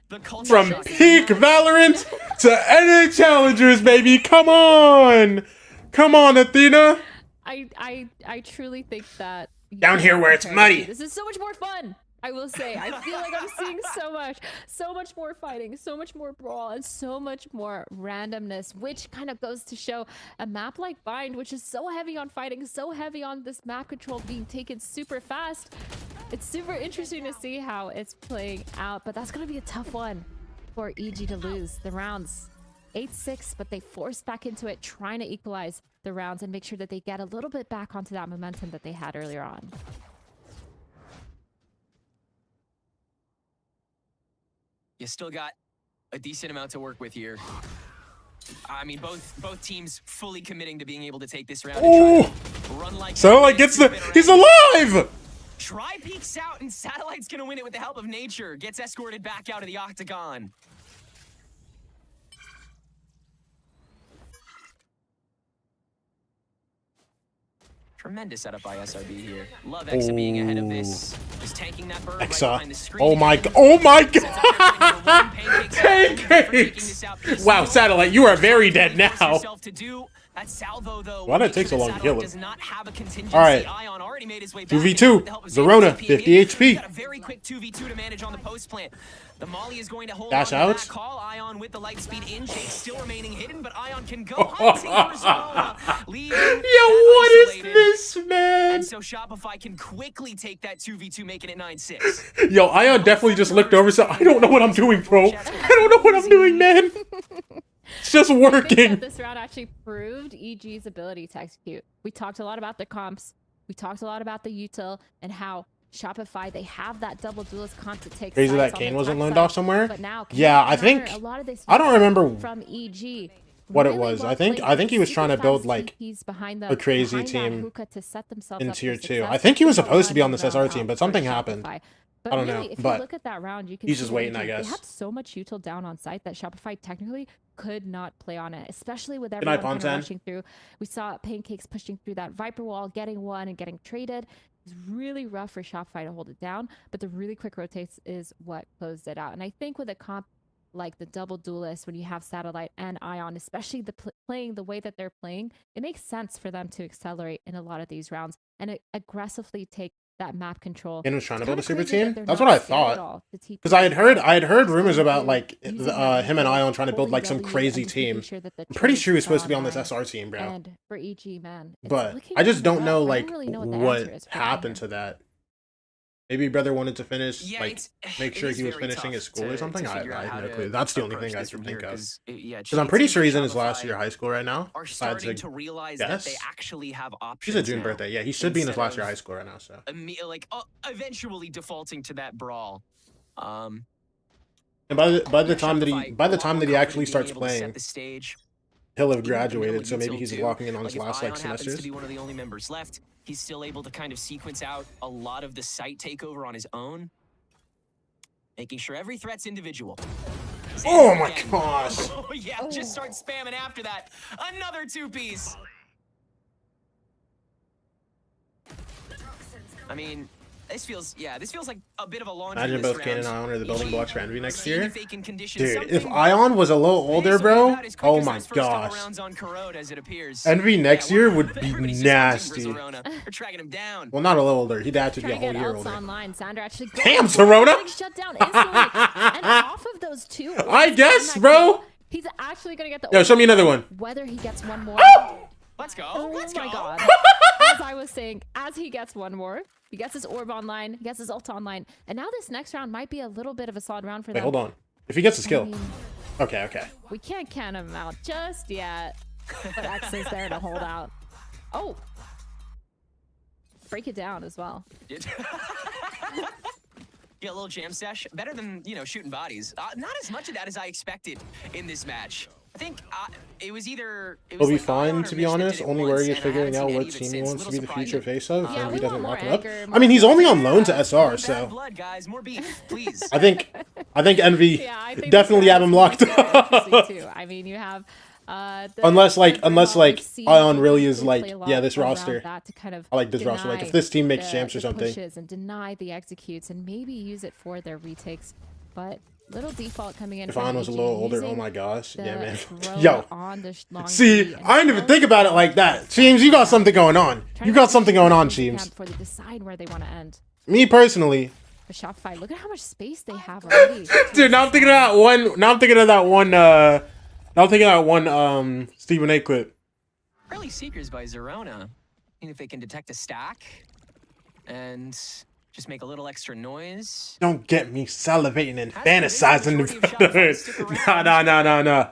The culture From shock is peak Valorant to NA Challengers, baby. Come on. Come on, Athena. I truly think that Down here where it's muddy. This is so much more fun. I will say, I feel like I'm seeing so much more fighting, so much more brawl, and so much more randomness, which kind of goes to show a map like Bind, which is so heavy on fighting, so heavy on this map control being taken super fast. It's super interesting to see how it's playing out, but that's going to be a tough one for EG to lose the rounds. 8-6, but they forced back into it, trying to equalize the rounds and make sure that they get a little bit back onto that momentum that they had earlier on. You still got a decent amount to work with here. I mean, both teams fully committing to being able to take this round. And try to run like Satellite gets the. He's alive. Try peeks out, and Satellite's gonna win it with the help of nature. Gets escorted back out of the octagon. Tremendous setup by SRB here. Love Exa being ahead of this. Just tanking that bird right behind the Exa. screen. Oh my god. Oh my god. Pancakes. Wow, Satellite, you are very dead now. That salvo, though, Why did it take so long to kill him? does not have a contingency. Alright. Ion already made his way back 2v2. with the help of Xander Verona, TPing 50 in. HP. Got a very quick 2v2 to manage on the post plant. The Molly is going to hold Dash on to out. that call. Ion with the light speed in. Jake still remaining hidden, but Ion can go hunting for Verona, leaving What is isolated. this, man? And so Shopify can quickly take that 2v2, making it 9-6. Yo, Ion definitely just looked over. So I don't know what I'm doing, bro. I don't know what I'm doing, man. It's just I think working. that this round actually proved EG's ability to execute. We talked a lot about the comps. We talked a lot about the util and how Shopify, they have that double duelist comp to take Crazy sides that on Kane the wasn't top loaned side, off somewhere. But now, Yeah, I think. a lot of this I don't remember from EG. what it Really was. well I think played, he was super trying to build fast like TPs behind a crazy behind that team hookah to set themselves in up for tier 2. success. I think he was People supposed to be on running this well SR team, out but for something happened. Shopify. But I don't really, know, if but you look at that round, you can he's see just that waiting, I They guess. have so much util down on site that Shopify technically could not play on it, especially with Good night, everyone kind of Pontan. rushing through. We saw Pancakes pushing through that Viper wall, getting one and getting traded. It's really rough for Shopify to hold it down, but the really quick rotates is what closed it out. And I think with a comp like the double duelist, when you have Satellite and Ion, especially playing the way that they're playing, it makes sense for them to accelerate in a lot of these rounds and aggressively take that map control. And was trying to build a It's super kinda crazy team. that That's they're what I not scared at thought. all to TP. Because I had heard rumors about Using like that him and really Ion trying to build fully like some W crazy and just making team. sure that the I'm pretty trades sure he was supposed to be are on this online. SR team, bro. And for EG, man, it's But looking I just kinda don't know rough. I like don't really know what the what answer is for happened Iron. to that. Maybe brother wanted to finish, Yeah, like, make it sure is he was very finishing his tough school or something. I figure out how have no to clue. That's the only approach thing I this can from think here, of. 'cause yeah, Because I'm Cheats pretty and sure he's in his last Shopify year of high school right now. are Besides, starting like, to realize that yes. they actually have options. He's a June now, birthday. Yeah, he should be in his instead last year of of high school right now. So like eventually defaulting to that brawl. and by the time that he actually starts Set playing, the stage. he'll have Even with the middle graduated. of So maybe util he's too, locking in on his if last Ion like happens semesters. to be one of the only members left, he's still able to kind of sequence out a lot of the site takeover on his own, making sure every threat's individual. Oh my Again. gosh! Oh yeah, just start spamming after that. Another two-piece. I mean, this feels like a bit of a laundry Imagine list both Kane and round. Ion are the building EG blocks for Envy next seeing year. if they can condition Dude, if something Ion was a little older, This will be bro, about as quick oh as my those first couple gosh. rounds on Corrode, as it appears. Envy next Yeah, year we're- would be everybody's just nasty. hunting for Zerona. They're tracking him down. Well, not a little older. He'd have to be a Trying to whole get year Elsa older. online. Sandra actually Damn, goes for it, Zerona! getting shut down instantly. And off of those two, I orbs guess, on that bro. kill, he's actually gonna get the. Yo, orb show me another one. Whether he gets one more. Let's go. Oh Let's my go. god. As I was saying, as he gets one more, he gets his orb online, he gets his ult online, and now this next round might be a little bit of a solid round for Wait, them. hold on. If he gets a I skill. mean, Okay. we can't count him out just yet. But X is there to hold out. Oh! Break it down as well. Get a little jam sesh. Better than, shooting bodies. Not as much of that as I expected in this match. I think it was either... He'll be like Ion fine, or to be Mish that honest. did it Only once, worry is and I figuring haven't out seen what any of it team he since. wants to be Little the future surprising. face of. Yeah, and we he doesn't want lock more him up. anger, I mean, he's only on more loan to SR, Bad so blood, guys. More beef, please. I think Envy Yeah, I think definitely this have him round's locked more interesting, up. too. I mean, you have Unless Brimall, like we've seen Ion them really is play like, a lot yeah, this around roster. that to kind of I like this roster. Like if deny this team makes the- champs or the something. pushes and deny the executes and maybe use it for their retakes, but little default coming in. If from Ion was a EG, little older, oh using my gosh. Yeah, the man. throw Yo. on the long See, key and I didn't even throw think about it like that. James, you got something going on. trying You to got push something as going on, much as they can James. before they decide where they want to end. Me personally, But Shopify, look at how much space they have already. dude. Now I'm thinking of that one. Now I'm thinking of that one. Stephen A. clip. Early Seekers by Zerona. If they can detect a stack and just make a little extra noise. Don't get me salivating and Has fantasizing the majority of Shopify stick about it. around. No.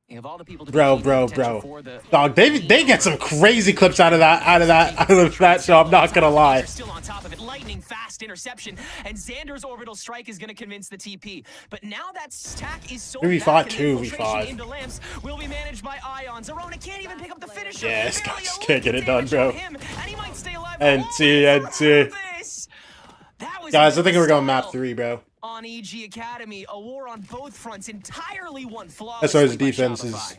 You have all the people to Bro. be potential for the- Dog, they get some crazy clips out of that show. I'm not gonna lie. They're still on top of it. Lightning fast interception, and Xander's orbital strike is going to convince the TP. But now that stack is so We back, fought and the 2v5. infiltration into lamps will be managed by Ion. Zerona can't even pick up the finisher. Yeah, this Barely guy just a can't get it done, damage bro. on him, and he might stay alive. NT. That was Guys, I think we're going style map 3, bro. on EG Academy. A war on both fronts, entirely won flawlessly. That's why his by defense is Shopify.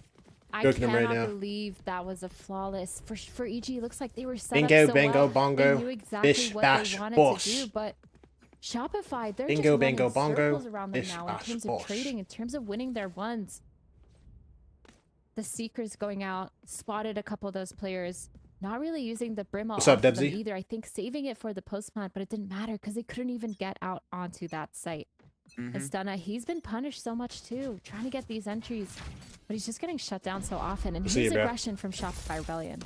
I joking him cannot right now. believe that was a flawless for EG. It looks like they were set Bingo, up so bango, well. bongo, They knew exactly bish, what bash, they wanted bosh. to do, but Shopify, they're Bingo, just running bango, bongo, circles around them bish, now in bash, terms bosh. of trading, in terms of winning their ones. The Seekers going out, spotted a couple of those players, not really using the Brimall What's up, off of them Debsy? either. I think saving it for the post plant, but it didn't matter because they couldn't even get out onto that site. And Stunna, he's been punished so much too, trying to get these entries, but he's just getting shut down so often. And See his you, bro. aggression from Shopify Rebellion.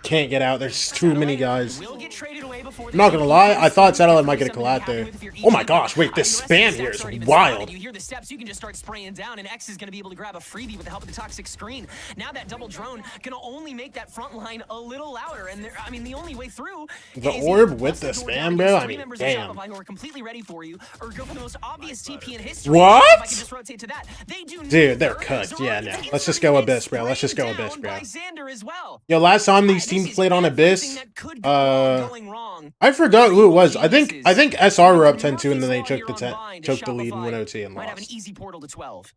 Can't get out. There's too many guys. Will get traded away before I'm not gonna lie, I thought Satellite might get a Something collat to be there. happy with if you're Oh my EG, gosh, but, wait, this the rest of spam the here stacks is aren't even wild. started. You hear the steps, you can just start spraying down, and X is going to be able to grab a freebie with the help of the toxic screen. Now that double drone going to only make that front line a little louder, and I mean, the only way through The is orb either with bust the door down spam, bro? against I three mean, members damn. of Shopify who are completely ready for you, or go for the most obvious TP in history. What? If I can just rotate to that. They do Dude, they're neither. cooked. Yeah, Zerona no. gets Let's just taken go and Abyss, bro. Let's just go sprayed Abyss, down bro. by Xander as well. Yo, last time these This teams is played on everything Abyss, that could go going wrong. I forgot who it was. I think SR were up 10-2 and then they Murphy's choked Law here on Vine to choked the lead in Shopify 102 and might have an lost. easy portal to 12.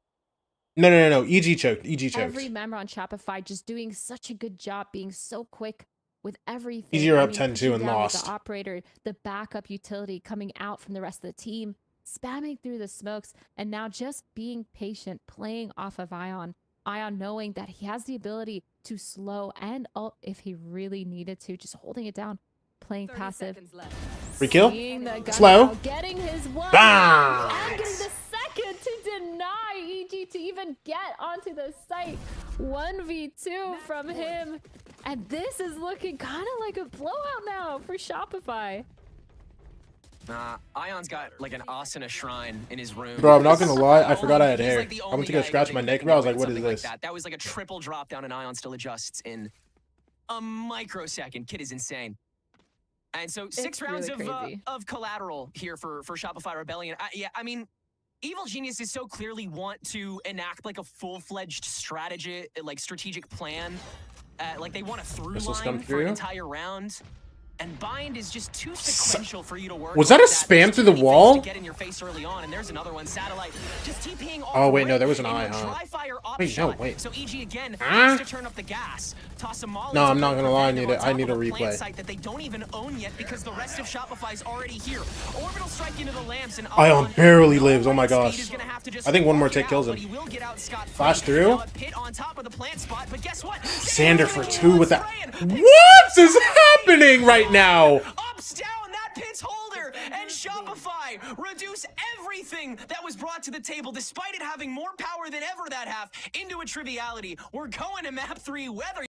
No. EG choked. EG choked. Every member on Shopify just doing such a good job, being so quick with everything. Easier up 10-2 pushing and down with lost. The operator, the backup utility coming out from the rest of the team, spamming through the smokes, and now just being patient, playing off of Ion. Ion knowing that he has the ability to slow and ult if he really needed to, just holding it down, playing passive. Free kill. Seeing the gun Slow. out, getting his one, Bam! and getting the second to deny EG to even get onto the site. 1v2 from him. And this is looking kind of like a blowout now for Shopify. Ion's got like an Asuna shrine in his room. Bro, I'm not gonna lie, I forgot I had He's, hair. like, the I went only to go guy scratch that my can neck, bro. I was like, do what is something this? like that. That was like a triple drop down, and Ion still adjusts in a microsecond. Kid is insane. And so 6 rounds really of collateral here for Shopify Rebellion. I mean, Evil Geniuses so clearly want to enact like a full-fledged strategy, like strategic plan. Like they want a through Missiles line come for through. an entire round. And bind is just too sequential for you to work. Was that a with spam There's through too the many wall? things to get in your face early on, and there's another one. Satellite just TPing off Oh, wait, no, rip there was an into eye, a huh? dry fire op Wait, no, shot. wait. So EG again Huh? has to turn up the gas. Toss a molly No, to I'm not gonna lie, prevent them on I top need a of plant replay. site that they don't even own yet because the rest of Shopify's already here. Orbital strike into the lamps, and Ion barely lives. Oh my Speed gosh. is gonna have to just I think one more walk tick it kills out, him. but he will get out scot-free. Flash through. Now a pit on top of the plant spot, but guess what? Sander for 2 with that. What is happening right now? Ups down that pit's holder, and Shopify reduce everything that was brought to the table, despite it having more power than ever that half, into a triviality. We're going to map 3, whether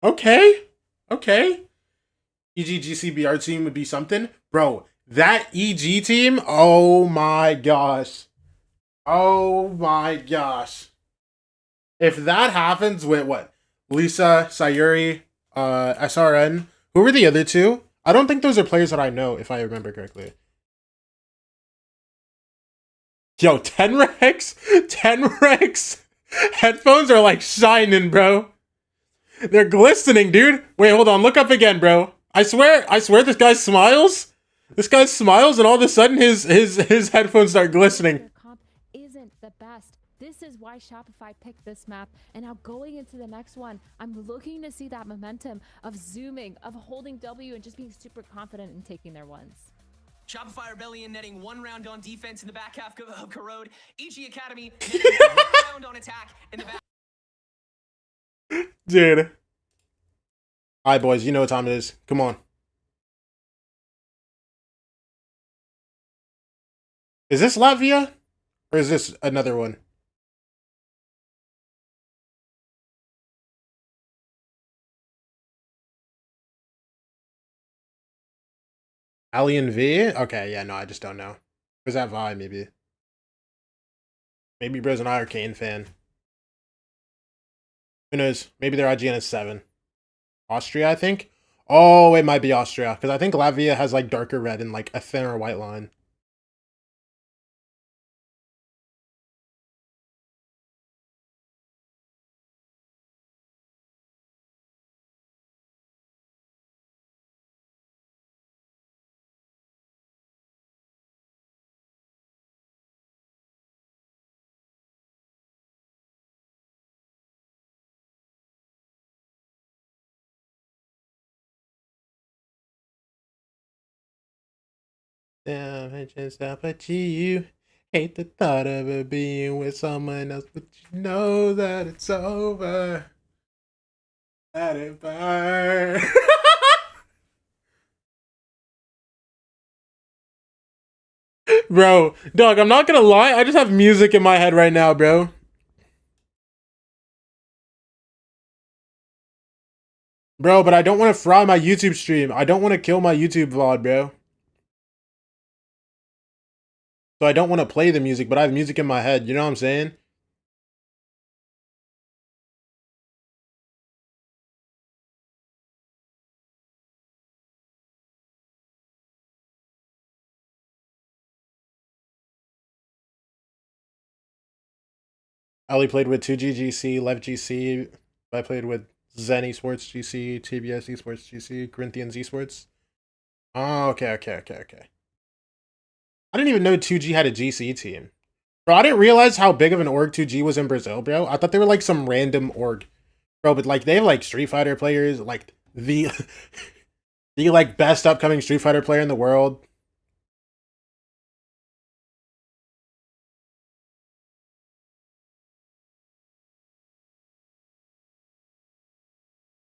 Okay. Okay. EGGCBR team would be something. Bro, that EG team, oh my gosh. Oh my gosh. If that happens with what? Lisa, Sayuri, SRN. Who were the other two? I don't think those are players that I know, if I remember correctly. Yo, 10 Rex? 10 Rex? Headphones are like shining, bro. They're glistening, dude. Wait, hold on. Look up again, bro. I swear this guy smiles. This guy smiles, and all of a sudden his headphones start glistening. Their comp isn't the best. This is why Shopify picked this map. And now going into the next one, I'm looking to see that momentum of zooming, of holding W and just being super confident in taking their ones. Shopify Rebellion netting 1 round on defense in the back half of Corrode. EG Academy netting 1 round on attack in the back. Dude. All right, boys. You know what time it is. Come on. Is this Latvia? Or is this another one? Alien V? Okay, yeah, no, I just don't know. Where's that vibe, maybe? Maybe Bros and I are Kane fan. Who knows? Maybe their IGN is 7. Austria, I think? Oh, it might be Austria. Because I think Latvia has like darker red and like a thinner white line. Damn, I just up at you. Hate the thought of it being with someone else, but you know that it's over. Let it burn. Bro, dog, I'm not gonna lie. I just have music in my head right now, bro. Bro, but I don't want to fry my YouTube stream. I don't want to kill my YouTube VOD, bro. So I don't want to play the music, but I have music in my head. You know what I'm saying? Ali played with 2GGC, Lev GC. I played with Zen Esports GC, TBS Esports GC, Corinthians Esports. Oh, okay. I didn't even know 2G had a GC team. Bro, I didn't realize how big of an org 2G was in Brazil, bro. I thought they were like some random org. Bro, but like they have like Street Fighter players. Like the the like best upcoming Street Fighter player in the world.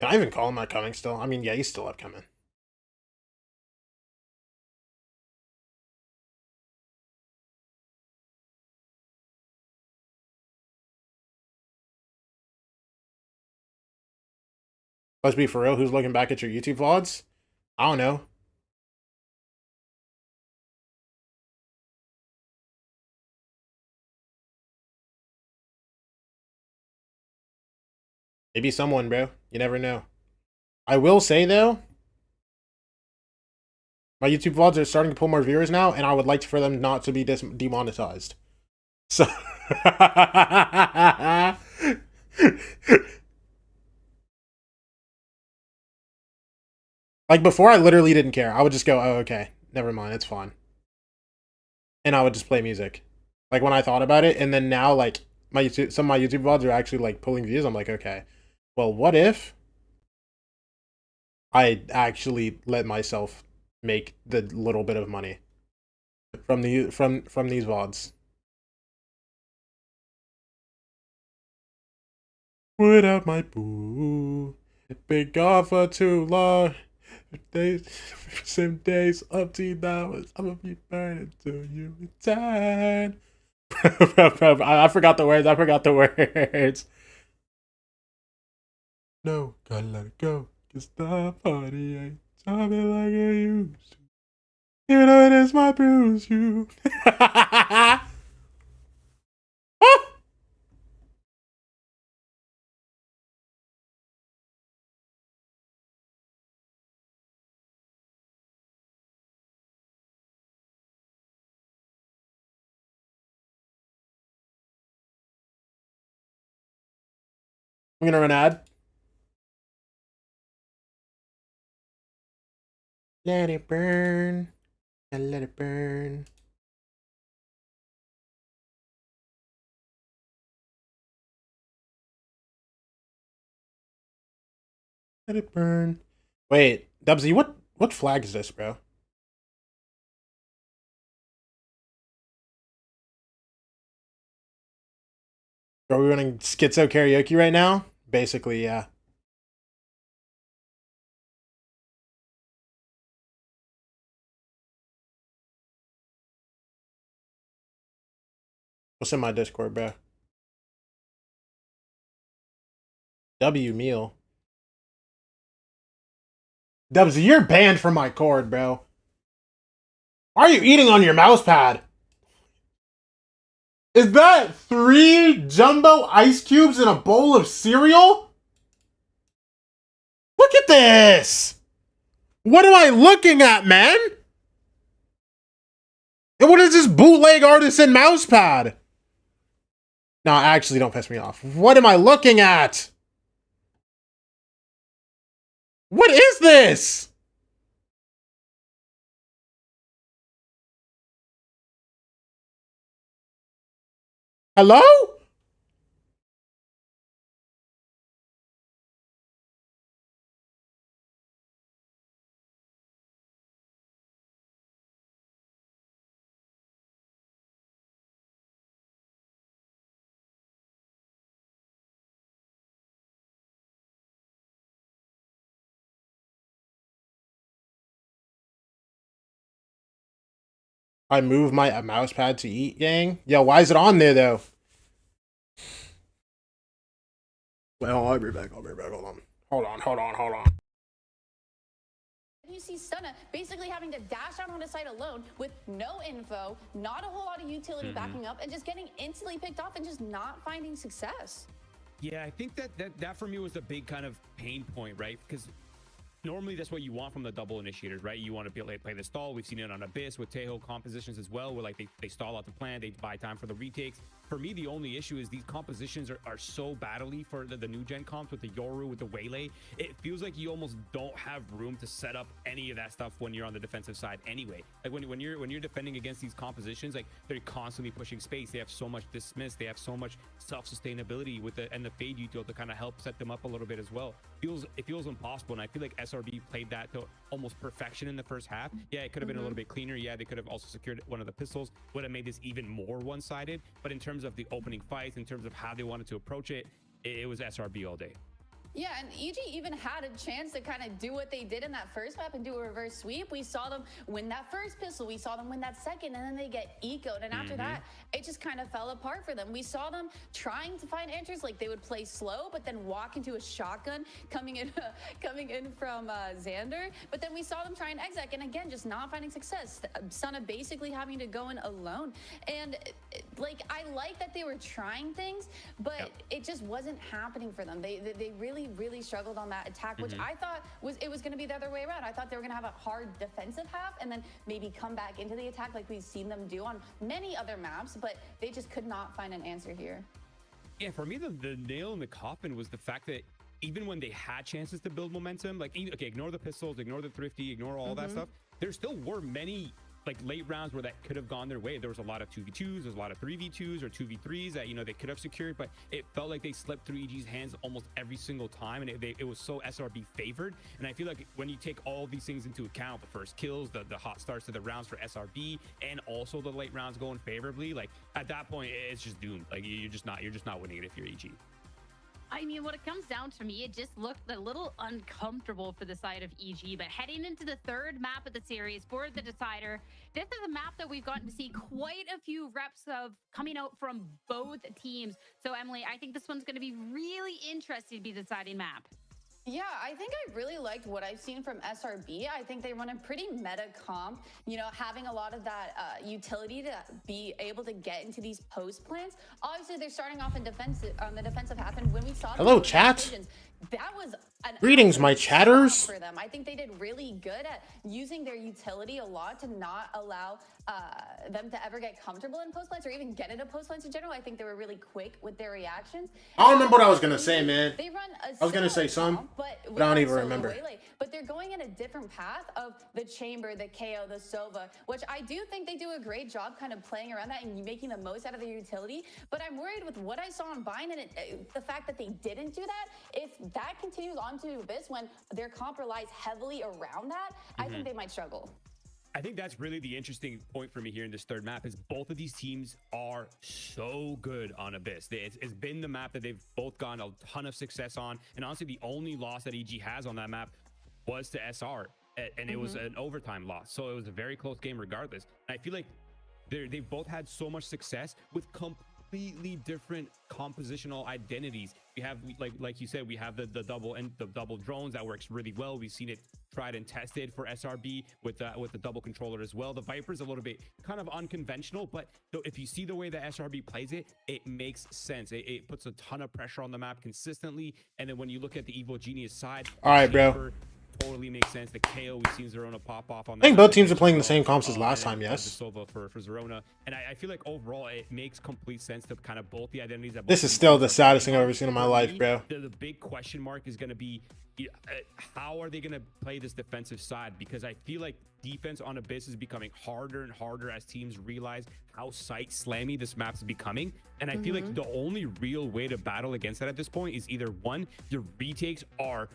Can I even call him upcoming still? I mean, yeah, he's still upcoming. Let's be for real. Who's looking back at your YouTube VODs? I don't know. Maybe someone, bro. You never know. I will say, though, my YouTube VODs are starting to pull more viewers now, and I would like for them not to be demonetized. So... Like, before, I literally didn't care. I would just go, oh, okay. Never mind. It's fine. And I would just play music. Like, when I thought about it, and then now, like, some of my YouTube VODs are actually, like, pulling views. I'm like, okay. Well, what if I actually let myself make the little bit of money from these VODs? Without my boo, been gone for too long. Days, some days up to hours, I'm gonna be burning till you return. I forgot the words. I forgot the words. No, gotta let it go. Cause the party ain't jumping like it used to. You know it is my bruise, you. I'm gonna run an ad. Let it burn. And let it burn. Let it burn. Wait, Dubsy, what flag is this, bro? Are we running schizo karaoke right now? Basically, yeah. What's in my Discord, bro? W meal. Dubsy, you're banned from my cord, bro. Why are you eating on your mouse pad? Is that 3 jumbo ice cubes in a bowl of cereal? Look at this! What am I looking at, man? And what is this bootleg artisan mouse pad? No, actually, don't piss me off. What am I looking at? What is this? Hello? I move my mouse pad to eat, gang? Yo, why is it on there, though? Well, I'll be back. Hold on. Hold on. You see Stunna basically having to dash out on a site alone with no info, not a whole lot of utility backing up, and just getting instantly picked off and just not finding success. Yeah, I think that for me was the big kind of pain point, right? Because normally that's what you want from the double initiators, right? You want to play the stall. We've seen it on Abyss with Tejo compositions as well, where like they stall out the plan, they buy time for the retakes. for me, the only issue is these compositions are so battly for the new gen comps with the Yoru, with the Waylay. It feels like you almost don't have room to set up any of that stuff when you're on the defensive side anyway. Like when you're defending against these compositions, like they're constantly pushing space. They have so much dismiss. They have so much self-sustainability with the fade util to kind of help set them up a little bit as well. It feels impossible, and I feel like SRB played that to almost perfection in the first half. Yeah, it could have been a little bit cleaner. Yeah, they could have also secured one of the pistols, would have made this even more one-sided. But in terms of the opening fights, in terms of how they wanted to approach it, it was SRB all day. Yeah, and EG even had a chance to kind of do what they did in that first map and do a reverse sweep. We saw them win that first pistol, we saw them win that second, and then they get ecoed. And after that, it just kind of fell apart for them. We saw them trying to find answers, like they would play slow, but then walk into a shotgun coming in from Xander. But then we saw them try an exec, and again, just not finding success. Sana basically having to go in alone. And like, I like that they were trying things, but it just wasn't happening for them. They really struggled on that attack, which I thought was going to be the other way around. I thought they were going to have a hard defensive half and then maybe come back into the attack like we've seen them do on many other maps, but they just could not find an answer here. Yeah, for me, the nail in the coffin was the fact that even when they had chances to build momentum, like, okay, ignore the pistols, ignore the thrifty, ignore all that stuff, there still were many like late rounds where that could have gone their way. There was a lot of 2v2s, there's a lot of 3v2s or 2v3s that, you know, they could have secured, but it felt like they slipped through EG's hands almost every single time, and it was so SRB favored. And I feel like when you take all these things into account, the first kills, the hot starts to the rounds for SRB, and also the late rounds going favorably, like at that point it's just doomed. Like you're just not winning it if you're EG. I mean, when it comes down to me, it just looked a little uncomfortable for the side of EG. But heading into the third map of the series for the Decider, this is a map that we've gotten to see quite a few reps of coming out from both teams. So, Emily, I think this one's going to be really interesting to be the deciding map. Yeah, I think I really liked what I've seen from SRB. I think they run a pretty meta comp, you know, having a lot of that utility to be able to get into these post plants. Obviously, they're starting off in on the defensive half, and when we saw hello, chat. That was an greetings, my chatters. For them, I think they did really good at using their utility a lot to not allow them to ever get comfortable in post plants or even get into post plants in general. I think they were really quick with their reactions. I don't remember what I was gonna say, man. They run I was gonna say some, but I don't even remember. But they're going in a different path of the chamber, the KO, the Sova, which I do think they do a great job kind of playing around that and making the most out of their utility. But I'm worried with what I saw on Vine and the fact that they didn't do that. If that continues on to Abyss when their comp relies heavily around that, I think they might struggle. I think that's really the interesting point for me here in this third map is both of these teams are so good on Abyss. It's been the map that they've both gotten a ton of success on. And honestly, the only loss that EG has on that map was to SR. And it was an overtime loss. So it was a very close game regardless. And I feel like they've both had so much success with completely different compositional identities. We have, like you said, we have the double drones that works really well. We've seen it tried and tested for SRB with the double controller as well. The Viper's a little bit kind of unconventional, but if you see the way that SRB plays it, it makes sense. It puts a ton of pressure on the map consistently. And then when you look at the Evil Genius side, all right, bro. Totally makes sense. The KO we've seen Zerona pop off on. I think both teams are playing the same comps as last time. Yes. Silva for Zerona, and I feel like overall it makes complete sense to kind of both the identities. That this is still the saddest thing I've ever seen in my life, bro. The big question mark is going to be how are they going to play this defensive side? Because I feel like defense on Abyss is becoming harder and harder as teams realize how sight slammy this map is becoming. And I feel like the only real way to battle against that at this point is either one, your retakes are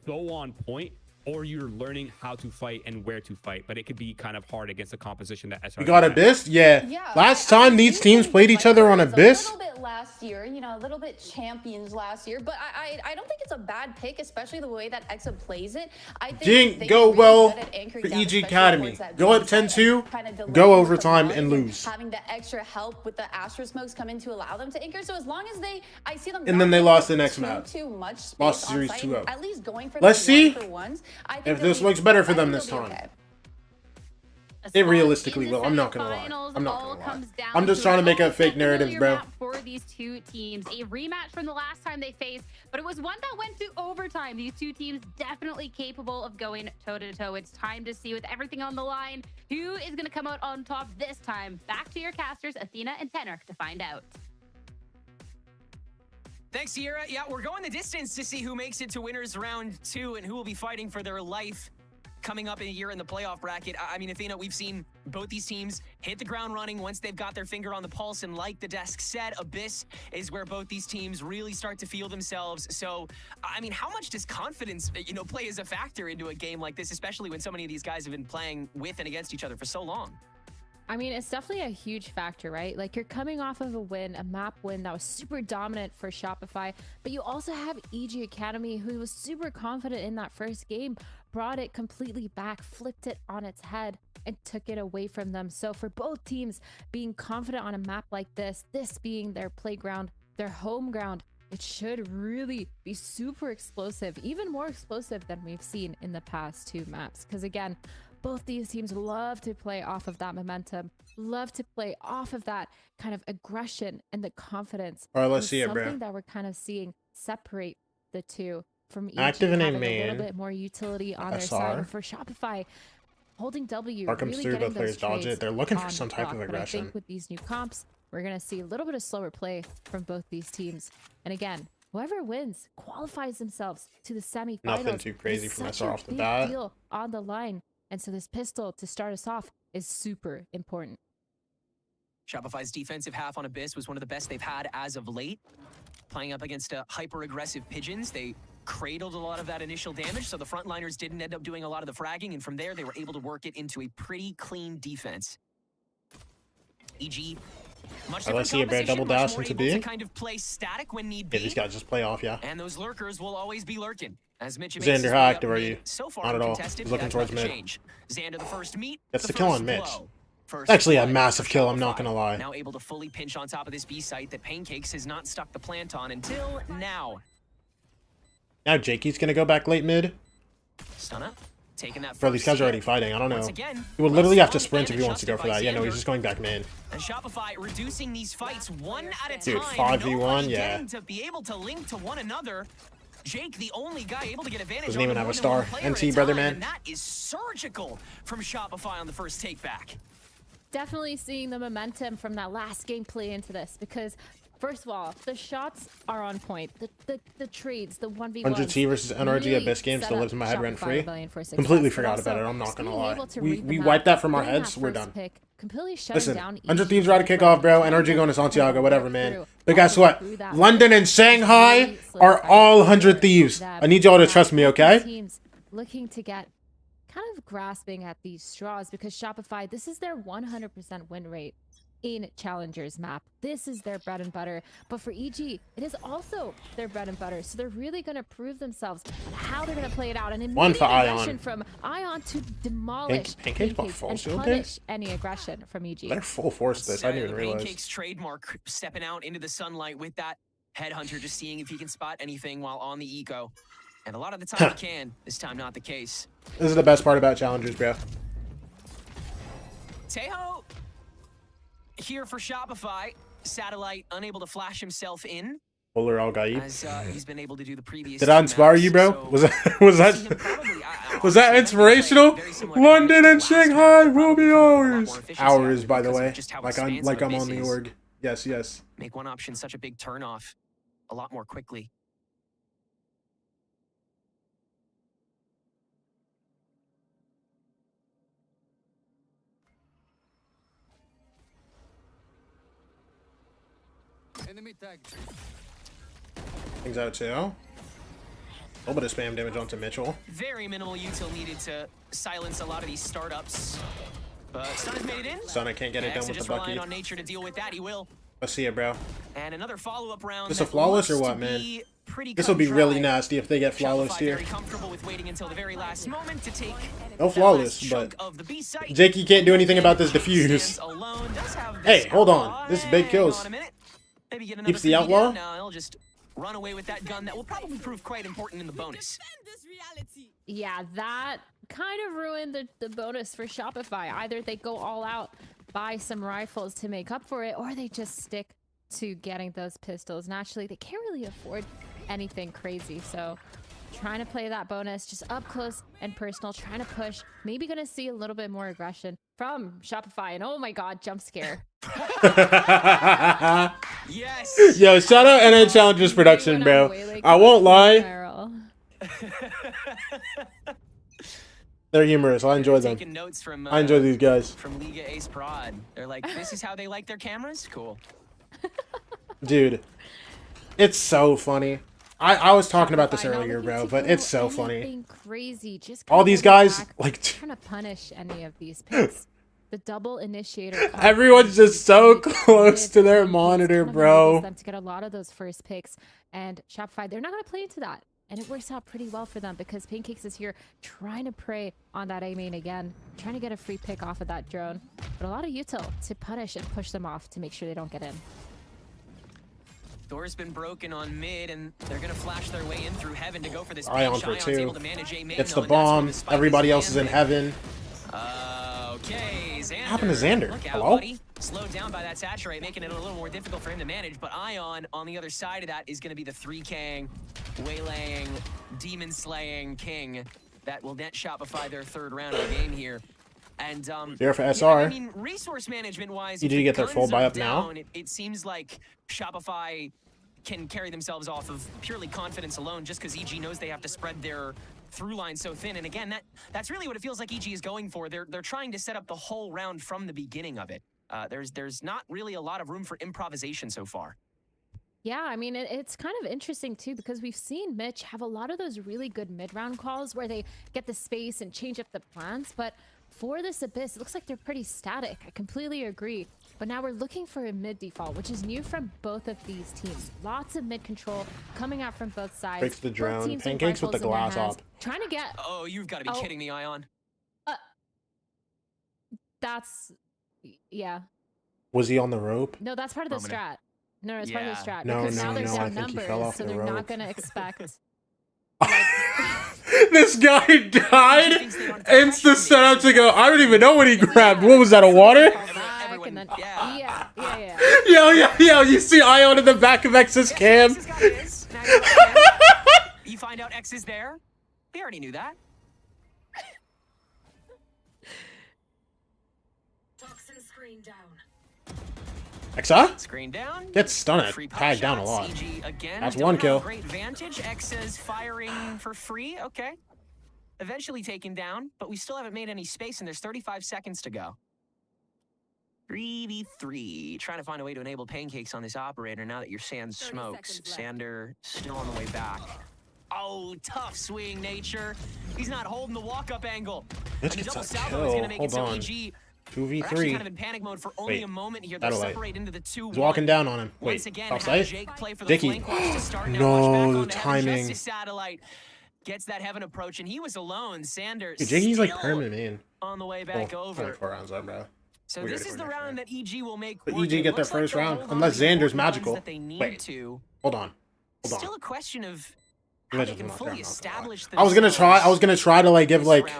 so on point, or you're learning how to fight and where to fight. But it could be kind of hard against the composition that SR. We got Abyss? Yeah. Last time these teams played each other on Abyss. A little bit last year, you know, a little bit champions last year. But I don't think it's a bad pick, especially the way that Exa plays it. I think didn't go well for EG Academy. Go up 10-2, go overtime and lose. Having the extra help with the Astro Smokes come in to allow them to anchor. So as long as I see them. And then they lost the next map. Too much space lost series 2-0. At least going for let's see if this looks better for them this time. Okay. It realistically will. I'm not gonna lie. I'm not gonna lie. I'm just trying to make up fake narratives, bro. For these two teams, a rematch from the last time they faced, but it was one that went to overtime. These two teams definitely capable of going toe to toe. It's time to see, with everything on the line, who is going to come out on top this time. Back to your casters, Athena and Tenor, to find out. Thanks, Sierra. Yeah, we're going the distance to see who makes it to winners round 2 and who will be fighting for their life coming up in a year in the playoff bracket. I mean, Athena, we've seen both these teams hit the ground running once they've got their finger on the pulse. And like the desk said, Abyss is where both these teams really start to feel themselves. So, I mean, how much does confidence, play as a factor into a game like this, especially when so many of these guys have been playing with and against each other for so long? I mean, it's definitely a huge factor, right? Like, you're coming off of a map win that was super dominant for Shopify, but you also have EG Academy, who was super confident in that first game, brought it completely back, flipped it on its head, and took it away from them. So for both teams being confident on a map like this being their playground, their home ground, it should really be super explosive, even more explosive than we've seen in the past 2 maps. Because again, both these teams love to play off of that momentum, love to play off of that kind of aggression and the confidence. All right, let's see it, bro. Something that we're kind of seeing separate the two from each Active in a having a main. little bit more utility on their SR. side. And for Shopify, holding W, Bar comes really through, getting both players those dodge trades it. They're looking for on some type block. of But I aggression. think with these new comps, we're going to see a little bit of slower play from both these teams. And again, whoever wins qualifies themselves to the semifinals. Nothing too crazy It's from such SR a off the big bat. deal on the line. And so this pistol to start us off is super important. Shopify's defensive half on Abyss was one of the best they've had as of late. Playing up against hyper-aggressive Pigeons, they cradled a lot of that initial damage, so the frontliners didn't end up doing a lot of the fragging, and from there, they were able to work it into a pretty clean defense. EG, much Let's see it, bro. Double dash into B. to kind of play static when need be. Yeah, these guys just play off, yeah. And those lurkers will always be lurking. As Mitch Xander, how active are you? So far Not at all. uncontested, He's looking that's towards about to mid. change. Xander, the first meet. That's the the kill first on Mitch. blow. First Actually, a blood massive for kill, I'm not Shopify. gonna lie. Now able to fully pinch on top of this B site that Pancakes has not stuck the plant on until now. Now Jakey's gonna go back late mid. Stunna, taking that. Bro, these first guys are already hit. fighting. I don't know. Once again, He would literally have to well sprint if spun he wants to go and for that. Yeah, no, he's adjusted just going back main. And Shopify reducing these fights one at a Dude, time. 5v1, Nobody yeah. getting to be able to link to one another. Jake, the only guy able to get advantage. Doesn't even on have a more than star. one player NT, at a brother, time, man. And that is surgical from Shopify on the first take back. Definitely seeing the momentum from that last game play into this, because first of all, the shots are on point. The trades, the 1v1s. 100T versus NRG really Abyss game set still up lives in my head rent Shopify free. Rebellion for success, Completely but forgot also about it. I'm not just gonna being lie. able to We read the map, wiped that from our getting heads. that We're first done. pick, completely shutting Listen, down 100 EG Thieves ready to kick off, bro. NRG going to Santiago, whatever, man. through. But guess what? London and Shanghai are all 100 Thieves. I need y'all to trust me, okay? Teams looking to get kind of grasping at these straws, because Shopify, this is their 100% win rate in Challengers map. This is their bread and butter. But for EG, it is also their bread and butter. So they're really going to prove themselves on how they're going to play it out. And One immediate for Ion. aggression from Ion to demolish Pancakes bought Pancakes full and shield punish any aggression from EG. They're full force this. I didn't even The realize. Pancakes trademark stepping out into the sunlight with that headhunter, just seeing if he can spot anything while on the eco. And a lot of the time he can. This time not the case. This is the best part about Challengers, bro. Tejo here for Shopify. Satellite unable to flash himself in, Polar all got you. as he's been able to do the previous. Did I inspire you, bro? Was that inspirational? London and Shanghai will be ours. Ours, by the way. Like I'm on the org. Yes, yes. Make one option such a big turnoff a lot more quickly. Enemy tag. Things out too. A little bit of spam damage onto Mitchell. Very minimal util needed to silence a lot of these startups. But Stunna's made it in. Stunna can't get it done with the just Bucky. relying on nature to deal with that. He will. Let's see it, bro. And another follow-up round. This a that flawless or looks what, to man? be pretty This will cut be and really dry. nasty if they get flawless Shopify here. very comfortable with waiting until the very last moment to take No that flawless, last but chunk of the B site. Jakey can't do anything about this defuse. Alone does have Hey, this hold outlaw. on. This is big Hang kills. on a minute. Maybe get another Keeps the 3v outlaw? down. No, he'll just run away with that gun that will probably prove quite important in the bonus. Yeah, that kind of ruined the bonus for Shopify. Either they go all out, buy some rifles to make up for it, or they just stick to getting those pistols. Naturally, they can't really afford anything crazy, so trying to play that bonus just up close and personal, trying to push, maybe gonna see a little bit more aggression from Shopify. And oh my god, jump scare. Yes. Yo, shout out NA Challengers production, bro. I won't lie. They're humorous. I enjoy them. Taking notes from, I enjoy these guys. From Liga Ace Prod. They're like, this is how they like their cameras? Cool. Dude, it's so funny. I was talking about this earlier, bro, but it's so funny. Crazy. Just all these guys, like, trying to punish any of these picks. The double initiator. Everyone's just so close to their monitor, bro. Them to get a lot of those first picks, and Shopify, they're not going to play into that. And it works out pretty well for them because Pancakes is here trying to prey on that A main again, trying to get a free pick off of that drone. But a lot of util to punish and push them off to make sure they don't get in. Door's been broken on mid, and they're going to flash their way in through heaven to go for this. Ion for 2. It's the bomb. Everybody else is in heaven. Okay, Xander. What happened to Xander? Look out, Hello? buddy. Slowed down by that saturate, making it a little more difficult for him to manage. But Ion, on the other side of that, is going to be the 3K'ing, waylaying, demon slaying king that will net Shopify their third round of the game here. And there for SR. Yeah, I mean, resource management wise, Did you get their full buy up now? It seems like Shopify can carry themselves off of purely confidence alone, just because EG knows they have to spread their through line so thin. And again, that's really what it feels like EG is going for. They're trying to set up the whole round from the beginning of it. There's not really a lot of room for improvisation so far. Yeah, I mean, it's kind of interesting too, because we've seen Mitch have a lot of those really good mid-round calls where they get the space and change up the plans. But for this Abyss, it looks like they're pretty static. I completely agree. But now we're looking for a mid default, which is new from both of these teams. Lots of mid control coming out from both sides. Fix the drone. Pancakes with the glass off. Trying to get... Oh, you've got to be kidding me, Ion. That's... Yeah. Was he on the rope? No, that's part of the strat. No, it's part of the strat. No, because now no, they're no. I down think he numbers, fell off so the they're rope. not going to expect... This guy died. Insta set out to go. I don't even know what he grabbed. What was that, a water? Then, yeah. Yo, you see Ion in the back of X's cam? You find out X is there? We already knew that. Toxin screen down. Xa? Screen down. Gets stunned. Tagged down a lot. That's one kill. Great vantage. X is firing for free. Okay. Eventually taken down, but we still haven't made any space, and there's 35 seconds to go. 3v3. Trying to find a way to enable Pancakes on this operator now that your Sand smokes. Sander still on the way back. Oh, tough swing, Nature. He's not holding the walk-up angle. Let's get some kill. Hold on. 2v3. Kind of in panic mode for only a moment here. They'll separate into the 2-1. He's walking down on him. Wait, offside? Dicky. No, the timing. Satellite gets that heaven approach, and he was alone. Sander. Dude, Jiggy's like permanent, man. On the way back over. 24 rounds up, bro. So this is the round that EG will make. But EG get their first round, unless Xander's magical. Wait, hold on. Still a question of how they can fully establish I was gonna try to like give like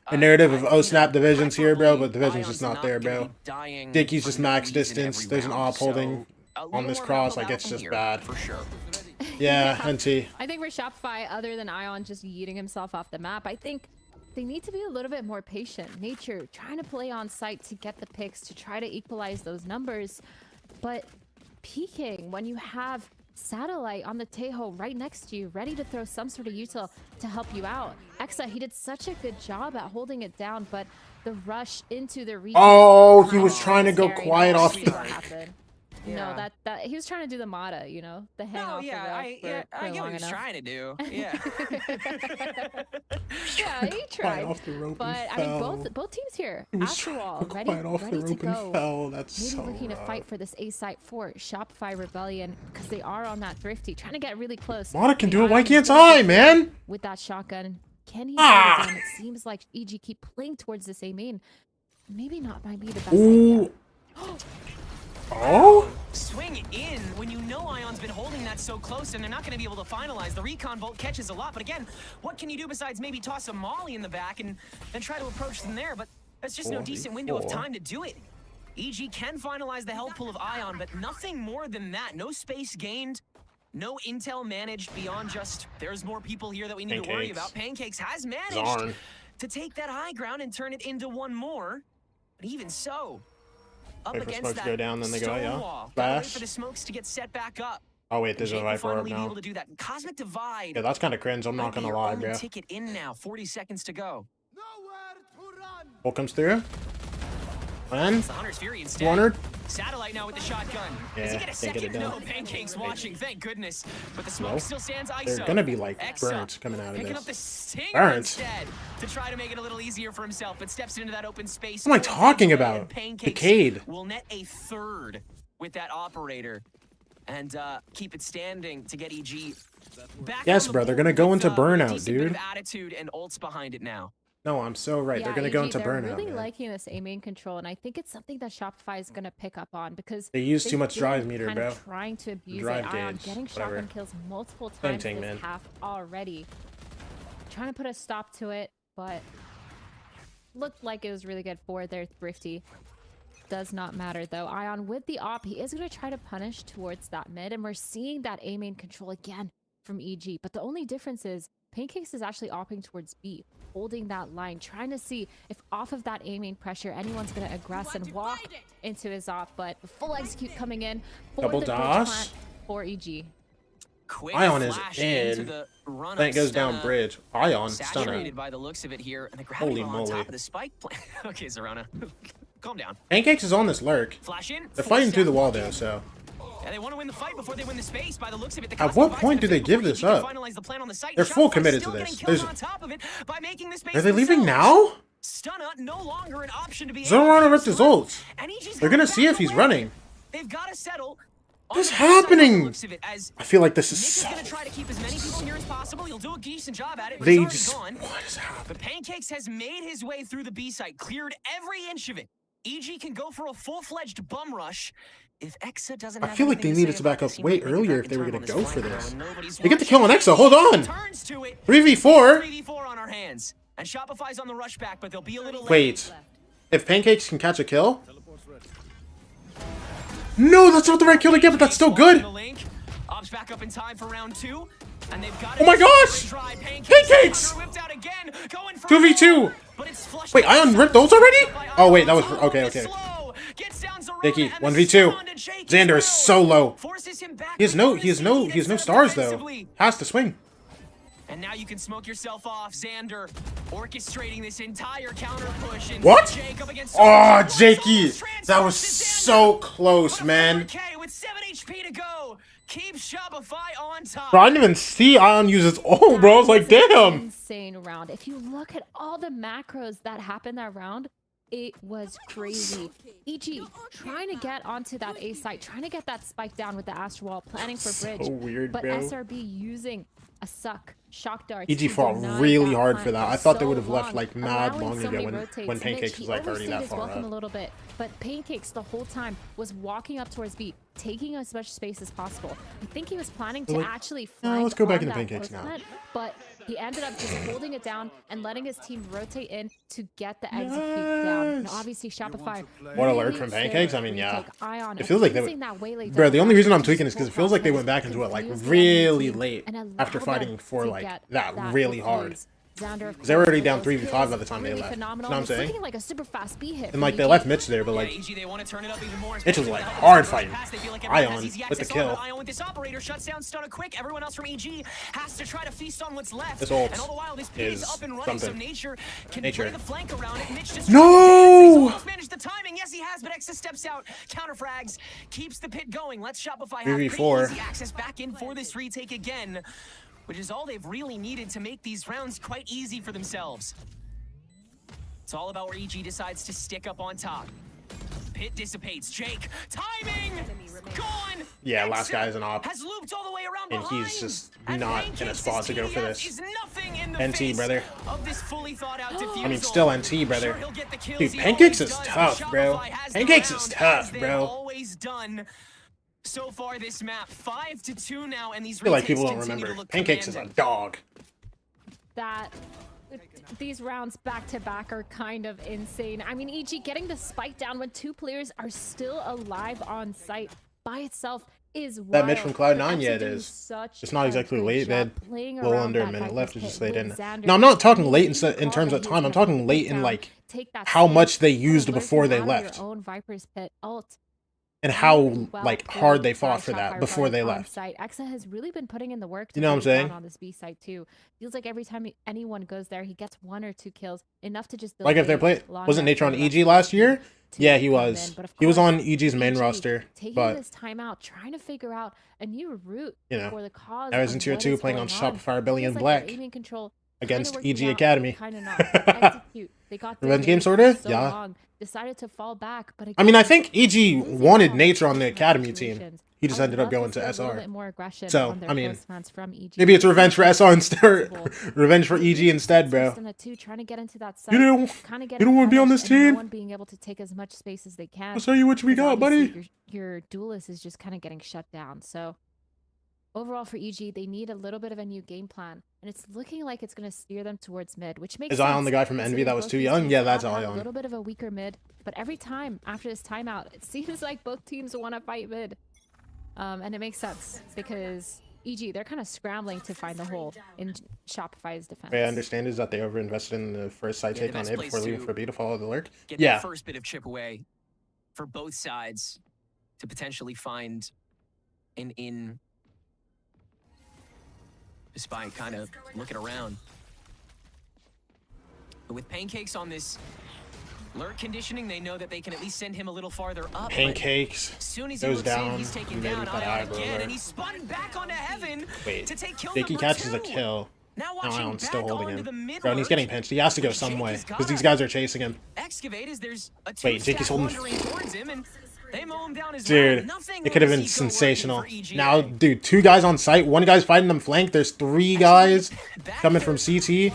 a narrative of snap divisions here, bro, but division's just not there, bro. Dicky's just max distance. There's an op holding on this cross. Like it's just bad. For sure. Yeah, NT. I think for Shopify, other than Ion just yeeting himself off the map, I think they need to be a little bit more patient. Nature trying to play on site to get the picks, to try to equalize those numbers. But peeking when you have Satellite on the Tejo right next to you, ready to throw some sort of util to help you out. Xa, he did such a good job at holding it down, but the rush into the region. Oh, he was trying to go quiet off. No, that he was trying to do the Mata, you know, the hang off. I get what he was trying to do. Yeah. Yeah, he tried. Off the rope but and I mean, fell. both teams here, He was after all, trying ready to off the to rope go. and fell. That's Maybe so looking to fight for this A site for Shopify Rebellion because they are on that thrifty, trying to get really close. Mata can do it. Why can't I, man? With that shotgun, can he? It seems like EG keep playing towards this A main. Maybe not might be the best idea. Oh? Swing in when you know Ion's been holding that so close and they're not going to be able to finalize. The recon bolt catches a lot, but again, what can you do besides maybe toss a molly in the back and then try to approach them there? But that's just no decent window of time to do it. EG can finalize the health pool of Ion, but nothing more than that. No space gained, no intel managed beyond just there's more people here that we need to worry about. Pancakes has managed to take that high ground and turn it into one more. But even so, up Wait for against smokes to that go down, then they go, stone yeah. wall. Gotta wait Flash. for the smokes to get set back up. Oh wait, there's a Jake will Viper up finally be now. able to do that. Cosmic Divide. Yeah, that's kind of cringe. I'm might not be gonna your lie, only bro. ticket in now. 40 seconds to go. Ult comes through. And It's the Hunter's Fury instead. 200. Satellite now with the shotgun. Does he Yeah, get a can't second? get it done. No, Pancake's watching. Thank goodness. But the smoke No. still stands ISO. They're gonna be like Exa burnt coming out of picking this. up the stinger Burnt? instead to try to make it a little easier for himself, but steps into that open space. What am I talking And about? Pancakes Decayed. will net a third with that operator and keep it standing to get EG back. Yes, on the bro, they're board gonna go with, into a burnout, decent bit of dude. attitude and ults behind it now. No, I'm so right. Yeah, they're gonna go AG, into they're burnout. really man. liking this A-main control, and I think it's something that Shopify is gonna pick up on because They use too they've much drive been meter, kind bro. of trying to abuse Drive it. Ion gauge, getting whatever. shotgun kills multiple Same times thing, this man. half already. Trying to put a stop to it, but looked like it was really good for their Thrifty. Does not matter though. Ion with the op, he is going to try to punish towards that mid, and we're seeing that A main control again from EG. But the only difference is Pancakes is actually opping towards B, holding that line, trying to see if off of that A main pressure, anyone's going to aggress and walk into his op. But full execute coming in for Double the bridge DOS. plant for EG. Quick Ion is flash into in. the run Then it of goes down Stunna. bridge. Ion, stunner. Saturated by the looks of it here, and the gravity Holy well on moly. top of the spike plant. Okay, Zerona, calm down. Pancakes is on this lurk. Flash in. They're force fighting through the down. wall though, so. Yeah, they want to win the fight before they win the space. By the looks of it, the At Cosmic what Divide's point do gonna they fit give before this EG can up? finalize the plan on the site. They're full Shopify's committed still to getting this. kills There's- on top of it by making the space Are they leaving themselves. now? Stunna no longer an option to be. Zerona ripped his ult. And EG's They're got gonna to see back if he's away. running. They've got to settle. on What's the backside by the happening? looks of it, as I feel like this Nick is is so. going to try to keep as many people here as possible. He'll do a decent job at it, but They he's already just. gone. What is happening? But Pancakes has made his way through the B site, cleared every inch of it. EG can go for a full-fledged bum rush. If Exa doesn't I have feel like they anything needed say to back about up this, he way might make it earlier back if they were in gonna time go on for his this. flank, though, and nobody's They get the watching. kill on Exa. Hold on. Turns to it. 3v4. 3v4 on our hands. And Shopify's on the rush back, but they'll be a little late. Wait. If Pancakes can catch a kill. No, that's not the right kill to get, but that's still good. The link. Ops back up in time for round 2. And they've got Oh my gosh! Pancakes! Whipped out again, going for 2v2. but it's flushed Wait, out. Ion ripped those already? Oh wait, that was okay. Slow. Gets down Zerona, Dicky, and the 1v2. surround and shake as Xander is well. so low. Forces him back He has before no the CT stars gets set up though. defensively. Has to swing. And now you can smoke yourself off. Xander orchestrating this entire counter push. And What? Jake up against Oh, Zerona. Jakey, Transfers that was to Xander. so close, man. 4K with 7 HP to go. Keeps Shopify on top. Bro, I didn't even see Ion use his ult, bro. I was like, damn. Insane round. If you look at all the macros that happened that round, it was crazy. EG trying to get onto that A site, trying to get that spike down with the Astro Wall, planning for bridge. So weird, but bro. SRB using a suck, shock darts. EG to fought deny really that hard plant for that. for I thought they so would have left long, like mad allowing long so ago many when rotates. Pancakes Mitch, was he like already overstayed that his far welcome up. a little bit, but Pancakes the whole time was walking up towards B, taking as much space as possible. I think he was planning to Like, actually no, flank let's go back on into that Pancakes post now. plant, but he ended up just holding it down and letting his team rotate in to get the execute down. And obviously Shopify. What alert really from should Pancakes? I mean, yeah. retake Ion It feels like they using would. that waylay Bro, the down only reason I'm to tweaking is because it full feels like they cross went back into it confuse like the enemy really team late and allow after them fighting for to like get that really hard. defuse. Xander, of They were already course, down with 3v5 those by kills, the time they really left. You know phenomenal. what I'm It's saying? looking like a super fast B hit And from like they EG. left Mitch there, but like EG, they want to turn it up even more. Mitch was especially like with the hard first fighting. pass. They feel like everyone has Ion easy with the access on, but kill. Ion with this operator shuts down Stunna quick. Everyone else from EG has to try to feast on what's left. This ult And all the while, this pit is is up and running, so something. Nature can Nature. play the flank around it. Mitch just No! almost managed the timing. Yes, he has, but Exa steps out, counter frags, keeps the pit going. Let's Shopify have pretty 3v4. easy access back in for this retake again, which is all they've really needed to make these rounds quite easy for themselves. It's all about where EG decides to stick up on top. Pit dissipates. Jake, timing, gone. Yeah, last guy's an op. Has looped all the way around And behind. he's just And not in a Pancake's spot to go for TDF this. is nothing in the NT, face brother. of this fully thought out defusal. I mean, still NT, brother. Sure, he'll get the kills Dude, he Pancakes always is does, tough, but bro. Shopify has the Pancakes round, is tough, as they've bro. always done so far this map. 5-2 now, and these I feel like retakes people don't continue to remember. look Pancakes is a commanding. dog. That these rounds back to back are kind of insane. I mean, EG getting the spike down when two players are still alive on site by itself is that mid from wild. Cloud9, yeah, it doing is. such It's not a exactly great late. They had job playing a little around under a that minute Viper's left. It's pit just they with didn't. Xander. Now, I'm not talking I mean, late you in call terms that of he was time. I'm gonna talking put late in down, like take that how stake, much they kinda used lurking before they out of left, your own Viper's pit ult. and how Really well like played hard they by fought for that Shopify before they on left. site. Exa has really been putting in the work to You know what I'm hold it down saying? on this B site too. Feels like every time anyone goes there, he gets 1 or 2 kills, enough to just Like if they're delay playing, long wasn't enough Nature for on the rest EG of the last team year? to Yeah, he come in. was. But of He was course, on EG's main EG roster, taking but this time out, trying to figure out a new route you know, for the cause I was of in tier what 2 is playing on going on. Shopify Billion Feels like their Black aiming control against kinda EG working out, Academy. kinda not. They execute. They got Revenge delayed game, for sorta? so Yeah. long, decided to fall back, but I mean, I again, think EG losing wanted out on Nature on the close Academy match team. situations. He just I would ended up love to going see to a little SR. bit more aggression So, on their I mean, close fans from EG. maybe it's revenge for SR instead. Possible. Revenge for EG instead, bro. Stunna too, trying to get into that You site, don't, kinda you getting don't want to be on punished this and no team? one being able to take as much space as they can. I'll show you what we because got, buddy. obviously your duelist is just kind of getting shut down. So overall for EG, they need a little bit of a new game plan, and it's looking like it's going to steer them towards mid, which makes Is sense. Ion the guy from Envy considering that was both too these young? teams Yeah, that's have had Ion. a little bit of a weaker mid, but every time after this timeout, it seems like both teams want to fight mid. And it makes sense because EG, they're kind of scrambling to find the hole in Shopify's defense. What I understand is that they overinvested in the first side Yeah, the take on best A place before leaving to for B to follow the lurk. Get Yeah. that first bit of chip away for both sides to potentially find an in, despite kind of looking around. But with Pancakes on this lurk conditioning, they know that they can at least send him a little farther up. Pancakes As soon as he goes looks in, down. he's taken Maybe down put Ion aggro again, there. and he's spun back onto Heaven Wait, to take kill Dicky number catches a 2. kill. Now Now watching Ion's back still holding onto him. the mid Bro, and he's lurk, getting pinched. He has to go which some Jake way has because these gotta guys are chasing him. excavate as there's a Wait, Jakey's holding. wandering towards him, and they mow him down as Dude, well. Nothing it could have on been Zico working sensational. for EGA. Now, dude, 2 guys on site. 1 guy's fighting them flank. There's 3 guys coming from CT.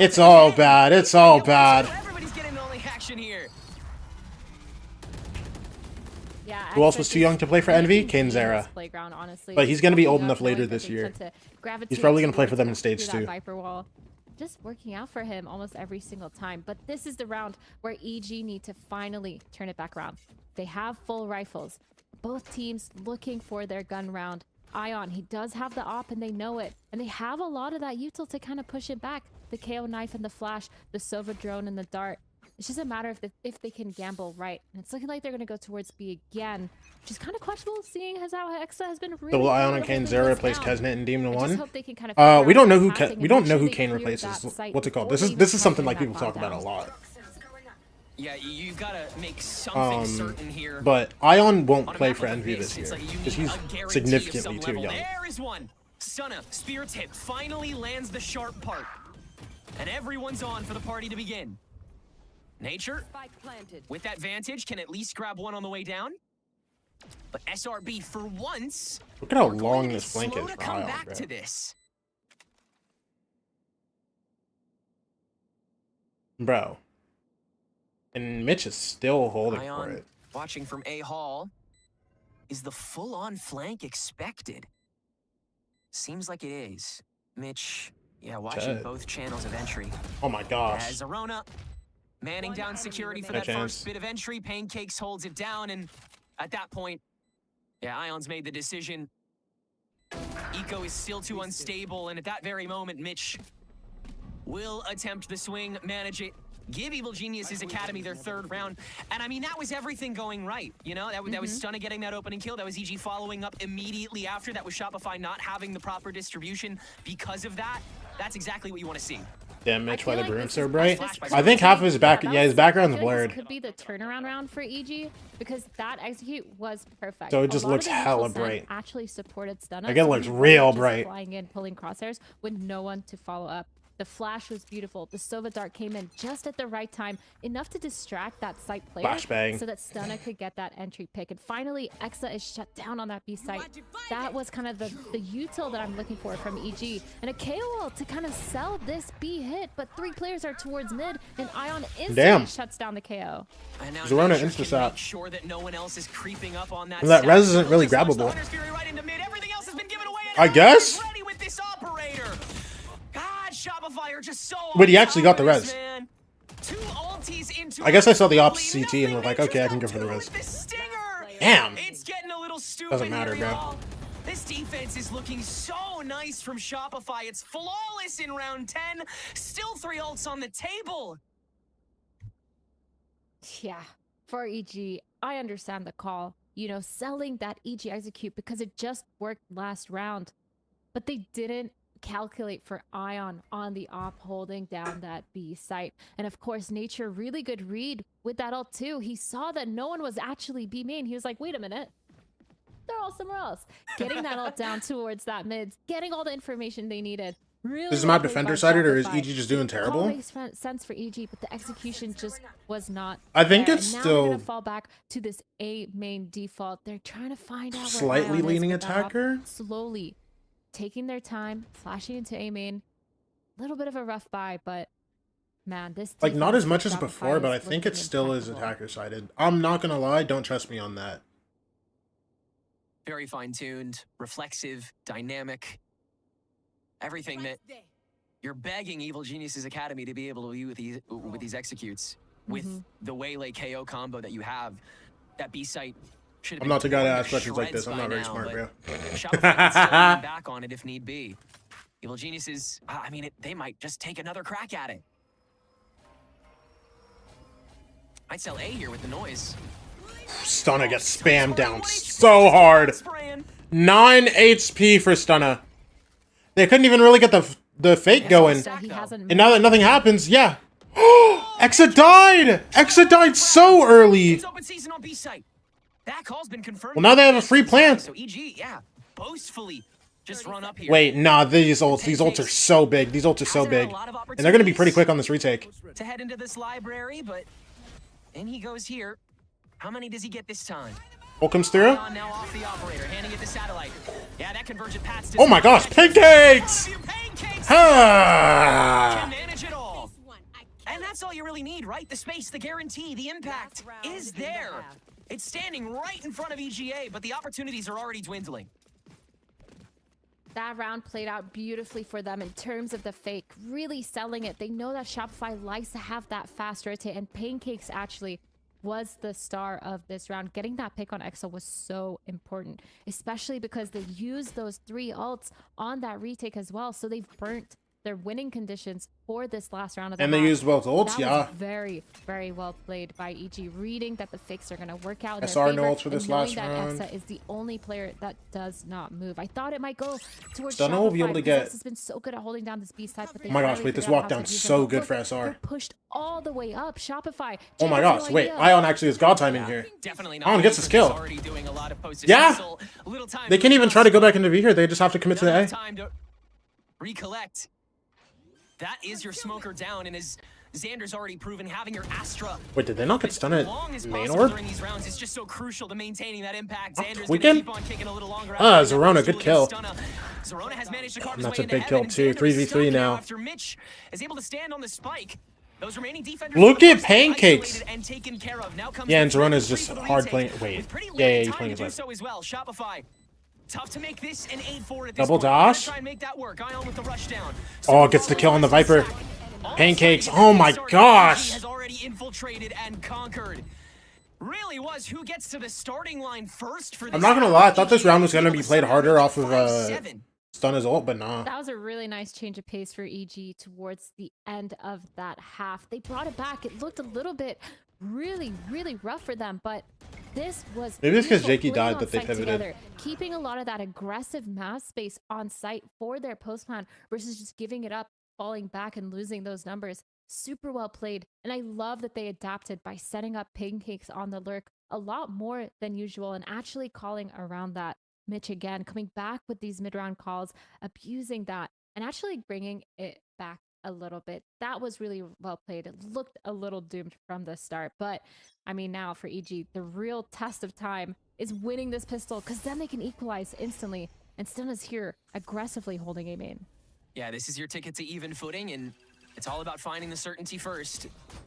It's all bad. It's all bad. Everybody's getting the only action here. Yeah, Who else was too young to play for Envy? Kane Zera. Playground, honestly. But he's going to be old Looking enough up, knowing later that this they year. tend to He's gravitate probably going to play for towards them in that- stage through that 2. Viper wall. Just working out for him almost every single time. But this is the round where EG need to finally turn it back around. They have full rifles. Both teams looking for their gun round. Ion, he does have the op and they know it. And they have a lot of that util to kind of push it back. The KO knife and the flash, the Sova drone and the dart. It's just a matter of if they can gamble right. And it's looking like they're going to go towards B again, which is kind of questionable seeing as how Hexa has been really Double Ion good and at Kane holding Zera this replaced down. Kesnet and Demon I just 1. hope they can kind of figure We out don't know what's who happening we and don't make know sure who they Kane clear replaces. that site What's it called? before This they is even something try like to people bring talk that about a down. lot. Yeah, you gotta make something certain here. But Ion won't On a play map for like Envy this, this it's year like you because need he's a guarantee of significantly some too level. young. There is one. Stunna, spear tip, finally lands the sharp part. And everyone's on for the party to begin. Nature, with that vantage, can at least grab one on the way down. But SRB, for once, Look at how are going long to be this flank slow is to for come Ion, back bro. to this. Bro. And Mitch is still holding for Ion, it. watching from A Hall. Is the full-on flank expected? Seems like it is. Mitch, yeah, watching Chad. both channels of entry. Oh my gosh. As Arona manning down security for No that chance. first bit of entry. Pancakes holds it down, and at that point, yeah, Ion's made the decision. Eco is still too unstable, and at that very moment, Mitch will attempt the swing, manage it, give Evil Genius his Academy their 3rd round. And I mean, that was everything going right. You know, that was Stunna getting that opening kill. That was EG following up immediately after. That was Shopify not having the proper distribution because of that. That's exactly what you want to see. Damn, Mitch, why the like broom's this so is bright? flashback. I think half of his back, yeah, his background's I feel like blurred. This could be the turnaround round for EG because that execute was perfect. So it A just lot of looks the hella neutral send bright. Actually supported Stunna. Like, it so looks he real wasn't just bright. Flying in, pulling crosshairs with no one to follow up. The flash was beautiful. The Sova dart came in just at the right time, enough to distract that site player Flashbang. so that Stunna could get that entry pick. And finally, Exa is shut down on that B site. That was kind of the util that I'm looking for from EG. And a KOL to kind of sell this B hit, but 3 players are towards mid, and Ion instantly Damn. shuts down the KO. And now Zorona Nature insta can sap. make sure that no one else is creeping up on that. That stack. res isn't really Just launch the grabbable. Hunter's Fury right into mid. Everything else has been given away, and I guess? Ready with this operator. God, Shopify are just so Wait, he on actually got top the of this, res. man. 2 ultis into I guess I saw the a ops lead. CT and was like, okay, I can go for the res. The stinger. Damn. It's getting a little little stupid. Doesn't matter, here, bro. y'all. This defense is looking so nice from Shopify. It's flawless in round 10. Still 3 ults on the table. Yeah, for EG, I understand the call. You know, selling that EG execute because it just worked last round. But they didn't calculate for Ion on the op holding down that B site. And of course, Nature, really good read with that ult too. He saw that no one was actually B main. He was like, wait a minute. They're all somewhere else. Getting that ult down towards that mid, getting all the information they needed. Really Is the map well played defender by sided or is Shopify. EG just doing The call terrible? makes sense for EG, but the execution just was not. I think there. it's And now still- they're gonna fall back to this A main default. They're trying to find out where Slightly Ion is leaning with that op. attacker? Slowly taking their time, flashing into A main. A little bit of a rough buy, but man, this Like, not defense as much from as Shopify before, but I is think it looking still is impeccable. attacker sided. I'm not gonna lie, don't trust me on that. Very fine-tuned, reflexive, dynamic. Everything that you're begging Evil Geniuses Academy to be able to do with these executes. With the Waylay KO combo that you have, that B site should have I'm been not the guy to torn ask questions like shreds this. I'm by not very now, smart, but bro. Shopify can still lean back on it if need be. Evil Geniuses, I mean, they might just take another crack at it. I'd sell A here with the noise. Stunner gets spammed down so hard. 9 HP for Stunner. They couldn't even really get the fake going. He hasn't And now that nothing happens, yeah. Exa died! Exa died so early. It's open season on B site. That call's been confirmed. Well, now they have a free plant. So EG, yeah, boastfully just run up here. Wait, nah, these ults are so big. These ults are so big. And they're gonna be pretty quick on this retake. To head into this library, but in he goes here. How many does he get this time? Ult comes through. On now off the operator, handing it to Satellite. Yeah, that convergent path's Oh my gosh, pancakes! Ah! Can manage it all. And that's all you really need, right? The space, the guarantee, the impact is there. It's standing right in front of EGA, but the opportunities are already dwindling. That round played out beautifully for them in terms of the fake, really selling it. They know that Shopify likes to have that fast rotate, and Pancakes actually was the star of this round. Getting that pick on Exo was so important, especially because they used those 3 ults on that retake as well, so they've burnt their winning conditions for this last round of the And they match. used both ults, That yeah. was very, very well played by EG, reading that the fakes are going to work out in their SR no favor, ults for this and knowing last that round. Exa is the only player that does not move. I thought it might go towards Stunner will be able to Shopify, get- because Exa's been so good at holding down this B side, but they Oh my gosh, barely wait, this figured out walk how to down's use so them. good for Look, SR. they're pushed all the way up. Shopify. Oh my Jay has gosh, no wait, idea. Ion actually has God timing here. Definitely Ion gets his kill. Already doing a lot of post Yeah! dismissal. Little time They can't even try to go back into V here. They just have to commit to the Not A. enough time to recollect. That is your smoker down, and as Xander's already proven, having your Astra Wait, did they not get stunned as at long as main possible orb? during these rounds is just so crucial to maintaining that impact. Xander's we gonna can- keep on kicking a little longer. Ah, after that Zorona, first good duel kill. against Stunna. Zorona has managed to carve his That's way a into big heaven, kill and too. Xander is 3v3 stuck now. After Mitch is able to stand on the spike. Those remaining defenders Look were at forced Pancakes. isolated and taken care of. Now comes Yeah, the and Zorona's free just for the hard retake, playing. Wait, with pretty yeah, limited he's time playing to his do life. so as well. Shopify. Tough to make this an 8-4 at this Double point. Gonna dash? try and make that work. Ion with the rush down. Oh, gets the kill on the Viper. Pancakes. Oh my gosh. Has already infiltrated and conquered. Really was who gets to the starting line first for this. I'm not gonna lie, I thought this round was gonna be played harder off of 5-7. Stunner's ult, but nah. That was a really nice change of pace for EG towards the end of that half. They brought it back. It looked a little bit really, really rough for them, but this was Maybe it's 'cause beautiful Jakey playing died on that they site pivoted. together, keeping a lot of that aggressive mass space on site for their post plan versus just giving it up, falling back and losing those numbers. Super well played, and I love that they adapted by setting up Pancakes on the lurk a lot more than usual and actually calling around that. Mitch again coming back with these mid-round calls, abusing that, and actually bringing it back a little bit. That was really well played. It looked a little doomed from the start, but I mean, now for EG, the real test of time is winning this pistol, because then they can equalize instantly, and Stunna's here aggressively holding a main. Yeah, this is your ticket to even footing, and it's all about finding the certainty first.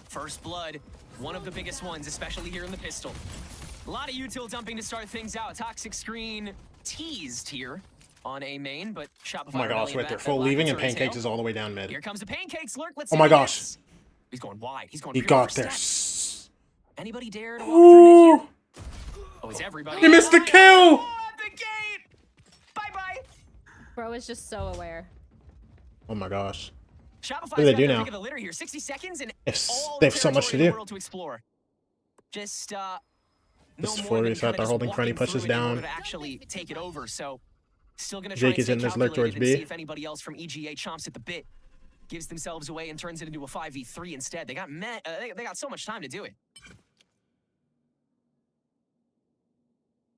First blood, one of the biggest ones, especially here in the pistol. A lot of util dumping to start things out. Toxic screen teased here on a main, but Shopify. Oh my gosh, wait, they're full leaving and Pancakes is all the way down mid. Here comes the Pancakes lurk. Let's Oh see my what he gosh. gets. He's going wide. He's going He pure got for there. steps. Anybody dare to walk through mid here? Oh, is everybody? He missed the kill! Oh, at the gate! Bye-bye! Bro is just so aware. Oh my gosh. Shopify's What do they got do their now? pick of the litter here. 60 seconds and It's, all they the have so much to territory in the do. world to explore. Just This no is more full than reset. kinda They're just holding front. He walking pushes through it in order down. to actually take it over. So still gonna Jake try is and in stay this lurk towards calculated and B. see if anybody else from EGA chomps at the bit, gives themselves away and turns it into a 5v3 instead. They got they got so much time to do it.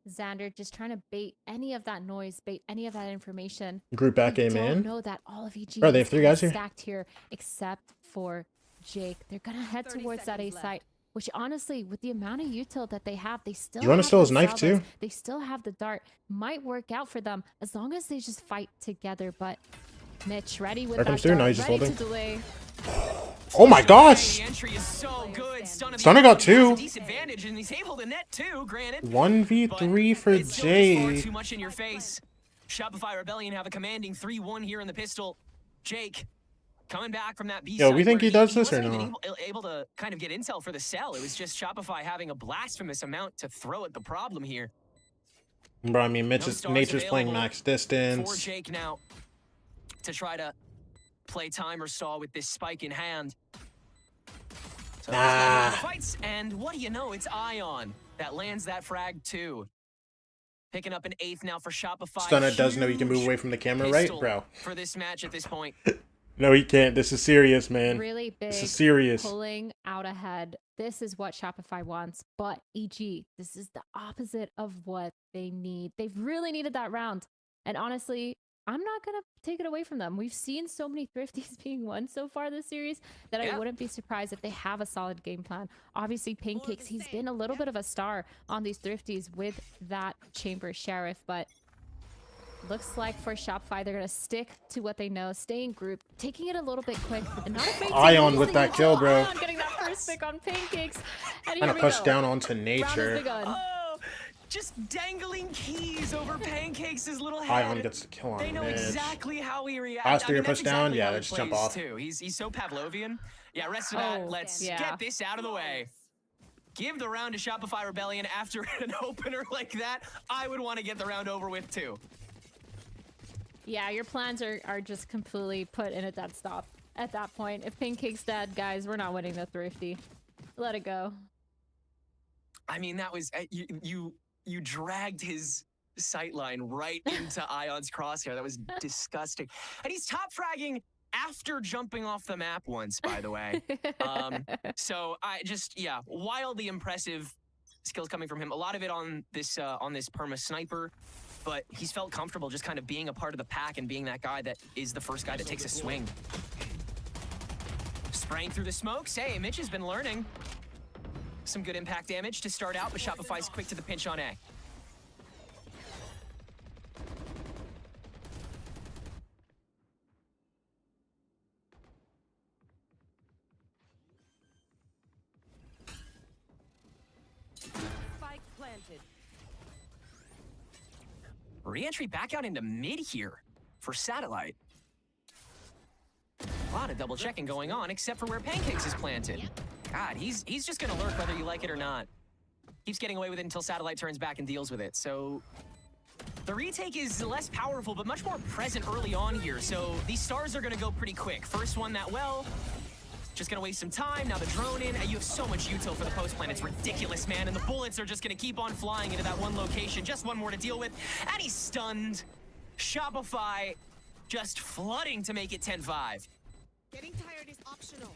Xander just trying to bait any of that noise, bait any of that information. Group back We A, man. don't know that all of EG Bro, they is have 3 guys here. stacked here, except for Jake. They're gonna head towards that A site, which honestly, with the amount of util that they have, they still You wanna have steal the his knife, salvos, too? They still have the dart. Might work out for them as long as they just fight together. But Mitch ready with There that comes through. dart, Now he's just ready holding. to delay. Oh my gosh! The entry is so good. Stunner got 2. Disadvantage, and he's able to net 2, granted. 1v3 for It's still just far Jay. too much in your face. Shopify Rebellion have a commanding 3-1 here in the pistol. Jake coming back from that B Yo, side we think where he does this or wasn't even no? able to kind of get intel for the cell. It was just Shopify having a blasphemous amount to throw at the problem here. Bro, I mean, No Nature's stars playing available max for distance. Jake now to try to play timer stall with this spike in hand. So Nah. fights, and what do you know? It's Ion that lands that frag too. Picking up an 8th now for Shopify. Stunner does know he can move Huge away from the camera, right, pistol bro? For this match at this point. No, he can't. This is serious, man. Really big, This is serious. pulling out ahead. This is what Shopify wants, but EG, this is the opposite of what they need. They've really needed that round. And honestly, I'm not going to take it away from them. We've seen so many thrifties being won so far this series that I wouldn't be surprised if they have a solid game plan. Obviously, Pancakes, he's been a little bit of a star on these thrifties with that Chamber Sheriff, but looks like for Shopify, they're going to stick to what they know, stay in group, taking it a little bit quick, and not afraid to Ion use with the that util. kill, bro. Ion getting that first pick on Pancakes. And Trying here to we push go. down onto Round has nature. begun. Oh, just dangling keys over Pancakes' little head. Ion gets the kill on They know Mitch. exactly how he reacts. Last three are that's pushed down. exactly Yeah, how they he just jump plays, off. Too. He's so Pavlovian. Yeah, rest of that, let's get this out of the way. Give the round to Shopify Rebellion after an opener like that. I would want to get the round over with too. Yeah, your plans are just completely put in a dead stop at that point. If Pancake's dead, guys, we're not winning the thrifty. Let it go. I mean, that was you dragged his sightline right into Ion's crosshair. That was disgusting. And he's top fragging after jumping off the map once, by the way. So I just, yeah, wildly impressive skills coming from him. A lot of it on this perma sniper, but he's felt comfortable just kind of being a part of the pack and being that guy that is the first guy that takes a swing. Spraying through the smokes. Hey, Mitch has been learning. Some good impact damage to start out, but Shopify's quick to the pinch on A. Spike planted. Re-entry back out into mid here for Satellite. A lot of double checking going on, except for where Pancakes is planted. God, he's just gonna lurk whether you like it or not. Keeps getting away with it until Satellite turns back and deals with it. So the retake is less powerful, but much more present early on here. So these stars are gonna go pretty quick. First one that well, just gonna waste some time. Now the drone in, and you have so much util for the post plant. It's ridiculous, man. And the bullets are just gonna keep on flying into that one location. Just one more to deal with, and he's stunned. Shopify just flooding to make it 10-5. Getting tired is optional.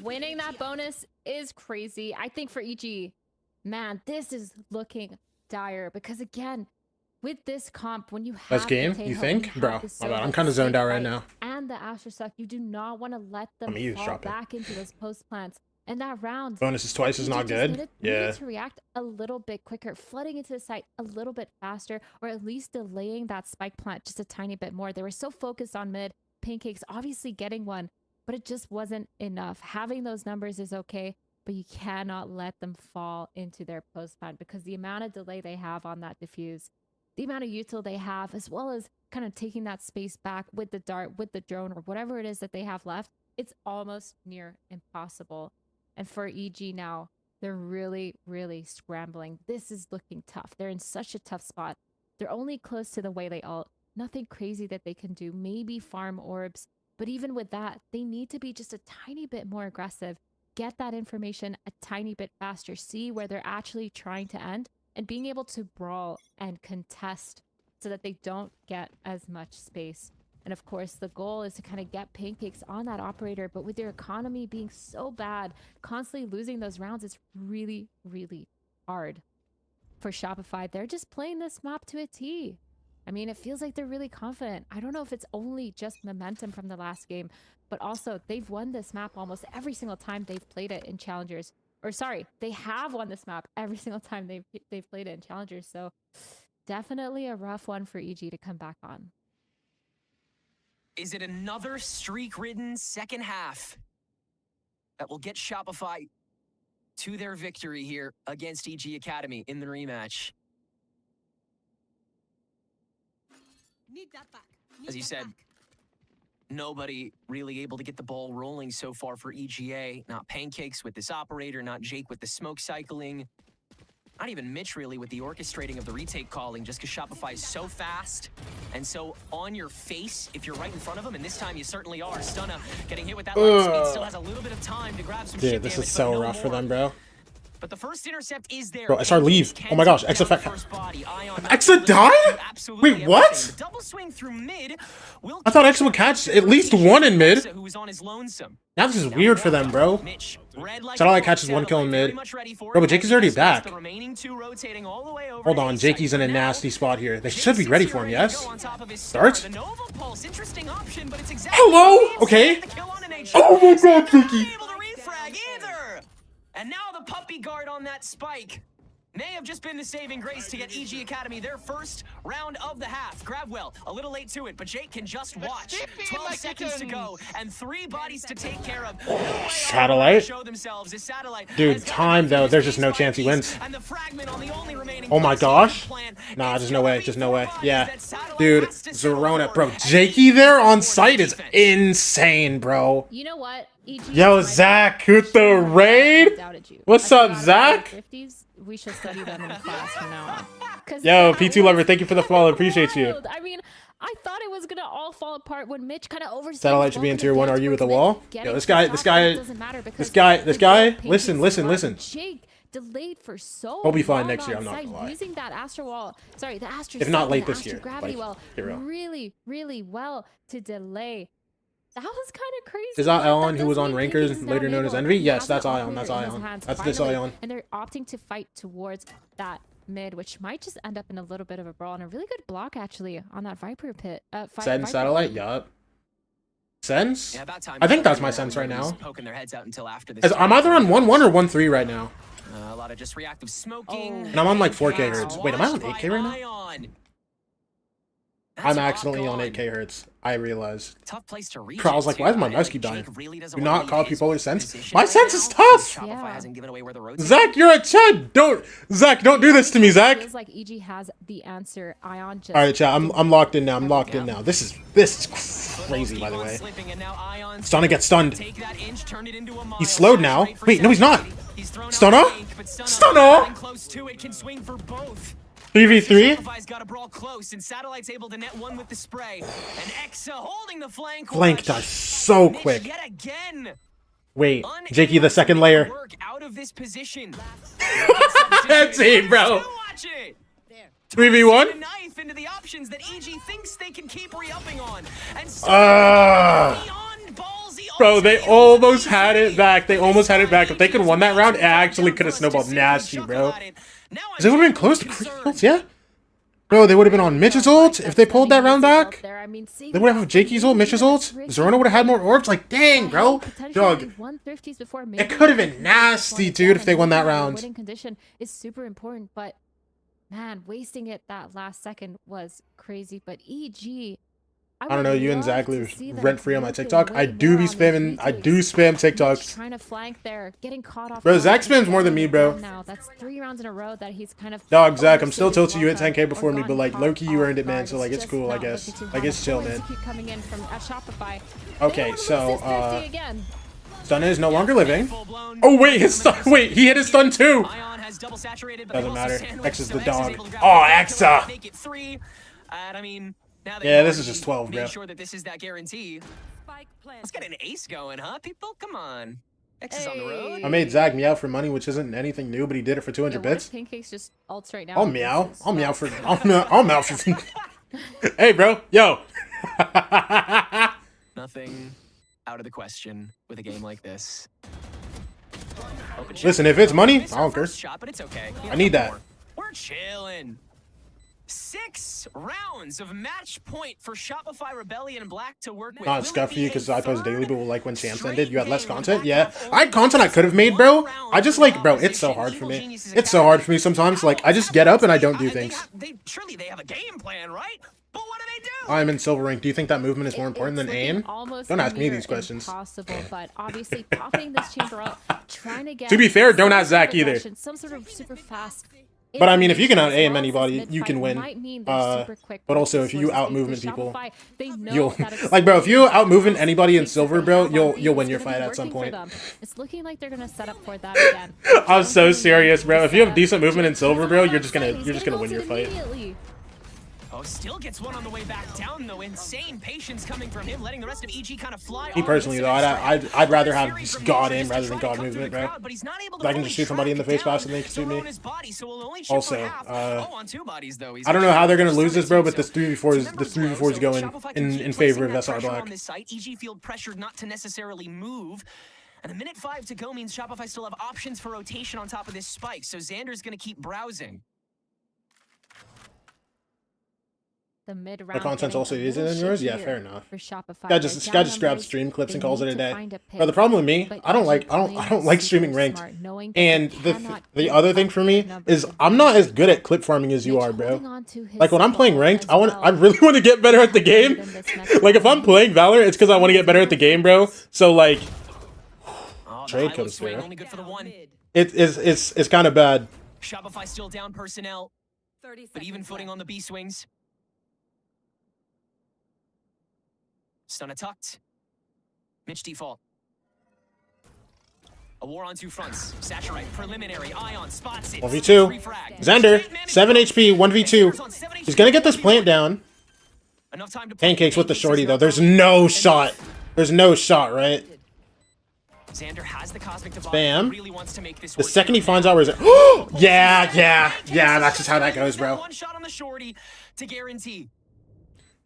Winning that bonus is crazy. I think for EG, man, this is looking dire because again, with this comp, when you have Best game, the you Tejo, think? you Bro, have the my bad. I'm Sova, kind of zoned out right Snake now. and the Astrosuck, you do not want to let them I'm fall eavesdropping. back into those post plants. And that round, Bonus is twice is EG not just good. needed Yeah. to react a little bit quicker, flooding into the site a little bit faster, or at least delaying that spike plant just a tiny bit more. They were so focused on mid. Pancakes obviously getting one, but it just wasn't enough. Having those numbers is okay, but you cannot let them fall into their post plant because the amount of delay they have on that diffuse, the amount of util they have, as well as kind of taking that space back with the dart, with the drone, or whatever it is that they have left, it's almost near impossible. And for EG now, They're really, really scrambling. This is looking tough. They're in such a tough spot. They're only close to the Waylay ult. Nothing crazy that they can do. Maybe farm orbs. But even with that, they need to be just a tiny bit more aggressive. Get that information a tiny bit faster. See where they're actually trying to end. And being able to brawl and contest so that they don't get as much space. And of course, the goal is to kind of get pancakes on that operator. But with their economy being so bad, constantly losing those rounds, it's really, really hard for Shopify. They're just playing this map to a T. I mean, it feels like they're really confident. I don't know if it's only just momentum from the last game, but also they've won this map almost every single time they've played it in Challengers. Or sorry, they have won this map every single time they've played it in Challengers. So definitely a rough one for EG to come back on. Is it another streak-ridden second half that will get Shopify to their victory here against EG Academy in the rematch? Need that back. Need As you that said, back. nobody really able to get the ball rolling so far for EGA. Not Pancakes with this operator, not Jake with the smoke cycling. Not even Mitch really with the orchestrating of the retake calling, just because Shopify is so fast and so on your face if you're right in front of them, and this time you certainly are. Stunna getting hit with that light speed, still has a little bit of time to grab some shit Dude, this damage, is so but no rough for more. them, bro. But the first intercept is there. Bro, SR leave. Oh my gosh, Exa Ion Exa died? Wait, what? the double swing through mid will I thought Exa would catch at least one in mid. who was on his lonesome. Now this is weird for them, bro. Mitch, red like Satellite catches one kill in mid. Bro, but Jakey's already back. the remaining two rotating all the way over Hold to on, A Jakey's site. in a Now, nasty spot here. They should be Jake ready seems for him, to yes? go on top of his Starts? star. The Nova Pulse, interesting option, but it's exactly Hello? what he needs to Okay. get the kill on an HG. Oh my god, Jakey. Able to refrag either. And now the puppy guard on that spike may have just been the saving grace to get EG Academy their first round of the half. Gravwell a little late to it, but Jake can just watch. 12 seconds to go and 3 bodies to take care of. No way Satellite? show themselves as Satellite. Dude, time though. There's just no chance he wins. And the fragment on the only remaining Oh my gosh. Nah, there's no way. Just no way. Yeah. Dude, Zerona, bro. Jakey there on site is insane, bro. You know what? EG Yo, Zach with the raid. doubted you. What's I up, forgot Zach? about the 50s. We should study them in class from now on. 'Cause Yo, that P2 Lover, was thank you for the follow. Appreciate you. wild. I mean, I thought it was gonna all fall apart when Mitch kind of overstepped. Satellite should be in tier 1. Are you with the wall? Yo, this guy. This Jake Listen. delayed for so He'll be fine long next year, on I'm not site, gonna lie. using that Astro Wall, sorry, the Astro If not Sun, late the this year, Astro Gravity like, Well, be real. really, really well to delay. That was kind of crazy. Is that Ion does who was on mean Rankers, Pancakes is later now known as able- Envy? he Yes, has that's an Ion. That's operator in his Ion. hands, That's this finally, Ion. and they're opting to fight towards that mid, which might just end up in a little bit of a brawl and a really good block actually on that Viper pit. Send Satellite, yup. Sense? Yeah, about time. I think that's my sense right now. Poking their heads out until after this. I'm either on 1-1 or 1-3 right now. A lot of just reactive smoking. And I'm on like 4K hertz. Wait, am I on 8K right now? Ion. I'm accidentally on 8K hertz. I realized. Tough place to reach. Bro, I was it, like, why is too. my I mouse keep think dying? Jake really doesn't Do wanna not leave copy his polar sense. position My right sense now. is tough! Shopify hasn't given away where the roads Zach, you're a Chud! Don't do this to me, Zach! Feels like EG has the answer. Ion just Alright, chat, I'm locked in now. I'm locked in now. This is crazy, by the way. Stunna gets stunned. He's slowed now. Wait, no, he's not. Stunna? Stunna? Close to it can swing for both. 3v3? Shopify's got a brawl close, and Satellite's able to net one with the spray. And Exa holding the flank. Flank dies so Mitch quick. Yet again. Wait, Jakey the second layer. Work out of this position. That's it, bro. Watch it. 3v1? A knife into the options that EG thinks they can keep re-upping on. And Bro, they almost had it back. They almost had it back. If they could have won that round, it actually could have snowballed nasty, bro. Because it would have been close to Creel's, yeah? Bro, they would have been on Mitch's ult if they pulled that round back. They would have Jakey's ult, Mitch's ult. Zerona would have had more orbs. Like, dang, bro. Dog. It could have been nasty, dude, if they won that round. Winning condition is super important, but man, wasting it that last second was crazy. But EG, I don't know, you and Zach live rent-free on my TikTok. I do spam TikTok. Trying to flank there, getting caught off. Bro, Zach spams more than me, bro. Now that's 3 rounds in a row that he's kind of. Dog, Zach, I'm still tilting you at 10K before me, but like, low-key, you earned it, man. So like, it's cool, I guess. Like, it's chill, man. Keep coming in from Shopify. Okay, so Stun is no longer living. Oh wait, his stun. Wait, he hit his stun too. Doesn't matter. X is the dog. Oh, Exa. Yeah, this is just 12, bro. Sure that this is that guarantee. Let's get an ace going, huh, people? Come on. X is on the road. I made Zach meow for money, which isn't anything new, but he did it for 200 bits. Pancake's just ults right now. I'll meow. I'll meow for. I'll meow for. Hey, bro. Yo. Nothing out of the question with a game like this. Listen, if it's money, I don't care. Shot, but it's okay. I need that. We're chilling. 6 rounds of match point for Shopify Rebellion Black to work with. Not scuffy because I post daily, but like when champs ended, you had less content. Yeah, I had content I could have made, bro. I just like, bro, it's so hard for me. It's so hard for me sometimes. Like, I just get up and I don't do things. Surely they have a game plan, right? But what do they do? I'm in silver rank. Do you think that movement is more important than aim? Don't ask me these questions. Impossible, but obviously popping this chamber up, trying to get. To be fair, don't ask Zach either. Some sort of super fast. But I mean, if you can out aim anybody, you can win. But also, if you out movement people, you'll like, bro. If you out movement anybody in silver, bro, you'll win your fight at some point. It's looking like they're gonna set up for that again. I'm so serious, bro. If you have decent movement in silver, bro, you're just gonna win your fight. Oh, still gets one on the way back down though. Insane patience coming from him, letting the rest of EG kind of fly. Me personally though, I'd rather have just God aim rather than God movement, bro. If I can just shoot somebody in the face faster than they can shoot me. Also, I don't know how they're gonna lose this, bro, but this 3v4 is going in favor of SR Black. EG field pressured not to necessarily move. And a minute 5 to go means Shopify still have options for rotation on top of this spike. So Xander's gonna keep browsing. The content's also easier than yours? Yeah, fair enough. Guy just grabs stream clips and calls it a day. But the problem with me, I don't like streaming ranked. And the other thing for me is I'm not as good at clip farming as you are, bro. Like when I'm playing ranked, I really want to get better at the game. Like if I'm playing Valor, it's because I want to get better at the game, bro. So like trade comes here. It's kind of bad. Shopify still down personnel, but even footing on the B swings. Stunna tucked. Mitch default. A war on 2 fronts. Saturate, preliminary, Ion, spots it. 1v2. Xander, 7 HP, 1v2. He's gonna get this plant down. Pancakes with the shorty though. There's no shot. There's no shot, right? Xander has the cosmic divide. Bam. Really wants to make this the second he finds out where it's yeah, that's just how that goes, bro. One shot on the shorty to guarantee.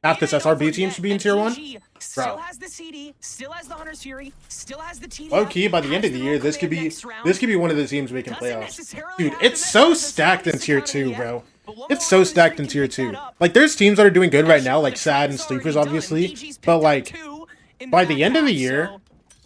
Half this SRB team should be in tier 1. Still has the CD, still has the Hunter's Fury, still has the TD. Low key, by the end of the year, this could be one of the teams making playoffs. Dude, it's so stacked in tier 2, bro. It's so stacked in tier 2. Like, there's teams that are doing good right now, like Sad and Sleepers, obviously. But like, by the end of the year,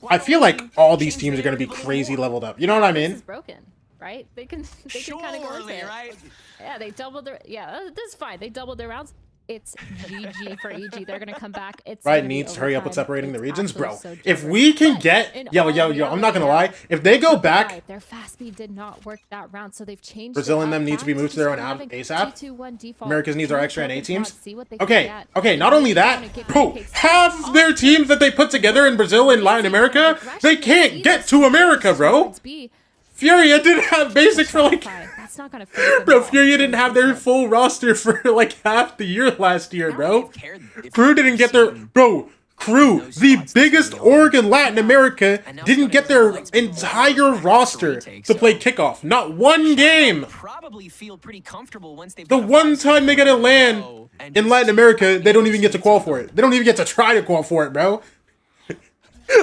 I feel like all these teams are gonna be crazy leveled up. You know what I mean? Broken, right? They can kind of go with it. Right? Yeah, they doubled their. Yeah, this is fine. They doubled their rounds. It's GG for EG. They're gonna come back. It's right. Needs to hurry up with separating the regions, bro. If we can get yo, I'm not gonna lie. If they go back, their fast speed did not work that round, so they've changed. Brazil and them need to be moved to their own ASAP. America's needs our extra NA teams. Okay. Not only that, bro, half their teams that they put together in Brazil and Latin America, they can't get to America, bro. Furia didn't have basic for like. That's not gonna bro, Furia didn't have their full roster for like half the year last year, bro. Crew didn't get their Crew, the biggest org in Latin America, didn't get their entire roster to play kickoff. Not one game. The one time they get a LAN in Latin America, they don't even get to qual for it. They don't even get to try to qual for it, bro.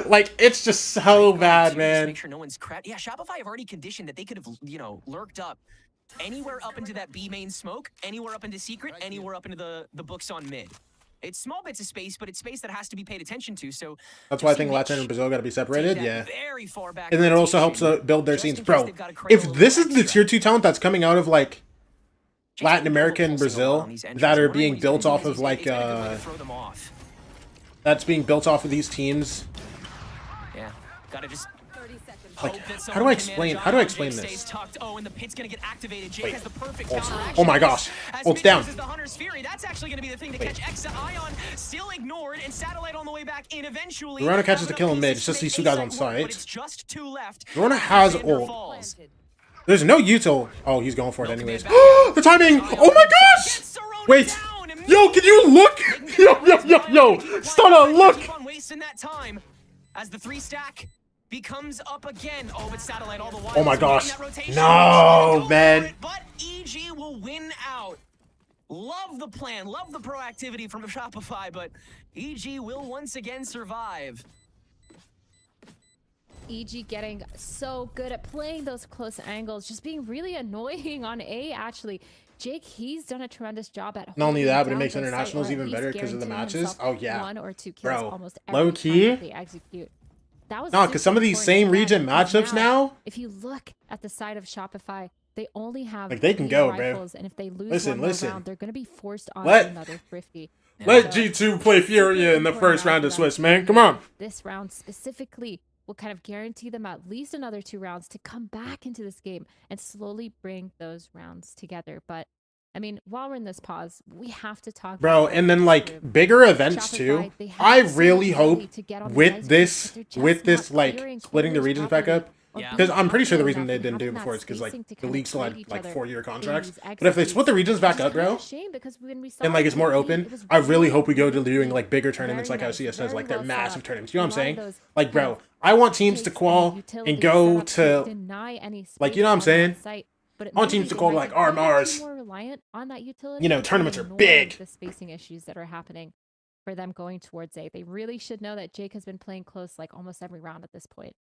Like, it's just so bad, man. Make sure no one's yeah, Shopify have already conditioned that they could have, lurked up anywhere up into that B main smoke, anywhere up into secret, anywhere up into the books on mid. It's small bits of space, but it's space that has to be paid attention to. So that's why I think Latin and Brazil got to be separated. Yeah, and then it also helps build their scenes, bro. If this is the tier 2 talent that's coming out of like Latin America and Brazil that are being built off of like that's being built off of these teams. Yeah, gotta just Like, how do I explain this? Tucked. Oh, and the pit's gonna get activated. Jake Wait. has the perfect Oh, counteraction. oh my gosh. As Ult's down. Mixes the Hunter's Fury. That's actually gonna be the thing to catch Exa. Ion still ignored, and Satellite on the way back in eventually. Verona catches the kill in mid. It's just these two guys on site. But it's just two left. Verona has Xander ult. falls. There's no util. Oh, he's going for it anyways. The timing! Oh my gosh! Wait! Yo, can you look? Yo! Stunner, look! Keep on wasting that time as the 3-stack becomes up again. Oh, but Satellite all the while. Oh my gosh. No, man. But EG will win out. Love the plan, love the proactivity from Shopify, but EG will once again survive. EG getting so good at playing those close angles, just being really annoying on A, actually. Jake, he's done a tremendous job at Not only holding that, but it down makes the site, internationals or at even least better because of the guaranteeing matches. himself Oh, yeah. 1 or 2 kills Bro, almost every low key? time they execute. That was No, because some of these same region matchups now, if you look at the side of Shopify, they only have like, they can go, bro. rifles, and if they lose one more round, they're going to be forced on another Thrifty. Let G2 play Furia in the first round of Swiss, man. Come on. This round specifically will kind of guarantee them at least another 2 rounds to come back into this game and slowly bring those rounds together. But I mean, while we're in this pause, we have to talk Bro, and then like bigger events too. I really hope with this like splitting the regions back up, because I'm pretty sure the reason they didn't do it before is because like the league still had like 4-year contracts. But if they split the regions back up, bro, and like it's more open, I really hope we go to doing like bigger tournaments like how CS does, like they're massive tournaments. You know what I'm saying? Like, bro, I want teams to qual and go to like, you know what I'm saying? I want teams to call like RMRs. You know, tournaments are big. The spacing issues that are happening for them going towards A. They really should know that Jake has been playing close like almost every round at this point.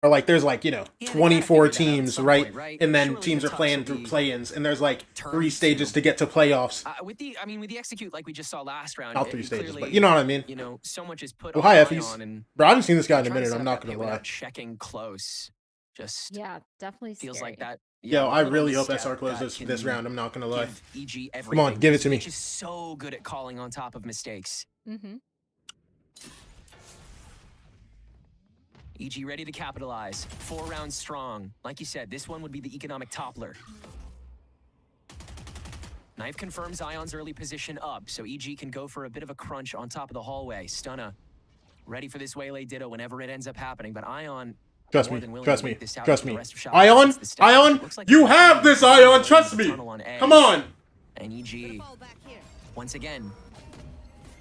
Or like there's like, you know, 24 teams, right? And then teams are playing through play-ins, and there's like 3 stages to get to playoffs. With the execute like we just saw last round. Not 3 stages, but you know what I mean. You know, so much is put oh, hi, on Effies. and Bro, I haven't seen this guy in a minute. I'm not gonna lie. Checking close, just definitely feels scary. like that. Yo, I really hope SR closes this round. I'm not gonna lie. Come on, give it to me. He's so good at calling on top of mistakes. EG ready to capitalize. 4 rounds strong. Like you said, this one would be the economic toppler. Knife confirms Ion's early position up, so EG can go for a bit of a crunch on top of the hallway. Stunna ready for this waylay ditto whenever it ends up happening, but Ion... Trust me. Ion, you have this, Ion. Trust me. Come on. And EG, once again,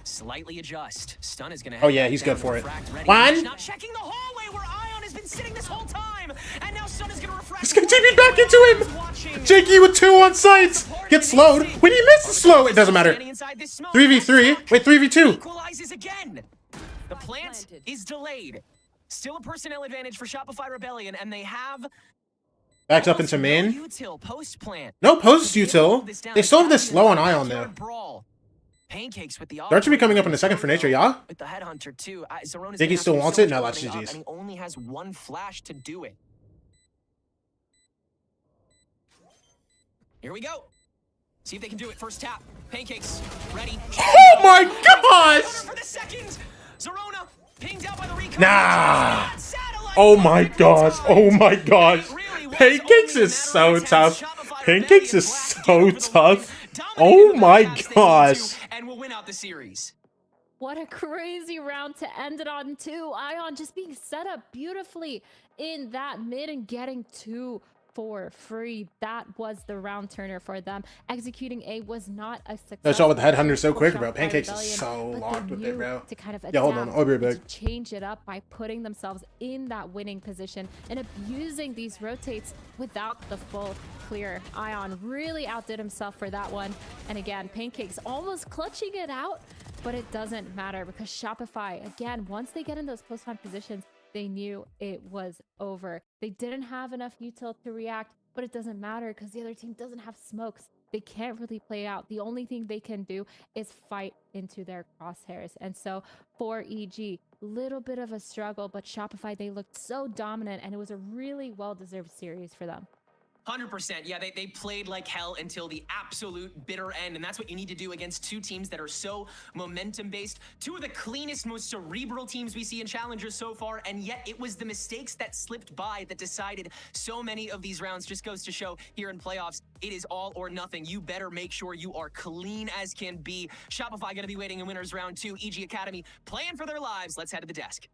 slightly adjust. Stun is gonna. Oh yeah, he's good for it. One. Not checking the hallway where Ion has been sitting this whole time, and now Stun is gonna refract. He's gonna TP back into him. Jakey with 2 on sights. Get slowed. When he misses slow, it doesn't matter. 3v3. Wait, 3v2. Equalizes again. The plant is delayed. Still a personnel advantage for Shopify Rebellion, and they have backs up into main. Post plant. No post util. They still have this slow on Ion though. Pancakes with the They're actually coming up in a second for nature, yeah? With the headhunter too. Ziggy still wants it? No, that's GG's. And he only has 1 flash to do it. Here we go. See if they can do it. First tap. Pancakes ready. Oh my gosh! For the second. Zorona pinged out by the recon. Nah. Oh my gosh. Oh my gosh. Pancakes is so tough. Pancakes is so tough. Oh my gosh. And we'll win out the series. What a crazy round to end it on too. Ion just being set up beautifully in that mid and getting 2 for free. That was the round turner for them. Executing A was not a success. I shot with the headhunter so quick, bro. Pancakes is so locked with it, bro. To kind of yeah, hold on. I'll be right back. Change it up by putting themselves in that winning position and abusing these rotates without the full clear. Ion really outdid himself for that one. And again, Pancakes almost clutching it out, but it doesn't matter because Shopify, again, once they get in those close line positions, they knew it was over. They didn't have enough util to react, but it doesn't matter because the other team doesn't have smokes. They can't really play it out. The only thing they can do is fight into their crosshairs. And so for EG, little bit of a struggle, but Shopify, they looked so dominant and it was a really well-deserved series for them. 100%. Yeah, they played like hell until the absolute bitter end, and that's what you need to do against two teams that are so momentum-based. Two of the cleanest, most cerebral teams we see in Challengers so far, and yet it was the mistakes that slipped by that decided so many of these rounds. Just goes to show here in playoffs, it is all or nothing. You better make sure you are clean as can be. Shopify going to be waiting in winners round 2. EG Academy playing for their lives. Let's head to the desk.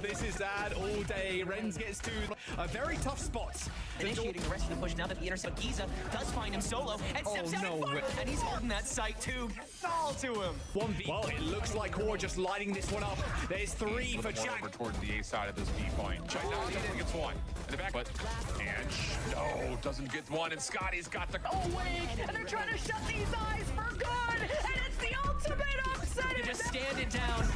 This is sad all day. Renz gets to a very tough spot. Initiating the rest of the push now that the intercept. Giza does find him solo and steps out in front, and he's holding that sight too. Fall to him. 1v. Well, it looks like Core just lighting this one up. There's 3 for Jack. Over towards the A side of this B point. China definitely gets one. In the back, but and doesn't get one, and Scotty's got the. Oh wait, and they're trying to shut these eyes for good, and it's the ultimate upset. Just stand it down.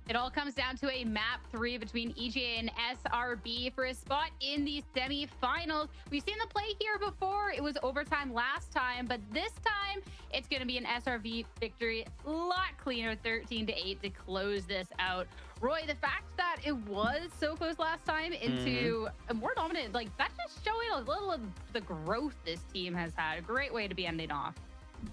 It all comes down to a map 3 between EGA and SRB for a spot in the semifinals. We've seen the play here before. It was overtime last time, but this time it's going to be an SRB victory. A lot cleaner, 13-8 to close this out. Roy, the fact that it was so close last time into a more dominant, like that's just showing a little of the growth this team has had. A great way to be ending off.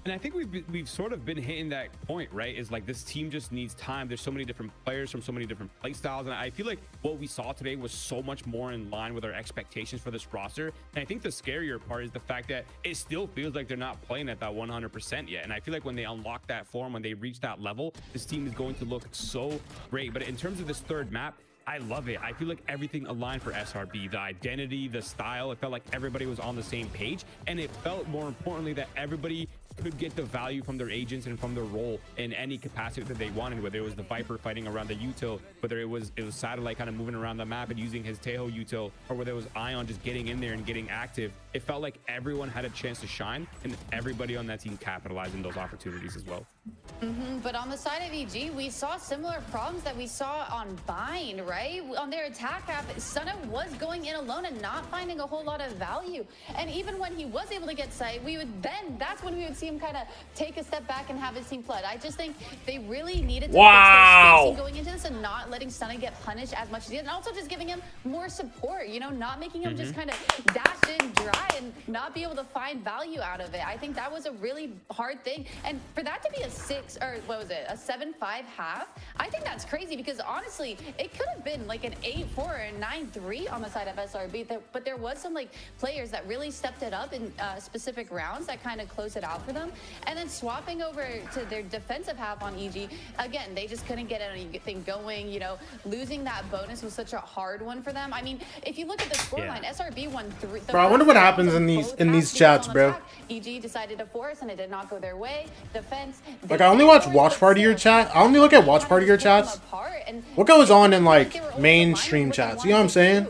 And I think we've sort of been hitting that point, right? Is like this team just needs time. There's so many different players from so many different play styles, and I feel like what we saw today was so much more in line with our expectations for this roster. And I think the scarier part is the fact that it still feels like they're not playing at that 100% yet. And I feel like when they unlock that form, when they reach that level, this team is going to look so great. But in terms of this third map, I love it. I feel like everything aligned for SRB. The identity, the style, it felt like everybody was on the same page. And it felt, more importantly, that everybody could get the value from their agents and from their role in any capacity that they wanted, whether it was the Viper fighting around the util, whether it was Satellite kind of moving around the map and using his Tejo util, or whether it was Ion just getting in there and getting active. It felt like everyone had a chance to shine, and everybody on that team capitalized on those opportunities as well. But on the side of EG, we saw similar problems that we saw on Bind, right? On their attack app, Stunna was going in alone and not finding a whole lot of value. And even when he was able to get sight, that's when we would see him kind of take a step back and have his team flood. I just think they really needed to fix their spacing going into this and not letting Stunna get punished as much as he did, and also just giving him more support, you know, not making him just kind of dash in dry and not be able to find value out of it. I think that was a really hard thing. And for that to be a 7-5 half, I think that's crazy, because honestly, it could have been like an 8-4 or a 9-3 on the side of SRB, but there was some like players that really stepped it up in specific rounds that kind of closed it out for them. And then swapping over to their defensive half on EG, again, they just couldn't get anything going. You know, losing that bonus was such a hard one for them. I mean, if you look at the scoreline, SRB won 3. Bro, I wonder what happens in these chats, bro. EG decided to force, and it did not go their way. Defense. Like, I only watch watch party your chat. I only look at watch party your chats. What goes on in like mainstream chats? You know what I'm saying?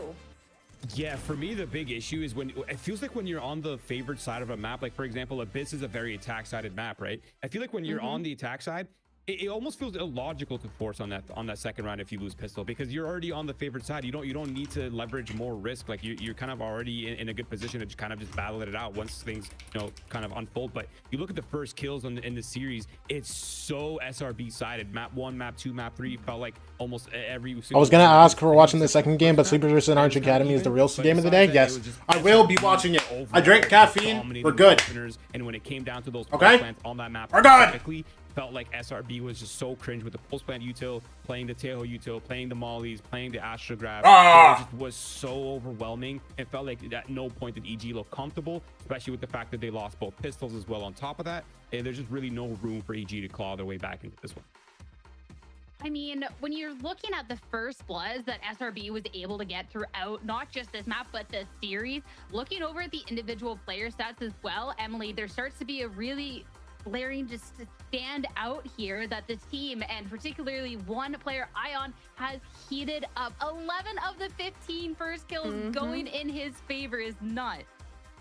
Yeah, for me, the big issue is when it feels like when you're on the favored side of a map, like for example, Abyss is a very attack-sided map, right? I feel like when you're on the attack side, it almost feels illogical to force on that second round if you lose pistol, because you're already on the favored side. You don't need to leverage more risk. Like you're kind of already in a good position to kind of just battle it out once things kind of unfold. But you look at the first kills in the series, it's so SRB sided. Map 1, map 2, map 3 felt like almost every I was gonna ask for watching the second game, but Sleepers vs Orange Academy is the real game of the day. Yes, I will be watching it. I drank caffeine. We're good. And when it came down to those plants on that map, we're good. Felt like SRB was just so cringe with the pulse plant util, playing the Tejo util, playing the mollies, playing the Astra grab. It just was so overwhelming. It felt like at no point did EG look comfortable, especially with the fact that they lost both pistols as well on top of that. And there's just really no room for EG to claw their way back into this one. I mean, when you're looking at the first bloods that SRB was able to get throughout, not just this map, but the series, looking over at the individual player stats as well, Emily, there starts to be a really glaring just to stand out here that this team, and particularly one player, Ion, has heated up. 11 of the 15 first kills going in his favor is nuts.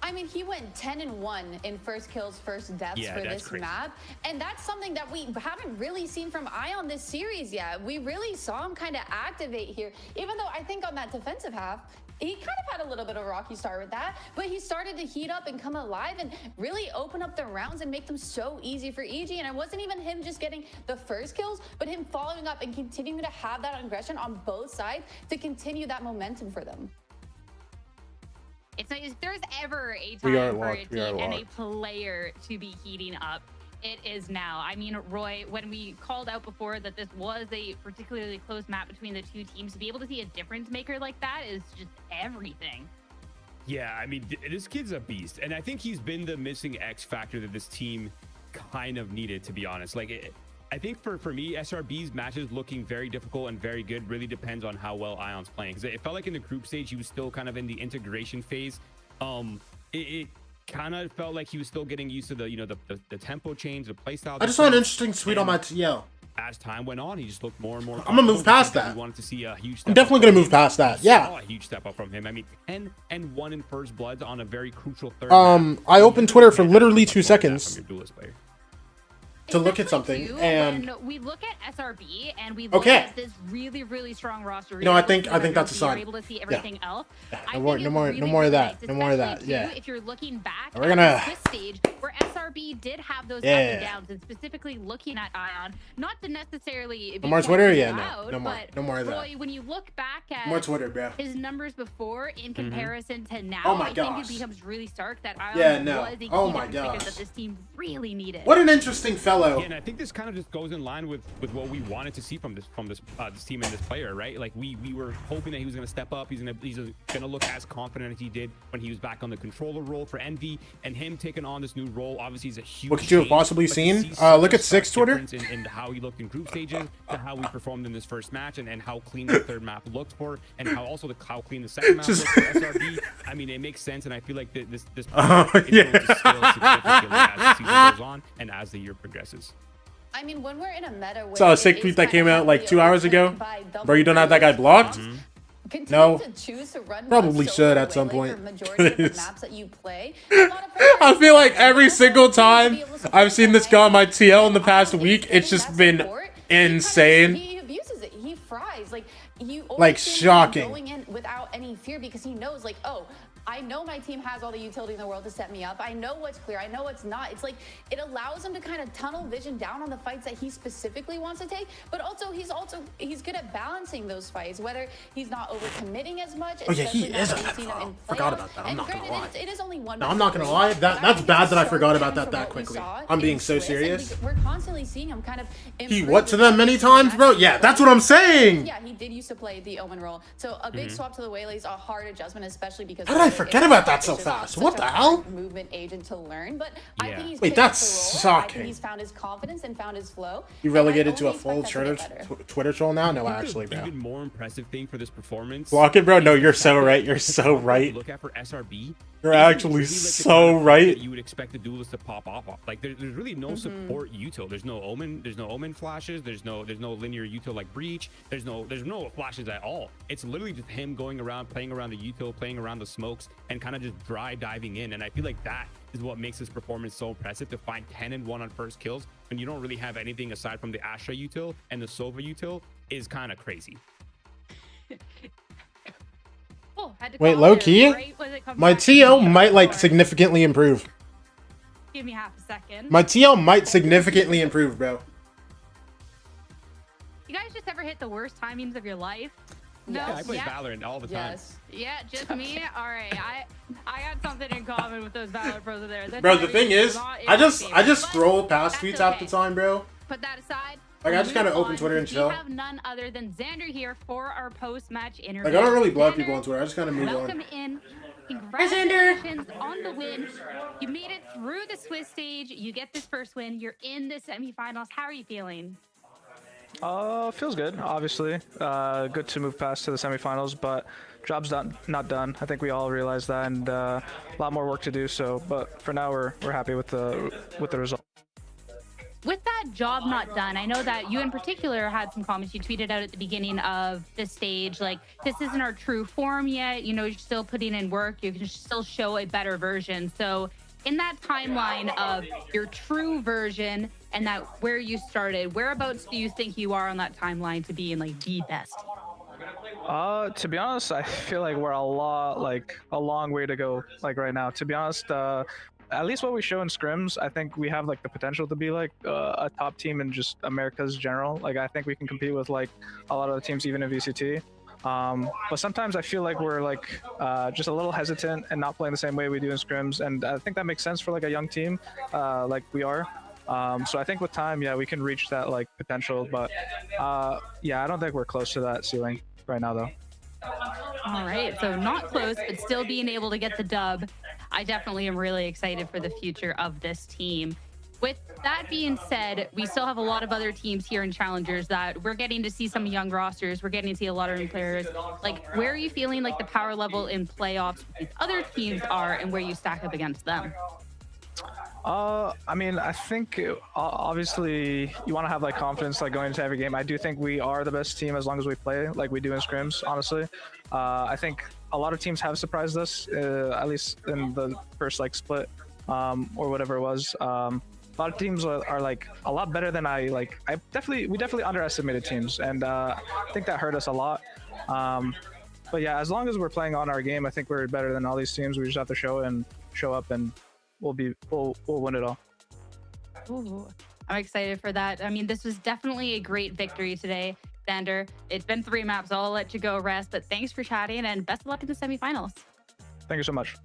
I mean, he went 10-1 in first kills, first deaths for this map. And that's something that we haven't really seen from Ion this series yet. We really saw him kind of activate here, even though I think on that defensive half, he kind of had a little bit of a rocky start with that, but he started to heat up and come alive and really open up the rounds and make them so easy for EG. And it wasn't even him just getting the first kills, but him following up and continuing to have that aggression on both sides to continue that momentum for them. It's like, if there's ever a time for a team and a player to be heating up, it is now. I mean, Roy, when we called out before that this was a particularly close map between the two teams, to be able to see a difference maker like that is just everything. Yeah, I mean, this kid's a beast. And I think he's been the missing X factor that this team kind of needed, to be honest. Like, I think for me, SRB's matches looking very difficult and very good really depends on how well Ion's playing. Because it felt like in the group stage, he was still kind of in the integration phase. It kind of felt like he was still getting used to the tempo change, the playstyle. I just saw an interesting tweet on my TL. As time went on, he just looked more and more. I'm gonna move past that. We wanted to see a huge step I'm definitely gonna move past that. Yeah. A huge step up from him. I mean, 10-1 in first bloods on a very crucial third. I opened Twitter for literally 2 seconds. To look at something, too, and when we look at SRB and we look at this really, really strong roster. You know, I think that's a sign. You're able to see everything else. No more of that. No more of that. Yeah. If you're looking back We're at this stage where SRB did have those ups and downs, and specifically looking at Ion, not to necessarily no more Twitter. Yeah, no more of that. Roy, when you look back at more Twitter, bro, his numbers before in comparison to now, oh my I gosh, think it becomes really stark that Ion was a key difference that this team really needed. What an interesting fellow. Yeah, and I think this kind of just goes in line with what we wanted to see from this team and this player, right? Like we were hoping that he was going to step up. He's gonna look as confident as he did when he was back on the controller role for Envy, and him taking on this new role. Obviously, obviously is a huge. What could you have change, possibly but to seen? see such Look a at Six stark Twitter. difference in how he looked in group stages, to how we performed in this first match, and how clean the third map looked for, and how clean the second map looked for SRB. I mean, it makes sense, and I feel like this is going to scale significantly as the season goes on and as the year progresses. I mean, when we're in a meta where Saw a sick tweet that came out like 2 hours ago. Bro, you don't have that guy blocked? No. Probably should at some point. I feel like every single time I've seen this guy on my TL in the past week, it's just been insane. He abuses it. He fries. Like, you like, shocking. Going in without any fear because he knows, like, oh, I know my team has all the utility in the world to set me up. I know what's clear. I know what's not. It's like it allows him to kind of tunnel vision down on the fights that he specifically wants to take, but also he's good at balancing those fights, whether he's not overcommitting as much. Oh yeah, he is. I forgot about that. I'm not gonna lie. It is only one. No, I'm not gonna lie. That's bad that I forgot about that quickly. I'm being so serious. We're constantly seeing him kind of. He what to them many times, bro? Yeah, that's what I'm saying. Yeah, he did used to play the Omen role, so a big swap to the Waylay is a hard adjustment, especially because. How did I forget about that so fast? What the hell? Movement agent to learn, but I think he's wait, that's shocking. I think he's found his confidence and found his flow. You relegated to a full Twitter troll now? No, actually, bro. Even more impressive thing for this performance. Block it, bro. No, you're so right. You're so right. Look at for SRB. You're actually so right. You would expect the duelist to pop off. Like there's really no support util. There's no omen. There's no omen flashes. There's no linear util like breach. There's no flashes at all. It's literally just him going around, playing around the util, playing around the smokes, and kind of just dry diving in. And I feel like that is what makes this performance so impressive, to find 10-1 on first kills when you don't really have anything aside from the Astra util and the Sova util is kind of crazy. Wait, low key? My TL might like significantly improve. Give me half a second. My TL might significantly improve, bro. You guys just ever hit the worst timings of your life? No. Yeah, I play Valorant all the time. Yeah, just me. All right, I got something in common with those Valorant pros there. Bro, the thing is, I just scroll past tweets half the time, bro. Put that aside. Like, I just kind of open Twitter and chill. We have none other than Xander here for our post-match interview. Like, I don't really block people on Twitter. I just kind of move on. Welcome in. Congratulations on the win. You made it through the Swiss stage. You get this first win. You're in the semifinals. How are you feeling? Feels good, obviously. Good to move past to the semifinals, but job's not done. I think we all realize that, and a lot more work to do. So, but for now, we're happy with the result. With that job not done, I know that you in particular had some comments you tweeted out at the beginning of the stage, like, this isn't our true form yet. You know, you're still putting in work. You can still show a better version. So in that timeline of your true version and that where you started, whereabouts do you think you are on that timeline to be in like the best? To be honest, I feel like we're a long way to go, like right now. To be honest, at least what we show in scrims, I think we have like the potential to be like a top team in just America's general. Like, I think we can compete with like a lot of the teams even in VCT. But sometimes I feel like we're like just a little hesitant and not playing the same way we do in scrims, and I think that makes sense for like a young team like we are. So I think with time, yeah, we can reach that like potential, but yeah, I don't think we're close to that ceiling right now though. All right, so not close, but still being able to get the dub. I definitely am really excited for the future of this team. With that being said, we still have a lot of other teams here in Challengers that we're getting to see some young rosters. We're getting to see a lot of new players. Like, where are you feeling like the power level in playoffs with these other teams are and where you stack up against them? I mean, I think obviously you want to have like confidence like going into every game. I do think we are the best team as long as we play like we do in scrims, honestly. I think a lot of teams have surprised us, at least in the first like split or whatever it was. A lot of teams are like a lot better than we definitely underestimated teams, and I think that hurt us a lot. But yeah, as long as we're playing on our game, I think we're better than all these teams. We just have to show up and we'll win it all. Ooh, I'm excited for that. I mean, this was definitely a great victory today, Xander. It's been 3 maps, so I'll let you go rest, but thanks for chatting and best of luck in the semifinals. Thank you so much.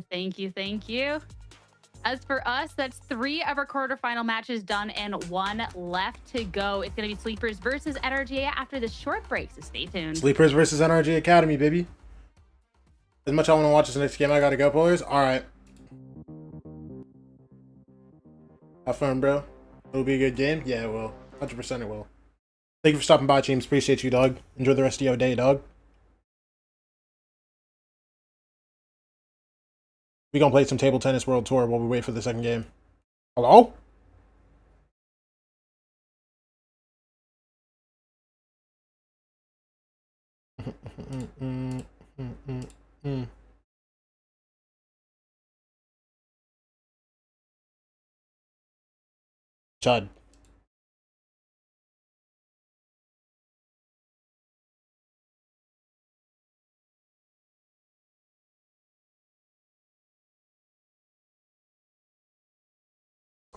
Thank you. As for us, that's 3 of our quarterfinal matches done and 1 left to go. It's going to be Sleepers versus NRG after this short break, so stay tuned. Sleepers versus NRG Academy, baby. As much as I want to watch this next game, I got to go, boys. All right. Have fun, bro. It'll be a good game. Yeah, it will. 100% it will. Thank you for stopping by, James. Appreciate you, dog. Enjoy the rest of your day, dog. We gonna play some table tennis world tour while we wait for the second game. Hello? Chud.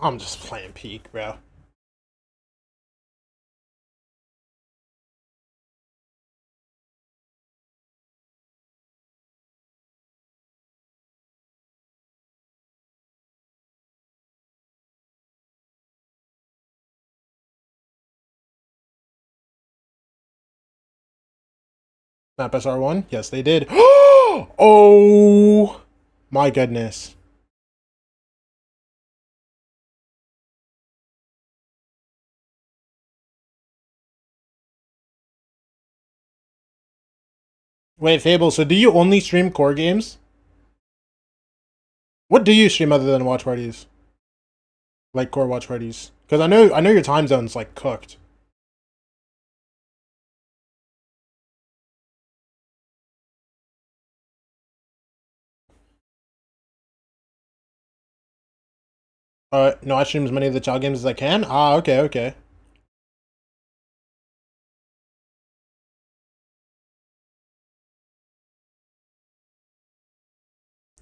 I'm just playing peak, bro. Map SR1? Yes, they did. Oh my goodness. Wait, Fable, so do you only stream core games? What do you stream other than watch parties? Like core watch parties? Because I know your time zone's like cooked. No, I stream as many of the child games as I can? Ah, okay, okay.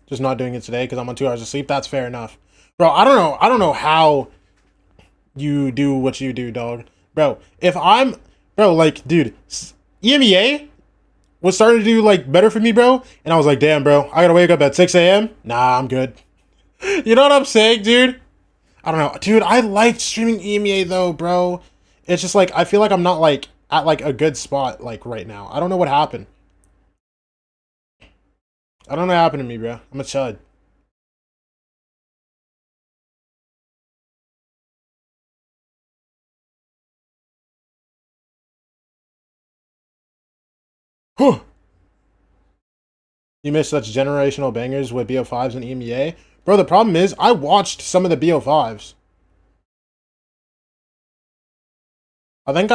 Just not doing it today because I'm on 2 hours of sleep. That's fair enough. Bro, I don't know how you do what you do, dog. Bro, like, dude, EMEA was starting to do, like, better for me, bro. And I was like, damn, bro, I gotta wake up at 6 a.m. Nah, I'm good. You know what I'm saying, dude? I don't know. Dude, I liked streaming EMEA, though, bro. It's just, like, I feel like I'm not, like, at, like, a good spot, like, right now. I don't know what happened. I don't know what happened to me, bro. I'm a chud. Huh. You missed such generational bangers with BO5s and EMEA. Bro, the problem is, I watched some of the BO5s. I think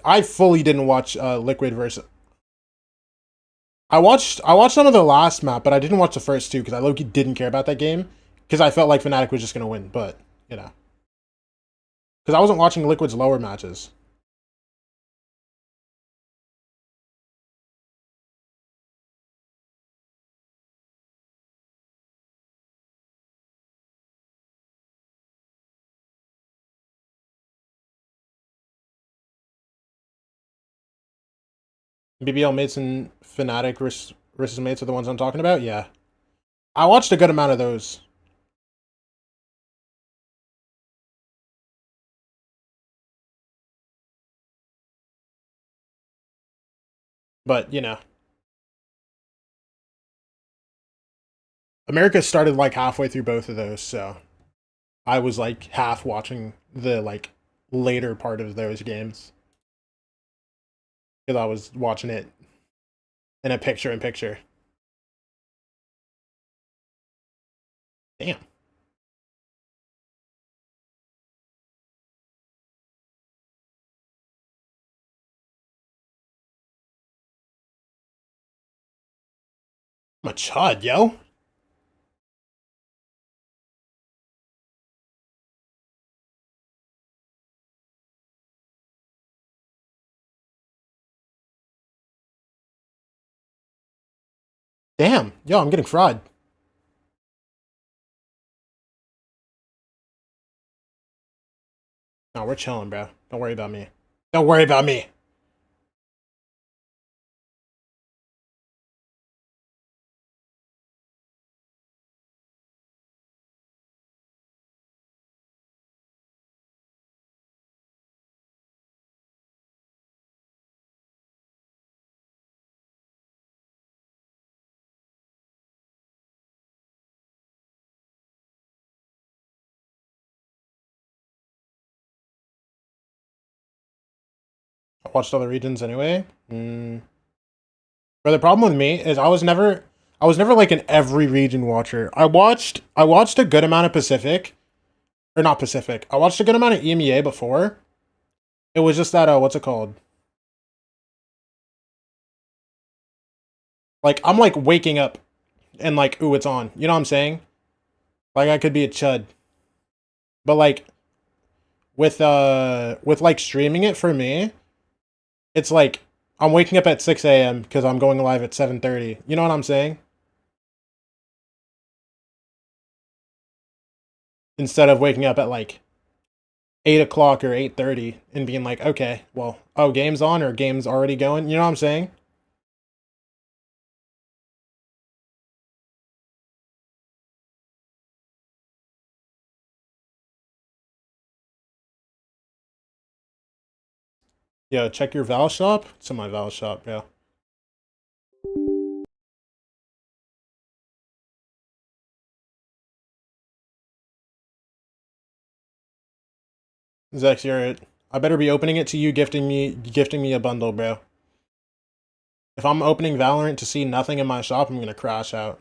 I fully didn't watch Liquid versus... I watched some of the last map, but I didn't watch the first two because I low-key didn't care about that game. Because I felt like Fnatic was just going to win, but, you know. Because I wasn't watching Liquid's lower matches. BBL mates and Fnatic versus mates are the ones I'm talking about? Yeah. I watched a good amount of those. But, you know. America started like halfway through both of those, so I was like half watching the like later part of those games. Because I was watching it in a picture-in-picture. Damn. I'm a chud, yo. Damn. Yo, I'm getting fried. No, we're chilling, bro. Don't worry about me. Don't worry about me. watched all the regions anyway. But the problem with me is I was never like an every region watcher. I watched a good amount of Pacific. Or not Pacific. I watched a good amount of EMEA before. It was just that, what's it called? Like, I'm like waking up and like, ooh, it's on. You know what I'm saying? Like, I could be a chud. But like, with like streaming it for me, it's like, I'm waking up at 6 a.m. because I'm going live at 7:30. You know what I'm saying? Instead of waking up at like 8 o'clock or 8:30 and being like, okay, well, oh, game's on or game's already going. You know what I'm saying? Yo, check your Val shop. It's in my Val shop, bro. Zex, you're it. I better be opening it to you gifting me a bundle, bro. If I'm opening Valorant to see nothing in my shop, I'm gonna crash out.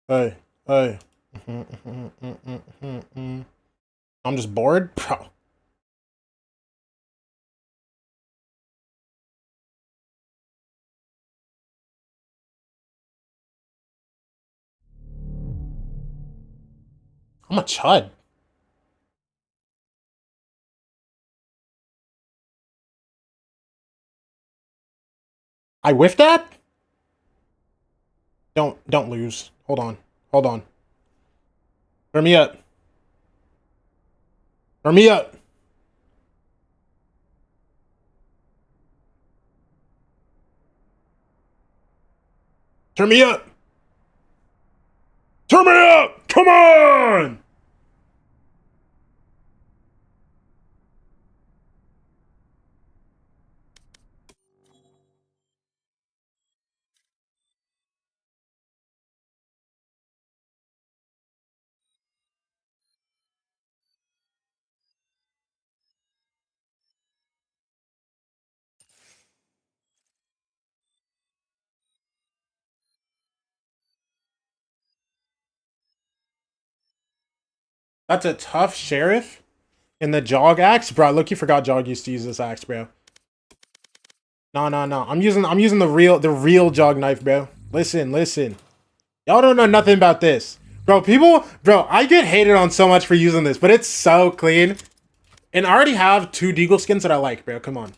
Hey, hey. I'm just bored, bro. I'm a chud. I whiffed that? Don't lose. Hold on. Hold on. Turn me up. Turn me up. Turn me up. Turn me up. Come on. That's a tough sheriff in the jog axe, bro. Look, you forgot jog used to use this axe, bro. No. I'm using the real jog knife, bro. Listen. Y'all don't know nothing about this. Bro, I get hated on so much for using this, but it's so clean. And I already have 2 Deagle skins that I like, bro. Come on.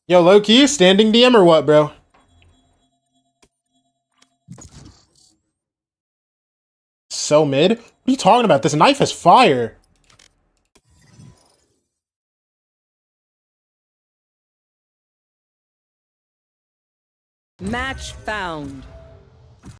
Yo, low-key, standing DM or what, bro? So mid? What are you talking about? This knife is fire. Match found.